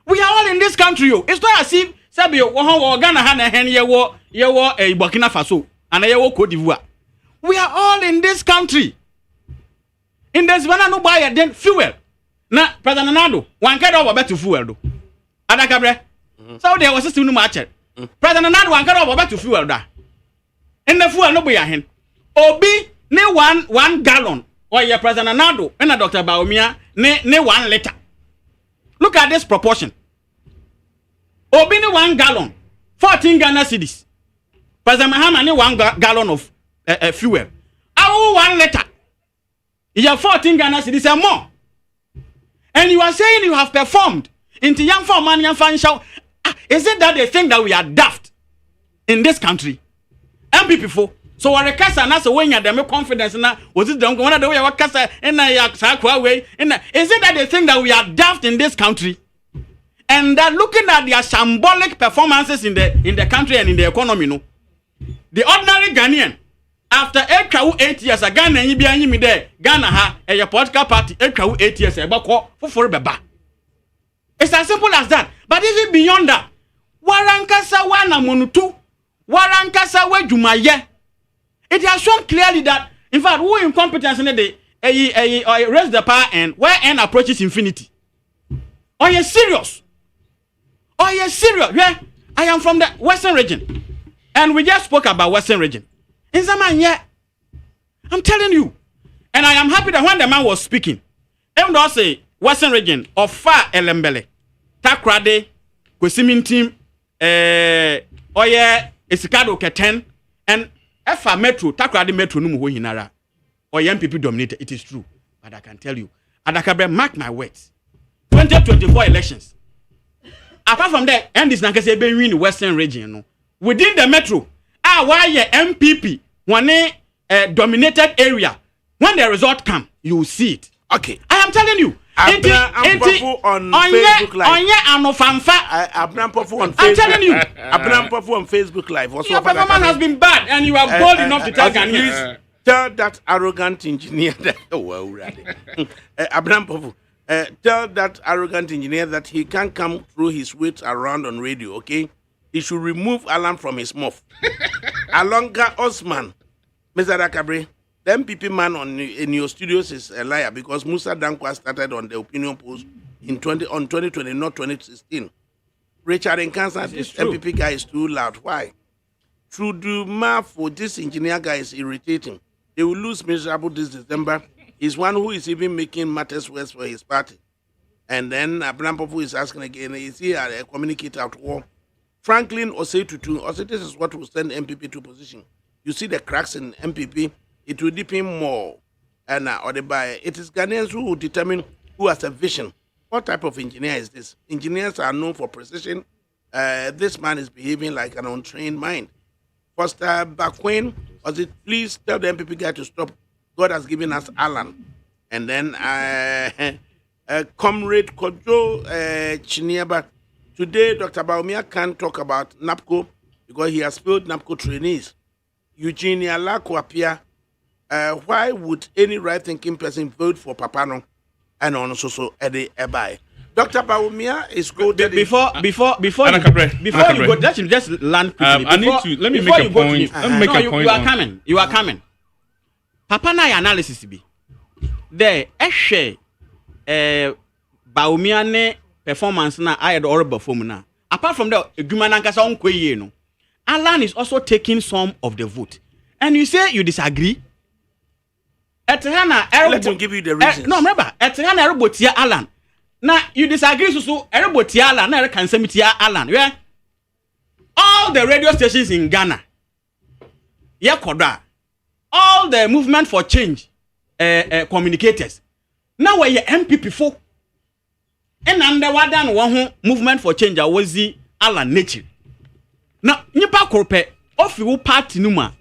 We are all in this country. It's not as if Sabio, Ghana Hana Hen Yewo a Burkina Faso, and a Yewo Cote d'Ivoire. We are all in this country. In this one, no buy then fuel. Na President Nando, one get over to fuel. Do ADAKABRI. So there was a still no match. President Nando, one get over to fuel. Da. In the fuel, no buy a hen. Obi, ne 1 gallon. Or your President Nando, and a Dr. Baumia, ne 1 liter. Look at this proportion. Obi, ne 1 gallon, 14 Ghana cedis. President Mahama, ne 1 gallon of fuel. Our 1 liter. You have 14 Ghana cedis and more. And you are saying you have performed into young for money and financial. Is it that they think that we are daft in this country? MPP for. So what a casa and that's a way you have confidence in that. Was it one of the way our casa in a way? Is it that they think that we are daft in this country? And that looking at their symbolic performances in the country and in the economy, no? The ordinary Ghanaian, after 8 years, a Ghana and you be there, Ghana ha a political party 8 years, for beba. It's as simple as that. But even beyond that, Warankasa wana monutu, Warankasa we jumaye. It has shown clearly that, in fact, who incompetence in the day, raise the power and where n approaches infinity. Are you serious? Are you serious? Yeah, I am from the Western region, and we just spoke about Western region. In Zaman, yeah, I'm telling you, and I am happy that when the man was speaking, even though I say Western region of far Elembele, Takrade, Kwesimin team, Oye, Esikado Keten, and Efa Metro, Takrade Metro, Numu Hinara, or MPP dominated. It is true, but I can tell you, ADAKABRI, mark my words. 2024 elections. Apart from that, and this Nankase be in the Western region, no? Within the metro, why MPP one dominated area. When the result come, you will see it. Okay, I am telling you. On Facebook Live. I'm telling you. On Facebook Live. Your performance has been bad, and you are bold enough to tell Ghanaians. Tell that arrogant engineer that. Tell that arrogant engineer that he can't come through his weight around on radio, okay? He should remove alarm from his mouth. Alonga Osman, Mr. ADAKABRI, the MPP man in your studios is a liar because Musa Dankwa started on the opinion post on 2020, not 2016. Richard in Kansas, this MPP guy is too loud. Why? Through the math for this engineer guy is irritating. They will lose miserable this December. He's one who is even making matters worse for his party. And then Abraham Pofu is asking again, is he a communicator at war? Franklin Osei this is what will send MPP to position. You see the cracks in MPP, it will deepen more. And it is Ghanaians who will determine who has a vision. What type of engineer is this? Engineers are known for precision. This man is behaving like an untrained mind. Foster Bakwin, please tell the MPP guy to stop. God has given us Alan. And then Comrade Kojo Chiniaba. Today, Dr. Baumia can't talk about NAPCO because he has failed NAPCO trainees. Eugenia Lakwapia, why would any right-thinking person vote for Papano and also Eddie Ebai? Dr. Baumia is quoted before you go, that should just land quickly. Let me make a point. You are coming. Papa na analysis be there. Baumia ne performance na I had horrible form na. Apart from that, Gumanankasa onkwe no. Alan is also taking some of the vote, and you say you disagree. Let him give you the reasons. No, remember, Etihana Erobotia Alan. Now you disagree, so Erobotia Alan, na Kansemtia Alan. Yeah, all the radio stations in Ghana, Yakoda, all the movement for change, communicators. Now we're MPP for. And under what done one movement for change was the Alan nature. Now, nipa korpe of your party numa.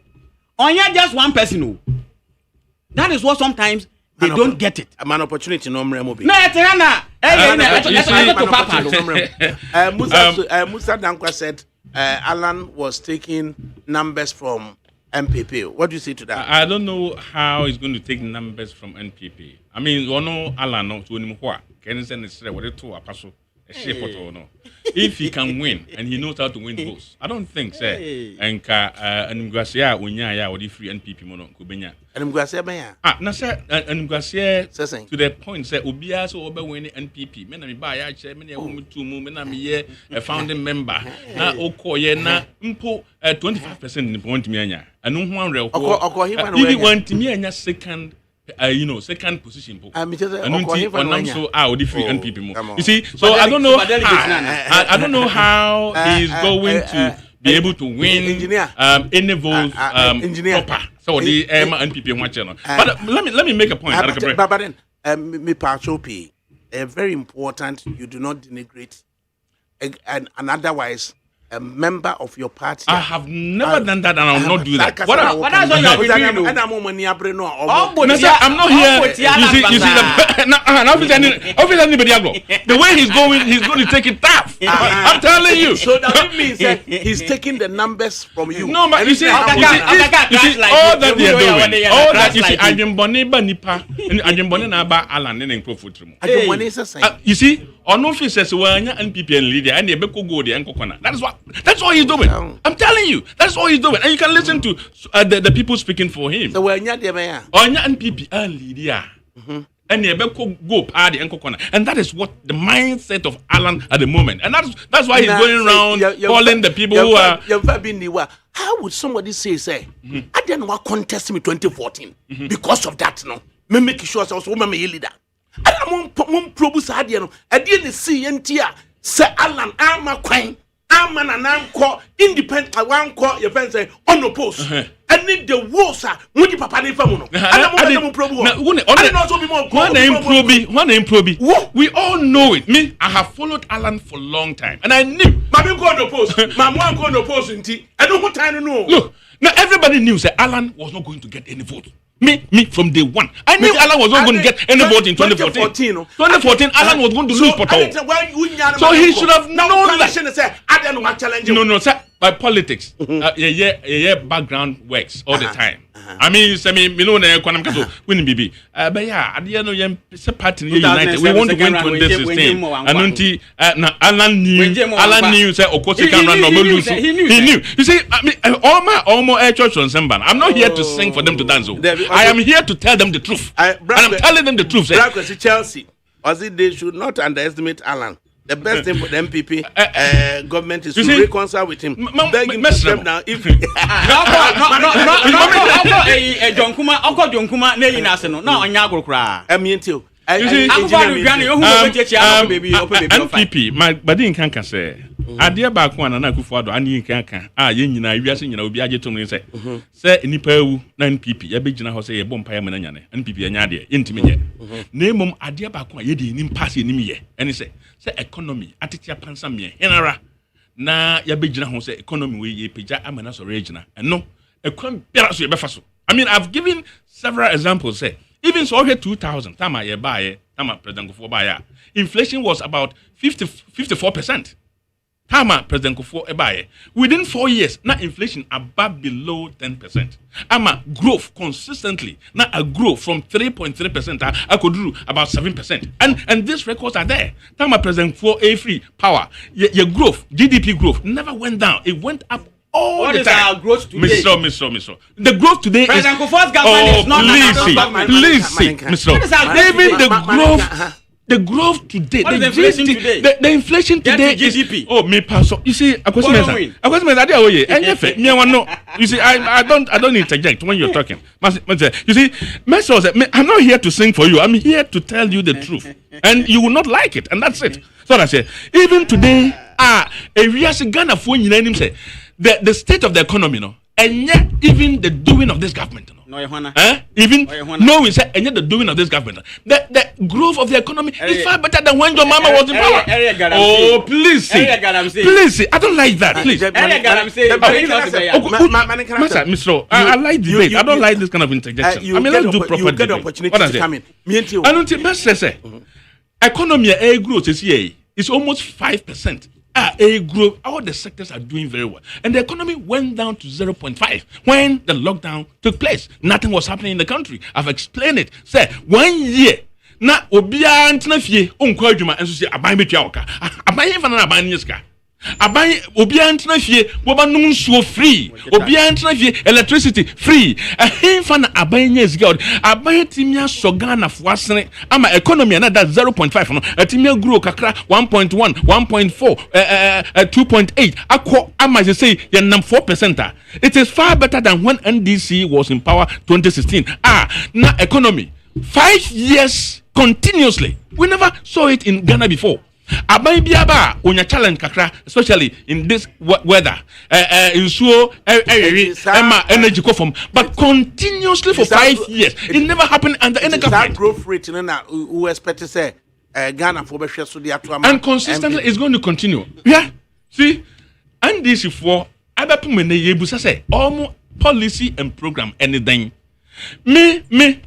Only just one person who. That is what sometimes they don't get it. I'm an opportunity no more. No, Etihana. Musa Dankwa said Alan was taking numbers from MPP. What do you say to that? I don't know how he's going to take numbers from NPP. I mean, one Alan no to him what. Can send it what to a paso. shape or no. If he can win and he knows how to win votes, I don't think say enka Ngwasia unya ya odi free NPP mono kubenya. Ngwasia benya. Na say Ngwasia to the point say obia so obe win NPP. Me na me ba ya che me na wo mutu mu me na me ye a founding member. Na okoye na mpo 25% ni point me anya. Anu ho anre ko. If want me anya second second position. And so the free NPP more. You see, so I don't know. I don't know how he's going to be able to win any votes proper. So the NPP one channel. But let me make a point. But then, me partial pay. Very important. You do not denigrate, and otherwise. A member of your party. I have never done that, and I will not do that. What that's what you are doing. I'm not here. You see, anybody go. The way he's going to take it tough. I'm telling you. So that means that he's taking the numbers from you. No, but you see, all that they are doing, all that you see, Ajembone Nipa, and Ajembone Naba Alan, and Profutrum. You see, on no says Wanya and PP and Lydia, and the Beko go and Kokona. That's all he's doing. I'm telling you, that's all he's doing. And you can listen to the people speaking for him. So we're not there. Onya and PP and Lydia. And the Beko go party and Kokona. And that is what the mindset of Alan at the moment. And that's why he's going around calling the people who are. How would somebody say, I didn't want to contest me 2014 because of that, no? Me make sure I was woman leader. I don't produce idea. I didn't see NTR say Alan, I'm a queen, I'm an uncle, independent. I want call your friends say unopposed. I need the walls, Moody Papa Nifamuno. I don't One name Proby. We all know it. Me, I have followed Alan for a long time, and I knew. Mammy going to post, Mamma going to post in tea. I don't want time to know. Look, now everybody knew that Alan was not going to get any vote. Me from day one. I knew Alan was not going to get any vote in 2014. 2014, Alan was going to lose Porto. So he should have known that. I don't want challenge. No, sir. By politics, background works all the time. I mean, you know, winning BB. But yeah, at the end of the party united, we want to win 2016. And Alan knew, say, of course, he can run no lose. He knew. You see, I mean, all my church on Semban. I'm not here to sing for them to dance. I am here to tell them the truth. And I'm telling them the truth. Chelsea, they should not underestimate Alan. The best thing for the MPP government is to reconcile with him. Beg him to step down. If MPP, my body can say. Adia back one and I could follow any cancan. Yin, I reason, be added to me say, say, Nipa, 9 PP, a big general say a bomb pie and NPP and Yadia, intimate. Name Adia back one, ye didn't pass in me, and he say economy, atitia pansamia, Henara. Na ya big general say economy, we pija amanas original, and no, a crumb befaso. I mean, I've given several examples, say, even so, 2000, Tama ye buy, Tama President Kufo buyer. Inflation was about 54%. Tama President Kufo ebaye. Within 4 years, now inflation above below 10%. Ama growth consistently. Now a growth from 3.3%. I could do about 7%. And these records are there. Tama President Kufo a free power. Your growth, GDP growth, never went down. It went up. All the time. Our growth today? Mr. The growth today President Kufuor's government is not please see, Mr. Even the growth. The growth today, what is the inflation today? The inflation today is GDP. Oh, me pass. You see, a question is, you see, I don't interject when you're talking. You see, I'm not here to sing for you. I'm here to tell you the truth, and you will not like it, and that's it. So I say, even today, Ghana for you say the state of the economy, and yet even the doing of this government. Even knowing and yet the doing of this government, the growth of the economy is far better than when your mama was in power. Oh, please see. I don't like that. Please. Mr. I like debate. I don't like this kind of interjection. I mean, let's do proper debate. What I say? I don't think economy a growth is almost 5%. A growth, all the sectors are doing very well. And the economy went down to 0.5 when the lockdown took place. Nothing was happening in the country. I've explained it. Say, 1 year, na obia ntena fie onkwa adwuma enso se aban betua woka aban fa na aban nyeska aban obia ntena fie woba num nsuo free obia ntena fie electricity free fa na aban nyesika aban timia sogana fo asene ama economy na that 0.5 no atimia grow kakra 1.1 1.4 2.8 akọ ama je say ye nam 4%. It is far better than when NDC was in power 2016. Na economy 5 years continuously. We never saw it in Ghana before. Aban biaba onya challenge kakra, especially in this weather. In so energy go from, but continuously for 5 years. It never happened under any government. That growth rate na who expect to say Ghana for be so the and consistently is going to continue. Yeah. See, NDC for abapumene yebusa say almost policy and program anything. Me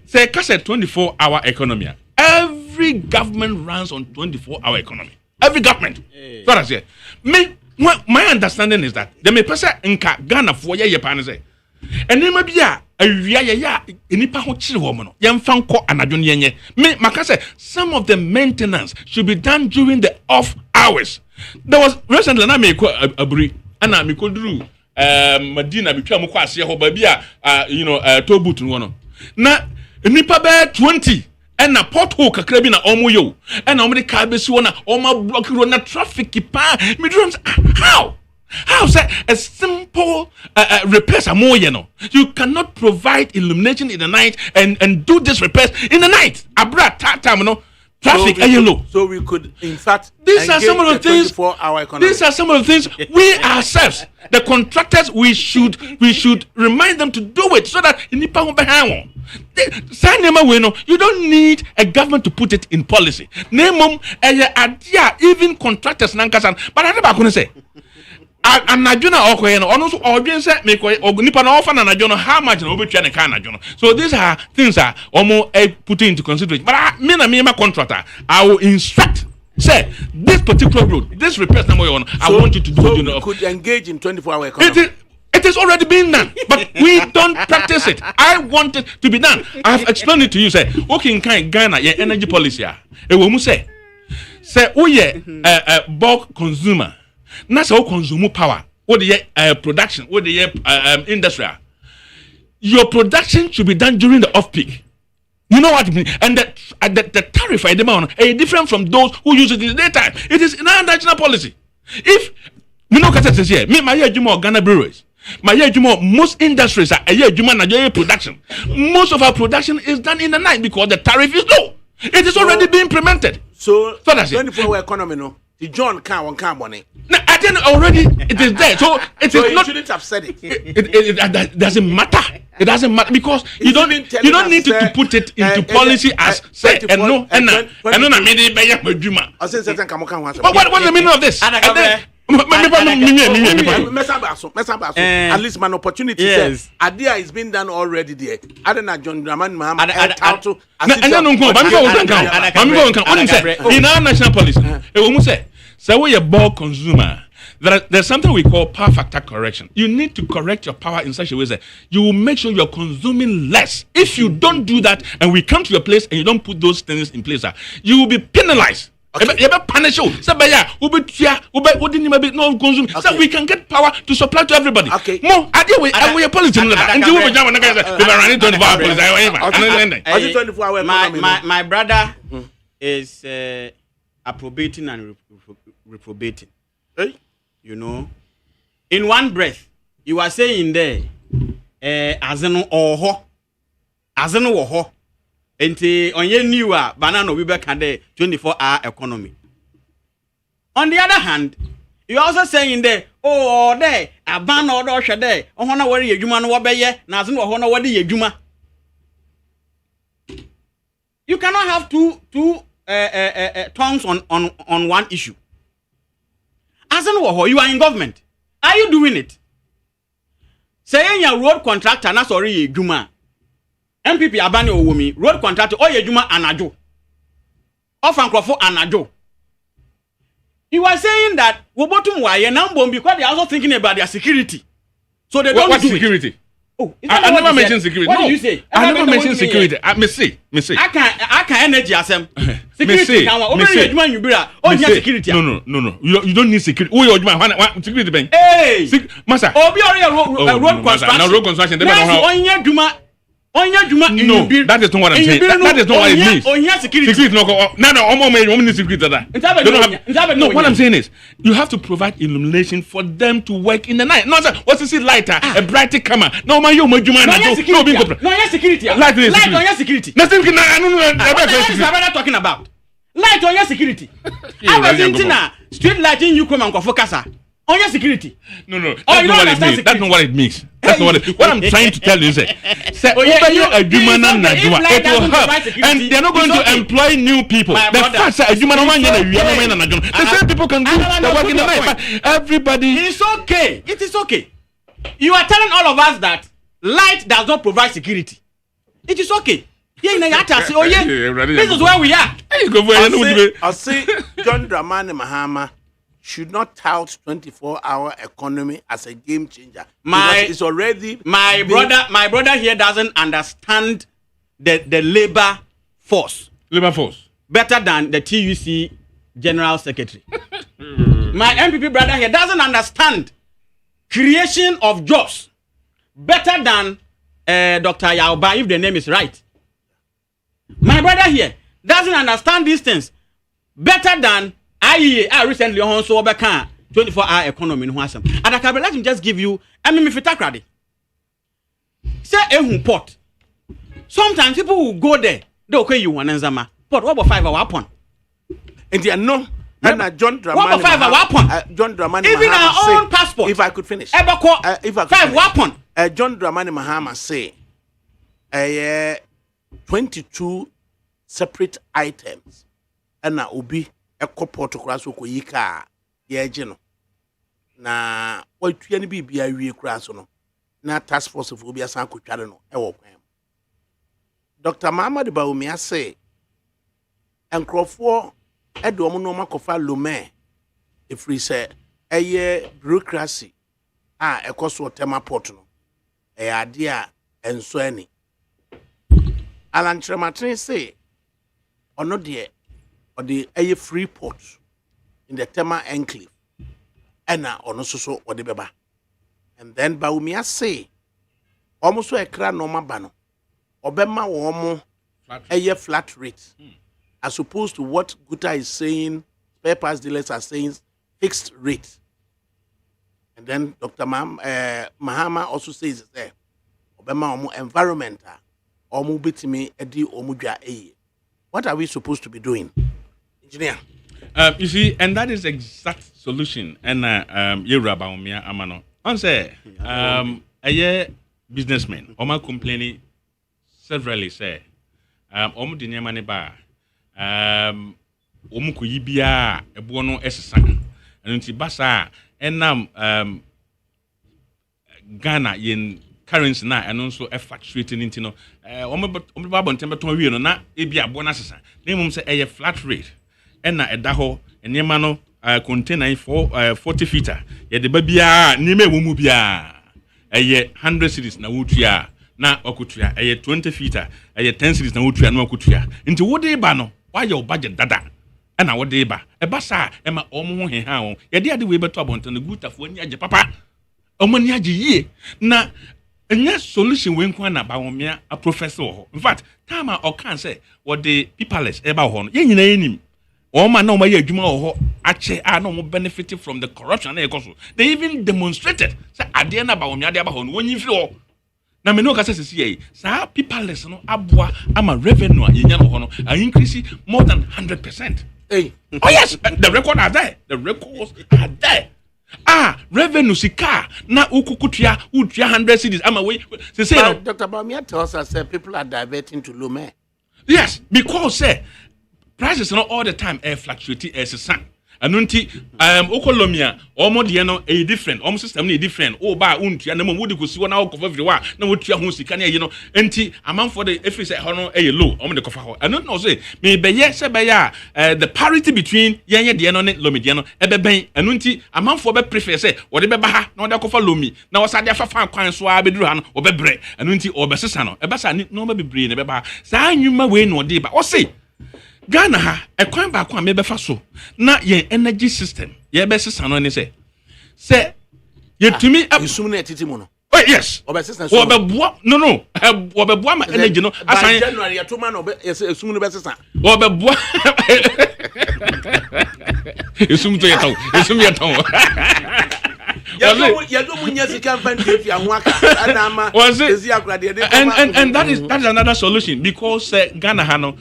say case 24-hour economy. Every government runs on 24-hour economy. Every government. So that's it. My understanding is that they may pass nka Ghana for ye pan say. And then maybe ya enipa ho chire wo mo no. Yemfa nko anadwo ne yenye. Me maka say some of the maintenance should be done during the off hours. There was recently na me ko abri ana me ko duru Madina bitwa mo kwa ase ho ba bia tobut no na nipa be 20 and na pothole kakra bi na omo yo and na omo de car be si wona omo block road na traffic pa me drums how say a simple repairs amoye no you cannot provide illumination in the night and do this repairs in the night abra time no traffic yellow. So we could, in fact, these are some of the things. 24-hour economy. These are some of the things we ourselves, the contractors, we should remind them to do it so that you don't need a government to put it in policy. Idea, even contractors nankasan. But I never say. So these are things that almost put into consideration. But me contractor, I will instruct. Say this particular road, this repairs number one. I want you to do. So we could engage in 24-hour economy. It is already being done, but we don't practice it. I want it to be done. I have explained it to you. Say, okay, in Ghana, your energy policy. Say, bulk consumer. Not so consumer power. What the production? What the industrial? Your production should be done during the off-peak. You know what I mean? And the tariff I demand is different from those who use it in the daytime. It is in our national policy. If we know what says here, me my Ghana breweries. Most industries are production. Most of our production is done in the night because the tariff is low. It is already being implemented. So that's 24-hour economy, no. The John can't money. No, I didn't already. It is there. So it is not. You shouldn't have said it. It doesn't matter. It doesn't matter because you don't need to put it into policy as said. And no, and no, I mean it by Juma. What's the meaning of this? At least my opportunity says idea is being done already there. I don't know John Draman Muhammad in our national policy. So we are bulk consumer. There's something we call power factor correction. You need to correct your power in such a way that you will make sure you're consuming less. If you don't do that and we come to your place and you don't put those things in place, you will be penalized. Okay. Punish you. So we can get power to supply to everybody. Okay. More idea we are policy. My brother is approbating and reprobating. Hey? You know, in one breath, you are saying there, azeno oho, enti onye newer banana we back and 24-hour economy. On the other hand, you are also saying there, oh, there, a ban or dosha there, ohona wari yejuma no wabeye, na azeno ohona wadi yejuma. You cannot have two tongues on one issue. You are in government. Are you doing it? Saying your road contractor na sorry juma. MPP abani owumi road contractor oye juma anajo. Ofankrofo anajo. You are saying that wobotum waye na mbom because they are also thinking about their security. So they don't do security? Oh, I never mentioned security. What no, did you say? I never mentioned security. Me say. I can energy asem. Security Me can say. security. No. You don't need security. Who you security bank? Hey, Master. Obi already road construction. No road construction. Onya duma. No, that is not what I'm saying. That is not what it means. Onya security. Security no. Omo need security that. No, what I'm saying is you have to provide illumination for them to work in the night. Not what's this lighter, a brighter camera. No man, you no security. Light on your security. Nothing can I talking about. Light on your security. I was in street lighting you come and go focus on your security. No. That's not what it means. That's not what it means. That's not what I'm trying to tell you is that it will help. And they're not going to employ new people. The fact that the same people can do the work in the night. But everybody. It's okay. It is okay. You are telling all of us that light does not provide security. It is okay. This is where we are. I say John Dramani Mahama should not tout 24-hour economy as a game changer. It's already my brother here doesn't understand the labor force better than the TUC General Secretary. My MPP brother here doesn't understand creation of jobs better than Dr. Yaoba, if the name is right. My brother here doesn't understand these things better than I recently also overcame 24-hour economy in Huasam. ADAKABRI, let me just give you, if you take ready. Say a port. Sometimes people will go there, they'll call you one Nzama. But what about 5 hour upon? And they are no. And John Dramani. What about 5 hour upon? John Dramani. Even our own passport. If I could finish. If I could 5 weapon. John Dramani Mahama say 22 separate items. And now Obi. Ekoport cross ko yika ye gye no na watuya ne bibia wie cross no na task force fo bia san kotware no e wo kwan Dr. Muhammad Bawumia say enkrofo e de omo no makofa lome e free say eye bureaucracy ekoso tema port no e ade a enso ani alantrematin say ono de a free port in the Tema enclave and so or the beba. And then Bawumia say almost a cran no mabano Obama womo a flat rate as opposed to what Guta is saying, spare parts dealers are saying fixed rate. And then Dr. Mahama also says there Obama omo environmental omo bitimi edi omudwa eye. What are we supposed to be doing? Engineer. You see, and that is the exact solution. And Yura Bawumia Amano. On say, a businessman, Oma complaining severally say, Omu Dinyamani Ba, Omu Kuyibia, a Bono Essan, and Tibasa, and Ghana in currency now, and also a fluctuating into no, Omabon Temper na Ebia Bonasa. Name say a flat rate. And a daho and Yamano container for 40 feet. Yet the babia Nime Wumubia a year 100 cities na Wutria na Okutria a year 20 feet a year 10 cities na Wutria no Kutria. Into what day bano? Why your budget dada? And our day ba a bassa Emma Omo Hao. Yet the way but about and the good of when yaja papa Omaniaji ye na. And yes, solution when Kwana Bawumia a professor. In fact, Tama or can say what the peopleless about hon. Yen name. Oh man, no, my Juma or Ache are no more benefited from the corruption. They even demonstrated. Say, Adiana Bawumia Dabahon when you flow. Now, me no can say, sir, peopleless no abwa. I'm a revenue in Yano. I increase more than 100%. Hey, oh yes, the records are there. The records are there. Revenue sika na ukukutia 100 cities. I'm away. Say no. Dr. Bawumia tells us that people are diverting to Lome. Yes, because prices not all the time fluctuating as a sun. Anunti Okolomia omo de no e different omo system no e different o ba untua na mo wudi kosi wona okofa everywhere na wotua ho sika na ye no enti amanfo de efi say ho no e low omo de kofa ho anu no say me be ye se be ya the parity between yenye de no ne lomi de no e be ben anunti amanfo be prefer say wo de be ba ha na wo de kofa lomi na wo sa de afafa kwan so a be duru ha no wo be bre anunti o be sesa no e ba sa no be bre ne be ba sa anwuma we no de ba o say Ghana ha ekwan ba kwa me be fa so na ye energy system ye be sesa no ni say yetumi isum na etiti mu no. Oh yes. Obeboa no obeboa ma energy no asan January yatoma no esum no be sesa. Obeboa esum to yetaw Yado munya sika mfandi efi anwaka adama ezi akrade de and that is another solution because Ghana ha no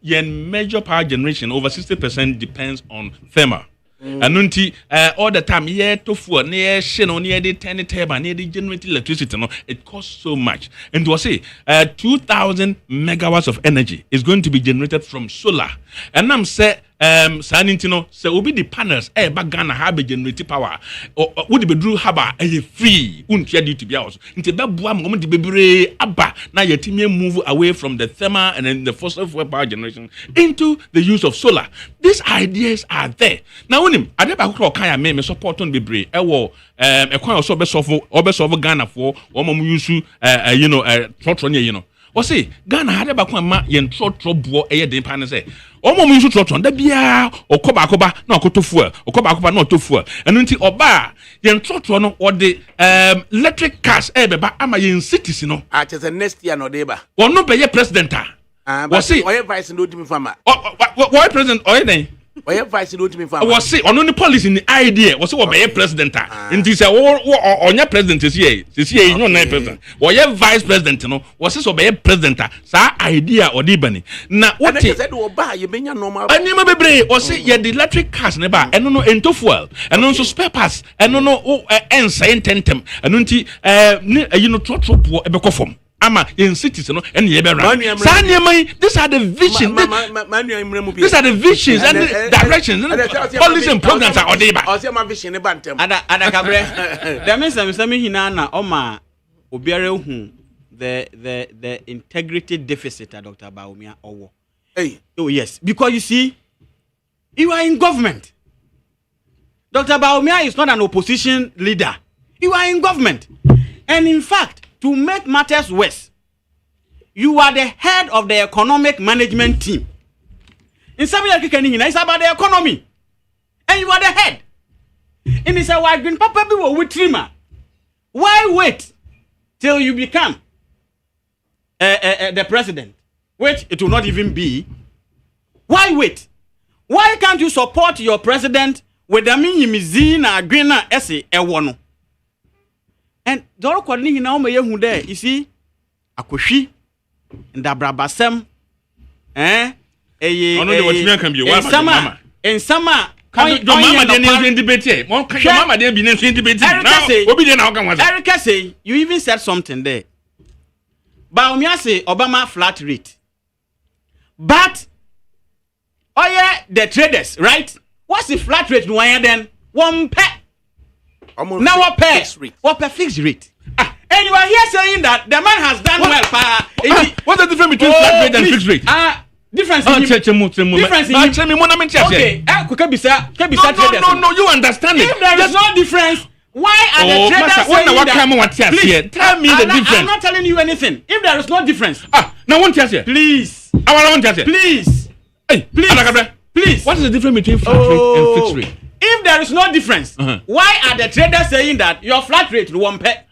yen major power generation over 60% depends on thermal. Anunti all the time to for near shino near the 10 table near the generate electricity no it costs so much and to say 2,000 megawatts of energy is going to be generated from solar and I'm say sanintino say obi the panels ba Ghana ha be generate power would be drew haba free untia duty be also nti be boa mo de bebre aba na yetimi move away from the thermal and then the fossil fuel power generation into the use of solar. These ideas are there now when adeba ko kan ya me support on bebre wo ekwan also be solve Ghana for wo mo use trotro ne Or say Ghana had a bakuma yen trotro eye den pan say. Omo mu trotro da bia okoba na okotofu okoba na otofu enu nti oba yen trotro no or the electric cars beba ama yen cities no a next year no dey ba no be ye president was say oye vice no timi farmer why president oye den oye vice no timi farmer was say ono ni policy ni idea was say we be president nti say onya president is here no na president oye vice president no was say be president sa idea odibani na what say do ba ye benya normal anima bebre was say ye the electric cars ne ba eno no ento fuel eno so spare parts eno no ensa intentem eno nti trotro po e be kofom ama in cities no and ye be run these are the visions these are the visions and the directions policies and programs are odeba o say ma vision ne bantem adakabre there means some hina na oma obiare hu the integrity deficit Dr. Bawumia owo oh yes because you see you are in government. Dr. Bawumia is not an opposition leader. You are in government and in fact to make matters worse, you are the head of the economic management team. In some way, it's about the economy. And you are the head. And it's a white green papa be with trimmer. Why wait till you become the president? Which it will not even be. Why wait? Why can't you support your president with the minimizina greener essay ewono? And Doro Kwadini na ome yehu there, you see, akoshi, ndabrabasem, in summer, Erica say, you even said something there. Bawumia say, Obama flat rate. But, oh yeah, the traders, right? What's the flat rate then? 1 pet. Now what per fixed rate? And you are here saying that the man has done well. What's the difference between flat rate and fixed rate? Difference in No, you understand it. If there is no difference, why are the traders saying that? Please, tell me the difference. I'm not telling you anything. If there is no difference. Now one here. Please. Please. Please. What is the difference between flat rate and fixed rate? If there is no difference, why are the traders saying that your flat rate is 1 per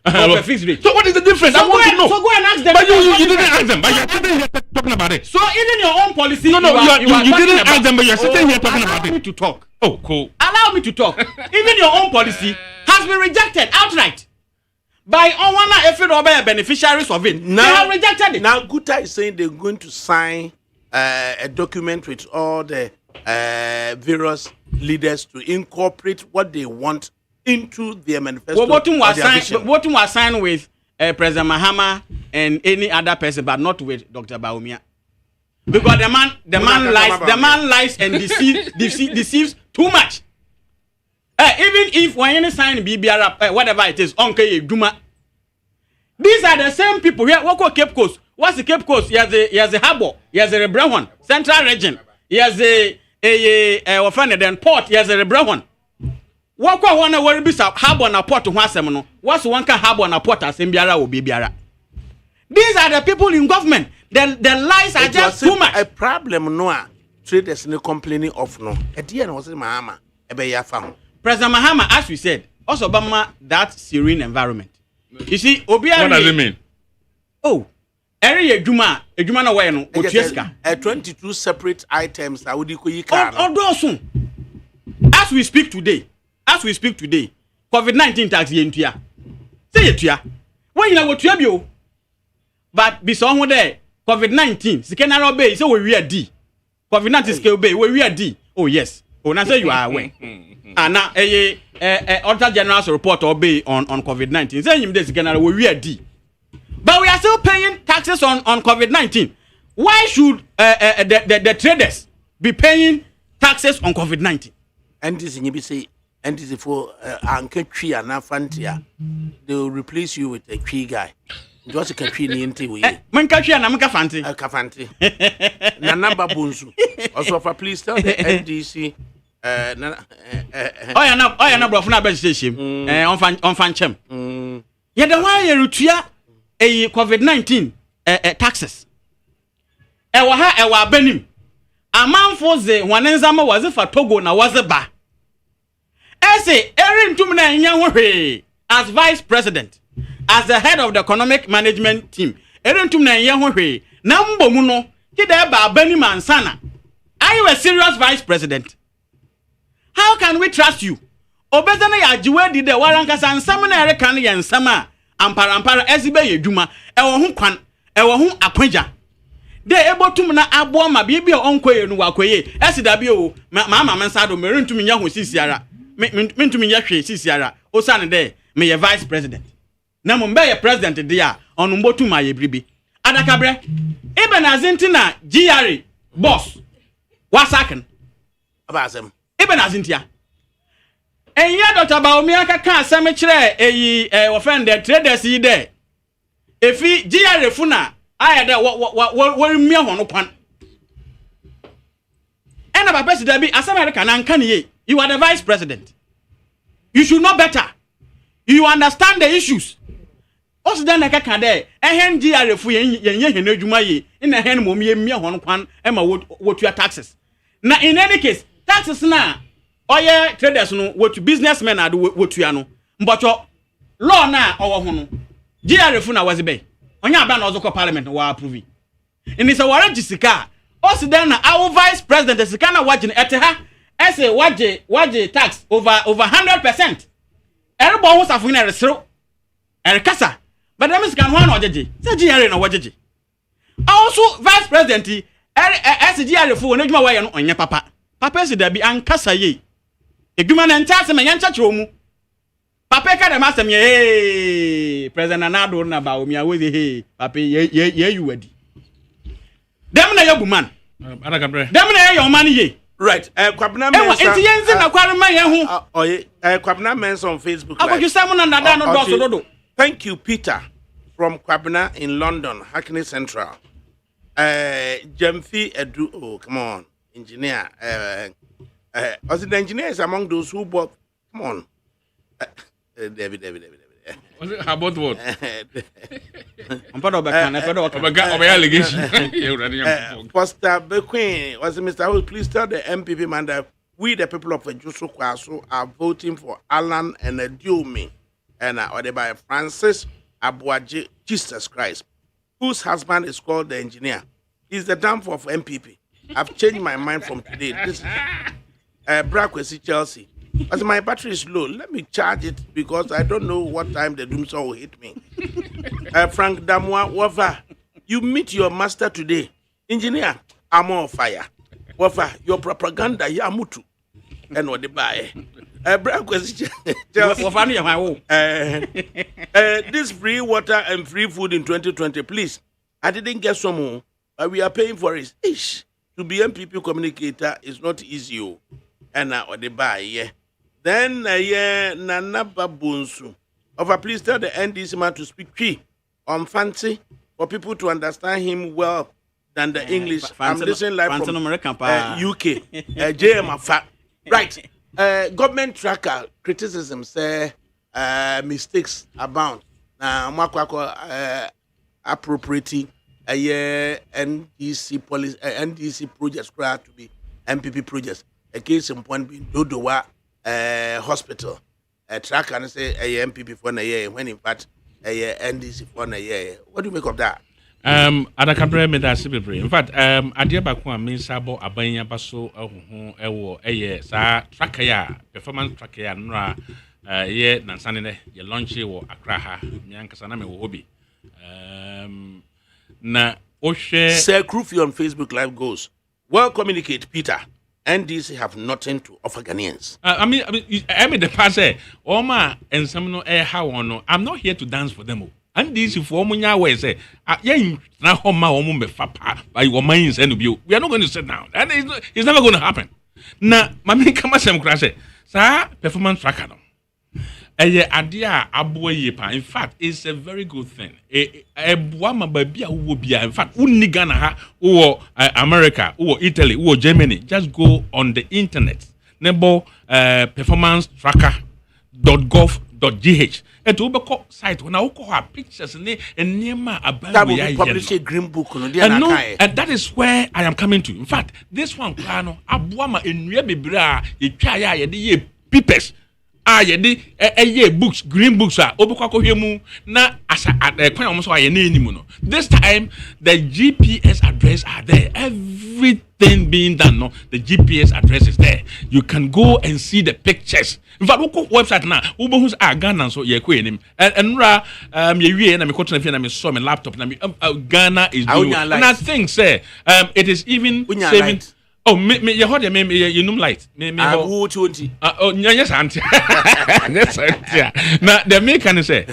fixed rate? So what is the difference? I want to know. So go and ask them. But you didn't ask them. But you're sitting here talking about it. So even your own policy. No, you didn't ask them, but you're sitting here talking about it. Allow me to talk. Oh, cool. Allow me to talk. Even your own policy has been rejected outright by Owana Efe beneficiaries of it. They have rejected it. Now Guta is saying they're going to sign a document with all the various leaders to incorporate what they want into their manifesto. What was signed with President Mahama and any other person, but not with Dr. Bawumia, because the man lies and deceives Too much. Even if when you sign BBR, whatever it is, okay, Duma. These are the same people here. What called Cape Coast? What's the Cape Coast? He has a harbor. He has a brown one. Central region. He has a port. He has a brown one. What called one where be harbor and a port to Wasemono? What's one can harbor and a port as MBR or BBR? These are the people in government. The lies are just too much. A problem, no. Traders no complaining of no. At the end was Mahama. President Mahama, as we said, also Obama that serene environment. You see, Obiari. What does it mean? Oh, every Juma no way no. 22 separate items. I would equally as we speak today, COVID-19 tax yentia. Say it ya. When you know what you have, but be someone there. COVID-19, Sikenaro Bay, so we are D. COVID-19 scale bay, we are D. Oh yes. Oh, now say you are away. And now Auditor General's report or bay on COVID-19. Say him this Sikenaro we are D. But we are still paying taxes on COVID-19. Why should the traders be paying taxes on COVID-19? And this in you say, and this for Anke Tree and Fantia, they will replace you with a tree guy. Just a country in Tiwi. Man, country and Amaka Fanti. A Cafanti. Namba Bunsu. Also, for please tell the NDC. I am not of Nabba station. On Fanchem. Yet the why you a COVID-19 taxes. Ewa Benim. A man for the one Zama was it for Togo na was a bar. I say, Erin Tumina Yawe as vice president. As the head of the economic management team, Erentum na Yahweh, Nambo Muno, Kidaba Benny Mansana. Are you a serious vice president? How can we trust you? Obezana ya jiwe di de warankas and Samana Erekani and Sama, Amparampara Ezibe Juma, Ewa Kwan, Ewa Akweja. They able to na Abuama, Bibi or Unque and Wakwe, SW, Mama Mansado, Merin to me Yahu Sisiara, Min to me Yashi Sisiara, Osana de, may a vice president. Na mumbe president dia onumbotu ma yebribi adakabre even azintina GRA boss wasaken Abasem even azintia enya Dr. Baomi aka asem kire eyi offend the traders yi there efi GRA funa ayede wo mia hono kwan ena ba president bi asem America na nka ne you are the vice president, you should know better, you understand the issues. Also then like there GRA fu yen adwuma ye na hen mom ye mia hon kwan e ma wotua taxes na in any case taxes na oye traders no wotu businessmen ade wotua no mbocho law na owo ho no GRA fu na wazi be onya aba na ozoko parliament wa approve ini se wara jisika also then na our vice president sika na wagin eteha ese waje tax over 100%. Everybody who safo na resero erekasa. But that means can one or JJ. Say GRA no wajeje. Also vice president SGRA for no dwuma way no onye papa. Papa si da bi ankasa ye. Edwuma na ntia se me yancha chiro mu. Papa ka da masem ye president Anado na ba omi awozi he papa ye you wadi. Dem na yabu man. Adakabre. Dem na your man ye. Right. Kwabena Mensa. Enti yenzi na kwarema ye hu. Oye, Kwabena Mensa on Facebook. Akoju samu na ndada no do so dodo. Thank you, Peter, from Kwabena in London, Hackney Central. Jemfi Edu, oh, come on, engineer. Also, the engineer is among those who bought. Come on, David. Was it about what? I'm part of allegation. Pastor Bequin was Mr. Holt. Please tell the MPP man that we, the people of Jusu Kwaso, are voting for Alan and Diomi. And ordered by Francis Abuaji, Jesus Christ, whose husband is called the engineer. He's the downfall of MPP. I've changed my mind from today. This Brackwesi Chelsea. As my battery is low, let me charge it because I don't know what time the doomsaw will hit me. Frank Damwa Wafa, you meet your master today. Engineer, I'm on fire. Wafa, your propaganda, Yamutu. And what they buy. This free water and free food in 2020, please. I didn't get some more, but we are paying for it. Ish, to be MPP communicator is not easy. ena ode ba ye then ye Nana Babunsu please tell the NDC man to speak Twi on fancy for people to understand him well than the English. I'm listening live from UK. JM right. Government tracker criticism say mistakes abound. Now appropriating a NDC policy NDC projects to be MPP projects. A case in point being Dodowa hospital. A tracker and say a MPP for a year when in fact a NDC for a year. What do you make of that? ADAKABRI made that simple. In fact, adia bakwa mean sabo abanya baso ewo sa tracker ya performance tracker ya nra ye nansane ye launch wo Accra ha nyankasa na me wo hobi na ohwe Sir Krufi on Facebook live goes well communicate Peter NDC have nothing to offer Ghanaians. I mean the past say Oma and some no how no I'm not here to dance for them. And this for munya way say na homa omo me fapa by your minds and we are not going to sit down. And it's never going to happen. Na mami kama sem kra say sa performance tracker no. Idea aboye pa. In fact, it's a very good thing. Boama babia wo bia. In fact, uni Ghana ha wo America, wo Italy, wo Germany. Just go on the internet. Nebo performancetracker.gov.gh. Et ubeko site when I have pictures and nema about publish a green book and that is where I am coming to. In fact, this one plano abuama enwe bebra etwa ya ye papers ye books green books obekwa ko hwemu na asa kwan omo so aye na enimu no. This time the GPS address are there. Everything being done no, the GPS address is there. You can go and see the pictures. In fact, who website now? Who who's Ghana so ye kwe nim. And ye wie na me ko tena na me saw my laptop na me Ghana is doing. And I think say it is even saving. Oh, me ye hold me you num light. Me who 20. Oh, yes auntie. Yes auntie. Now the American say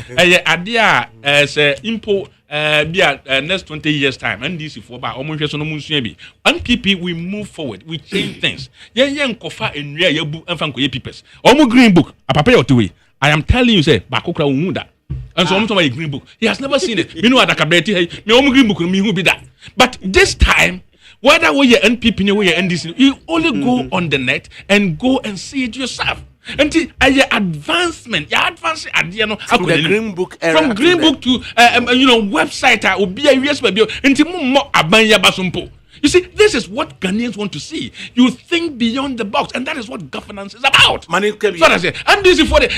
idea say impo next 20 years time and this for ba omo hwe so no munsu bi. NPP we move forward, we change things. Yen kofa enria ya bu emfa nkoye papers. Omo green book apapa your way. I am telling you say ba kokra wu da. And so omo to my green book. He has never seen it. Me know ADAKABRI me omo green book me hu bi that. But this time whether we are NPP or we are NDC, you only go on the net and go and see it yourself. And the advancement, your advanced idea no from the green book era from green book to website will be a yes baby until more abanya basumpo. You see, this is what Ghanaians want to see. You think beyond the box, and that is what governance is about. So I say, and this is for the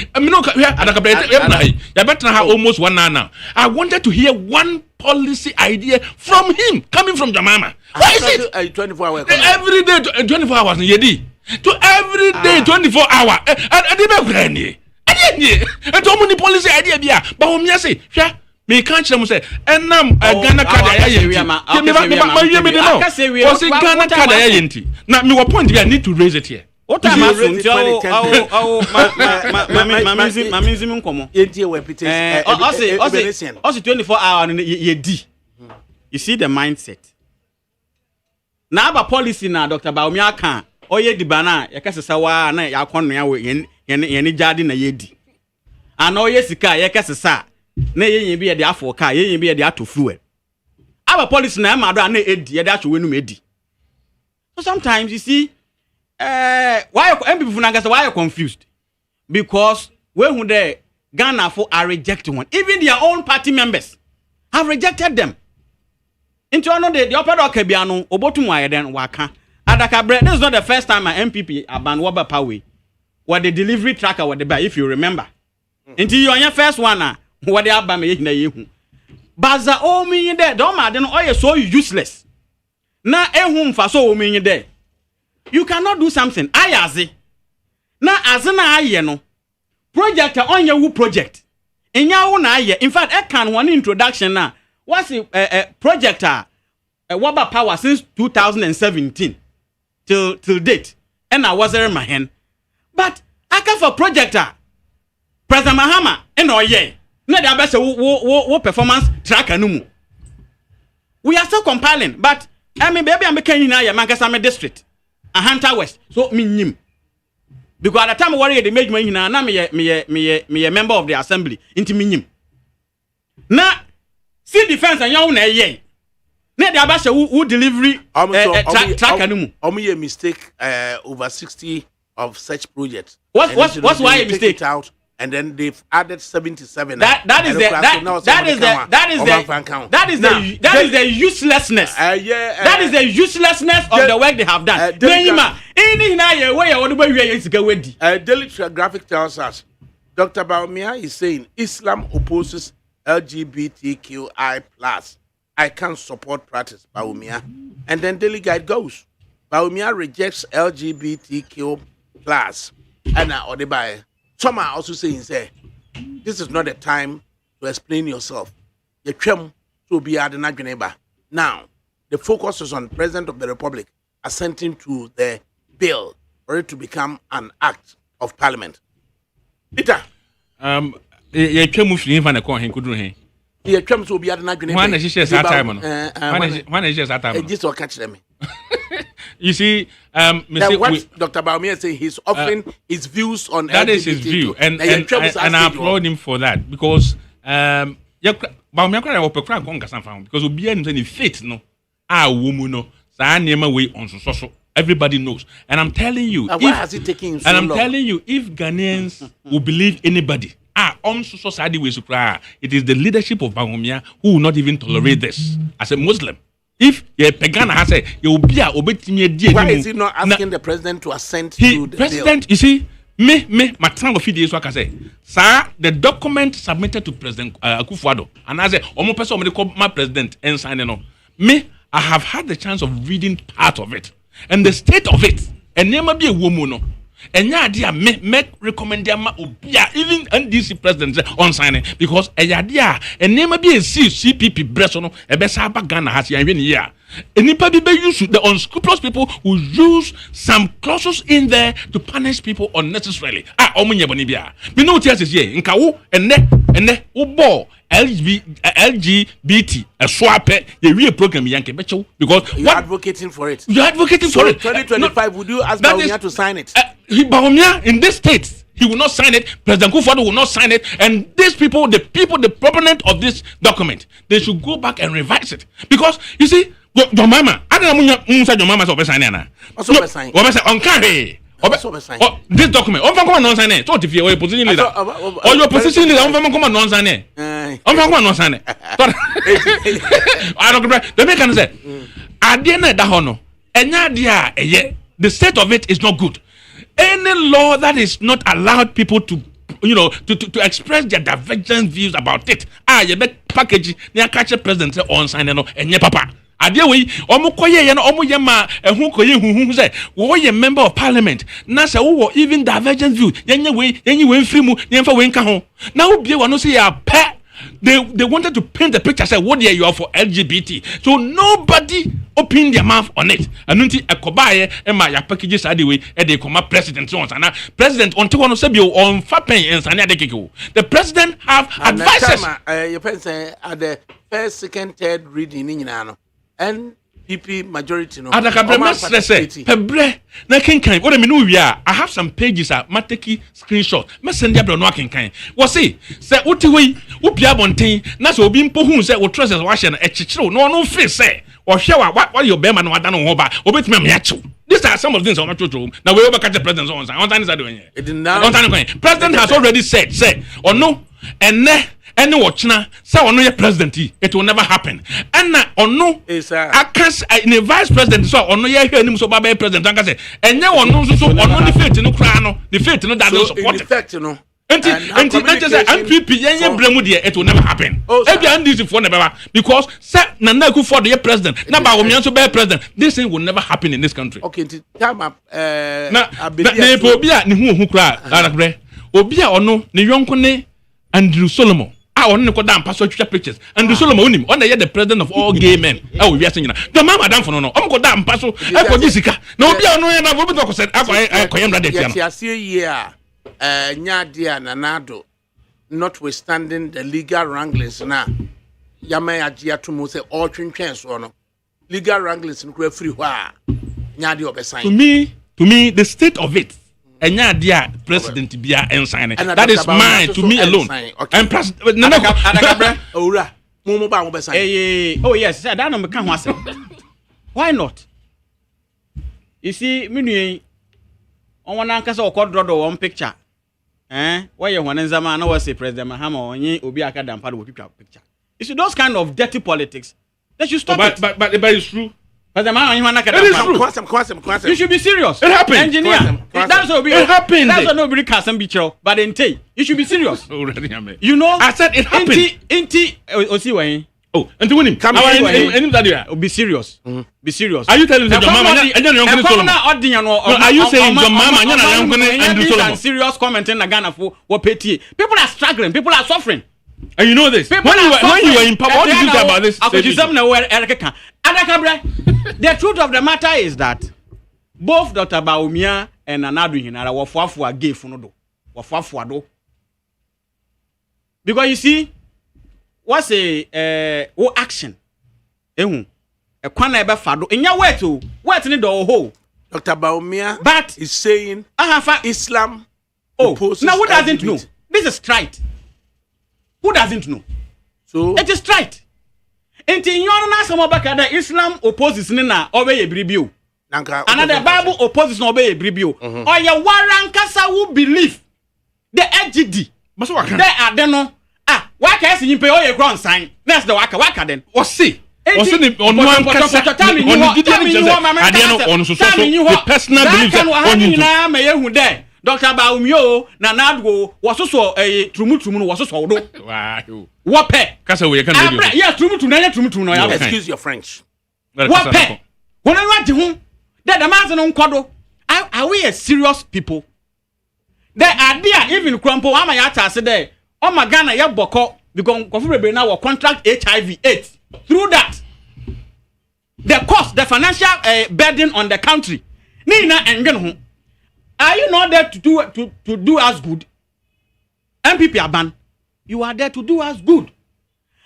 almost 1 hour now. I wanted to hear one policy idea from him, coming from Jamama. Why is it 24 hours? Every day, 24 hours, yedi. To every day, 24 hours. And how many policy idea? But when say, me can't say, and now Ghana Kada Ghana Kada. Now, me point I need to raise it here. What am I saying? Also 24 hours you see the mindset. Now about policy now, Dr. Baumia can oye di bana yakasa wa na yakonu ya we yeni jadi na yedi. And oye sika yakasa na yen bi de afọ ka yen bi de ato fuel. Our policy na ma do na edi ye de acho wenu edi. So sometimes you see why are you confused? Because when the Ghana for are rejecting one, even their own party members have rejected them. Into another the upper Kebiano, Obotumwa then Waka. ADAKABRI, this is not the first time my MPP aban Waba Pawe. What the delivery tracker what the buy, if you remember. Until you are your first one, what the Abame in the Yehu. Baza oh me there, don't matter, oh so useless. Na ehum fa so me there. You cannot do something. Ayazi. Na azena aye no. Project on your project. Enya wo na aye. In fact, I can one introduction na. What's a projector Waba Power since 2017 till date. And I was there in my hand. But I can for projector. President Mahama and oye. Na the best wo performance tracker numu. We are still compiling, but I mean baby I'm making na ya mankasa me district. A Hunter West. So me nyim. because at the time worry they make money na me a member of the assembly into minim na see defense and you na ye na the abasha who delivery track animu omu mistake over 60 of such projects. What's why a mistake out and then they've added 77. That is the uselessness. That is the uselessness of the work they have done. Daily Graphic tells us Dr. Baumia is saying Islam opposes LGBTQI+. I can't support practice, Baumia. And then Daily Guide goes, Baumia rejects LGBTQ+. And Odebaye. Some are also saying, this is not the time to explain yourself. You come to be at the neighbor. Now, the focus is on President of the Republic assenting to the bill for it to become an act of parliament. Peter. You came with him and a coin could do him. You come to be at the neighbor. One is just that time. One is just that time. Just to catch them. You see, what Dr. Baumia saying, he's offering his views on that is his view, and I applaud him for that because Baumia because we are in faith no, woman no, way on social. Everybody knows, and I'm telling you, why has it taken so long? And I'm telling you, if Ghanaians will believe anybody, society ways to cry, it is the leadership of Baumia who will not even tolerate this as a Muslim. If you Pagana has said you will be a obetime. Why is he not asking the president to assent to the president bill? You see, my tongue of is what I say. Sir, the document submitted to President Akufo-Addo, and I say, Omo person my president and signing on. I have had the chance of reading part of it. And the state of it, and there might be a woman. And yeah, dear, make recommend them even NDC president on signing because a idea and name be a CPP Bressono, a Bessaba Ghana has even here. And if be used the unscrupulous people who use some clauses in there to punish people unnecessarily. Omunya Bonibia. We know what is here in Kawu and ne Ubo LGBT a swap the real program Yankee Becho because you're advocating for it. You're advocating for it. 2025, would you ask Baumia to sign it? Baumia in this state, he will not sign it. President Akufo-Addo will not sign it. And these people, the proponent of this document, they should go back and revise it. Because you see, your mama, I don't know your mama is signing. This document, come on, sign it. So if you're a position leader, or your position leader, come on, sign it. Come on, sign it. I don't know. The man say, I didn't know that the state of it is not good. Any law that is not allowed people to express their divergent views about it. You bet package near catch a president on sign and your papa. Adewe omukoye ye na omuyema ehukoye huhu say wo ye member of parliament na say wo even divergent view yenye we free mu yenfa we nka ho na wo bie wano say ya pe they wanted to paint the picture say what you are for LGBT so nobody opened their mouth on it anunti ekobaye e ma ya packages adewe e dey come president on sana president on one say be on fa pen ensane adekeke the president have advisors you say at the first second third reading nyina no NPP majority no. ADAKABRI pebre na kenkan. What I mean we are. I have some pages mateki screenshot. Me send ya no kenkan. Wo say uti we upia bonten na so obi mpo hu say wo trousers wa hye na echichiro no fe say wo hwe what your bear man wada no ho ba obetime me achew. These are some of the things on my church. Now we over catch the president on time. President has already said say or no and any watchna say ono ye president it will never happen and na ono I can't in a vice president so ono ye hwanim so baba president an ka say enye ono so ono the faith no kra no the faith no that no support in effect no and say MPP yenye bremu de it will never happen ebi and this for never because say Nana Akufo-Addo ye president na ba wo so be president this thing will never happen in this country okay time up na obi a ne hu kra ADAKABRI obi a ono ne yonko ne Andrew Solomon on the Kodam Pastor pictures and the Solomon him on the president of all gay men. Oh, we are saying the mama down for no. I'm Kodam Pastor. I for Jessica. No, be no na go talk said I am ready. Yes, year Nyadia Nanado notwithstanding the legal wranglings na Yama Ajia to mo say all chance or no legal wranglings in free wa Nyadia obesign. To me the state of it enya dia president bia ensign. And That is mine to me alone. Okay. And president no Adakabre. Owura, mo ba mo be sign. Oh yes, that no me kan ho asem. Why not? You see, me nue on one ankasa okodrodo one picture. Why you want nzama na was say President Mahama onye obi aka dampa wo picture. You see those kind of dirty politics. They should stop it. But it's true. President Mahama onye aka It is dampa. true. Kwasem. You should be serious. It happened. Engineer. Kwasem. That's what It happened. That's what nobody can some be true. But ente, you should be serious. Already, You know? I said it happened. Enti Osi why? Oh, and to win him. Come Our here, any that you are. Be serious. Be serious. Are you telling me your mama and then you're going to Solomon? Are you saying your mama and you're going to serious comment in Ghana for what pay? People are struggling. People are suffering. And you know this. When you were in power, what did you say about this? The truth of the matter is that both Dr. Baumia and Anadu Hinara were for gay funodo. Were because you see, what's a action? A kwana ebe fado. In your way to what in the whole. Dr. Baumia But is saying Islam. Oh, now who doesn't LGBT. know? This is right. Who doesn't know? So It is right. Until you are some about that Islam opposes Nina obey a bribio. Another Bible opposes obey a bribio. Or your warran kasa who believe the LGD. But so They are then no. Why can't you pay all your ground sign? That's the waka then. or see. Or see on one case on the personal beliefs on you. Dr. Baumio na nadwo wasoso trumutumu wasoso do. Wow. Wape. Kasa we can do. Yes, trumutumu na ya. Excuse your French. Wape. When I want you, that the man no nkodo. Are we a serious people? The idea even crumple am ya tase there. Oh my Ghana ya boko because Kofi now will contract HIV/AIDS. Through that, the cost, the financial burden on the country. Nina and are you not there to do us good? MPP Aban, you are there to do us good.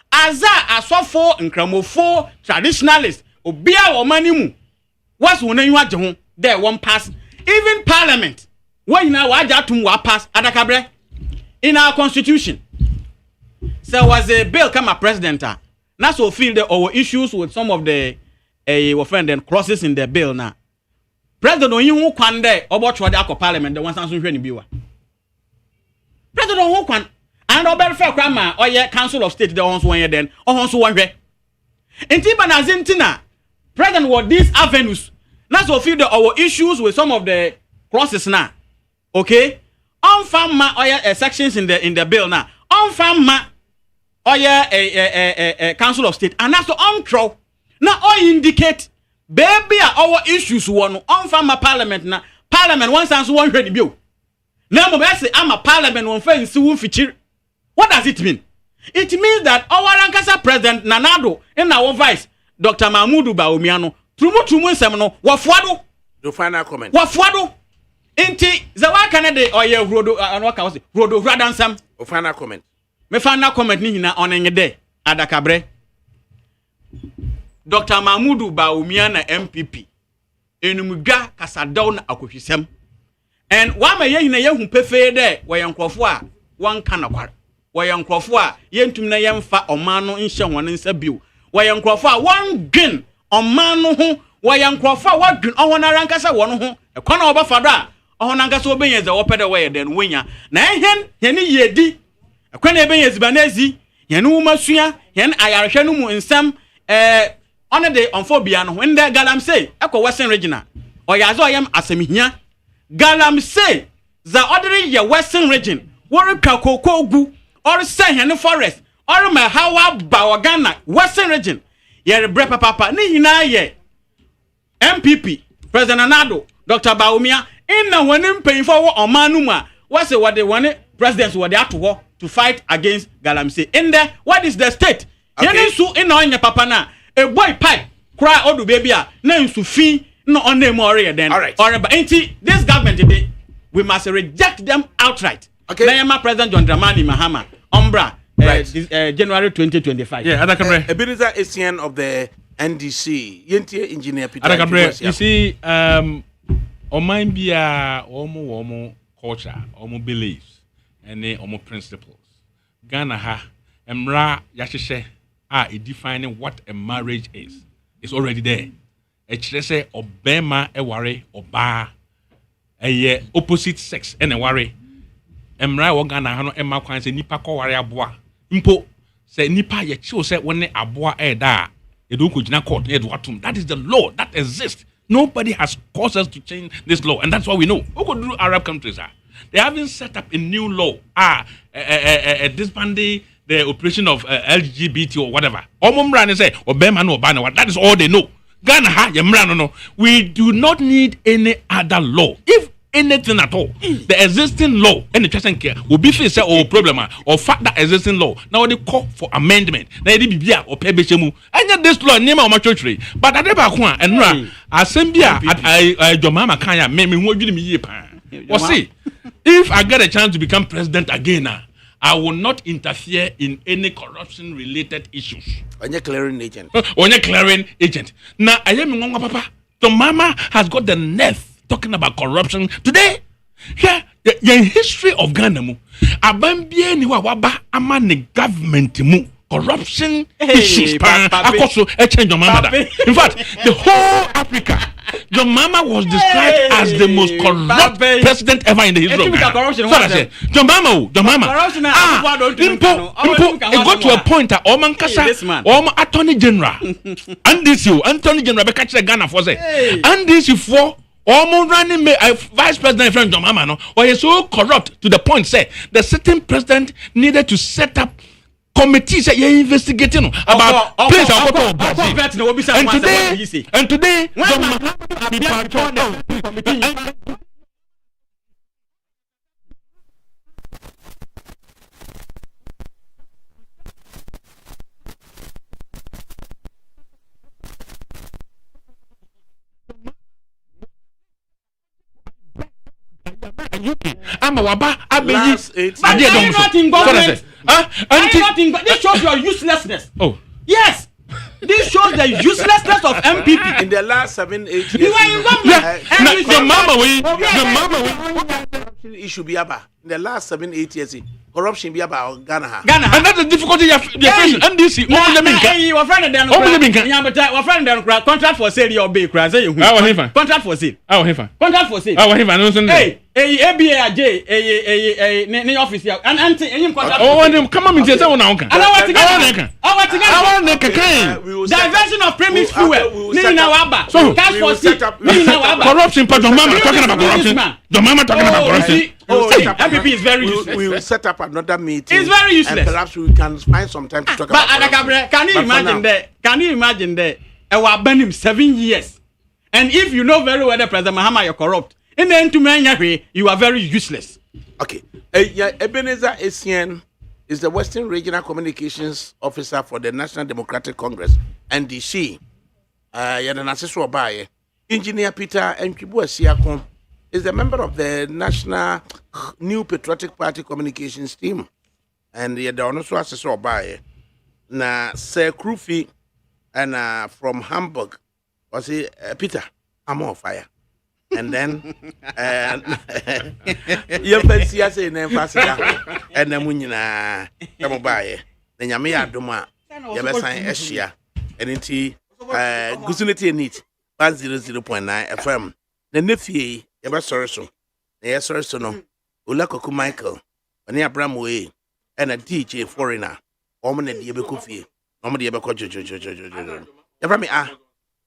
Aza asofo nkramofo traditionalists obia wo manimu. What's when you want to there one pass even parliament. When now wajatum wa pass ADAKABRI in our constitution. So was a bill come a president. Now so feel there our issues with some of the offended clauses in the bill now. President Onyihu kwande obochwo de akọ parliament the one sanso hwe ni biwa. President Onyihu kwan and oberfa kwama oye council of state the ones one then ohonso wonhwe. Enti banazintina president what these avenues. Now so feel there our issues with some of the clauses now. Okay? On farm oye sections in the bill now. On farm a council of state and that's on control now all indicate baby our issues one on farm parliament na parliament one sans one ready bill now mo say am a parliament one fence won fichir. What does it mean? It means that our Lankasa president Nanado and our vice Dr. Mahmoud Bawumia trumu nsem no wafuado the final comment wafuado enti zawa kanade oye rodo anwaka wose rodo radansam the final comment. Me final comment ni hina onengede ADAKABRI Dr. Mahmoud Bawumia na MPP enumga kasadaw na akohwisem and wa ma ye hina ye hu pefe de wayankrofo a wan kana kwar wayankrofo a yentum na yemfa oman no nhye won nsa biu wayankrofo a wan gwen oman no ho wayankrofo a wadwen ohona rankasa won ho ekwana obafado a ohona rankasa obenya ze wopede waye den wonya na ehen hene yedi ekwana ebenya zibanezi hene umasua hene ayarhwe no mu nsam on the onphobia no when the galamsey ekọ western regional oyazo oyam asemihia galamsey za ordinary ye western region wori kakoko ogu or say hene forest or ma hawa bawagana western region ye bre papa ni hina ye MPP President Anado Dr. Bawumia inna woni mpanyfo wo omanu mu a wase wode woni presidents wode ato to fight against galamsey in there what is the state yene su inna onye papa na a boy pipe cry odu baby a na nsufi no on name ore then or this government today we must reject them outright. Okay. Nayama President John Dramani Mahama Umbra January 2025. Yeah, ADAKABRI. Ebenezer Essien of the NDC. Yentie Engineer Peter. ADAKABRI. You see Oman bia omo culture, omo beliefs, and omo principles. Ghana ha emra yahyehyɛ a defining what a marriage is already there. Ɛkyerɛ sɛ ɔbɛrima ɛware ɔbaa ɛyɛ opposite sex ɛna ɛware. Emra wɔ Ghana ha no ɛma kwan sɛ nipa kɔware aboa. Mpo sɛ nipa yɛkyew sɛ wɔne aboa ɛda a yɛde kɔgyina court yɛde watom. That is the law that exists. Nobody has caused us to change this law, and that's what we know. Who could do Arab countries? They haven't set up a new law. Disbanding the operation of LGBT or whatever. That is all they know. Ghana, we do not need any other law. If anything at all, the existing law, any person care will be faced or problem or fact that existing law. Now they call for amendment. Now they be or pay beshemu. And yet this law name of church. But I never want and run. Assembia at your mama kaya me who you me or see, if I get a chance to become president again, I will not interfere in any corruption related issues. On your clearing agent. On your clearing agent. Now I am Ngonga Papa. The mama has got the nerve talking about corruption today. Here, the history of Ghana mu. Abambie ni waba ama ni government mu. Corruption issues akoso change your mama. In fact, the whole Africa, your mama was described as the most corrupt president ever in the history of Ghana. So I say, your mama. It got to a point that Oman Kasa, Oman Attorney General, and this you, Attorney General, catch the Ghana for say, and this you for. Almost running vice president friend John Mama no, or he's so corrupt to the point say the sitting president needed to set up committees that you're investigating about place and today John Mama I'm a waba. I'm not in government. This shows your uselessness. Oh, yes. This shows the uselessness of MPP. In the last 7-8 years, you are in government. Your mama, it should be about. In the last 7-8 years, corruption be about Ghana. And that's the difficulty you're facing. And this is your friend then. Your friend then contract for sale or be contract for sale. Contract for sale. Hey, ABAJ, a office here. And contract. Oh, come on, Mr. Diversion of premise fuel. Cash for sale. Corruption, but your mama talking about corruption. Your mama talking about corruption. MPP is very useless. We will set up another meeting. It's very useless. And perhaps we can find some time to talk about ADAKABRI, can you imagine that? I will ban him 7 years. And if you know very well that President Mahama you're corrupt, in the end to me, you are very useless. Okay. Ebenezer Essien is the Western Regional Communications Officer for the National Democratic Congress, NDC. Engineer Peter Nkwibu Asiakon is a member of the National New Patriotic Party Communications team. And the also assessor by na Sir Krufi and from Hamburg. Was he Peter? I'm on fire. And then you can see us in Emphasia and the Munina Tamobaye. Then Yamia Duma Yabasan Asia and into Gusunity and Neat 100.9 FM. The nephew Yabasorso, the Yasorso, Ulakoku Michael, and Abraham Way, and a DJ foreigner, Oman and Yabakufi, Nomadi Yabakojo. Yabrami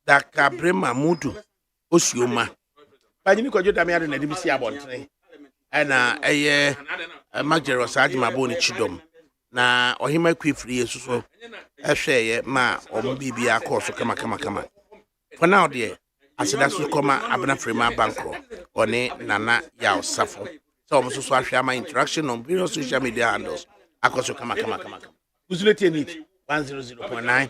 ADAKABRI Mutu Oshioma. Pajini ko joda me ade na de bisi abontre na eye Magero Sajima Boni Chidom na ohima kwefiri yesuso ehwe ma omo bibia course kama for now there asida su koma abna frema banko oni nana ya osafo so omo so ahwe ama interaction on various social media handles akoso kama uzulete need 100.9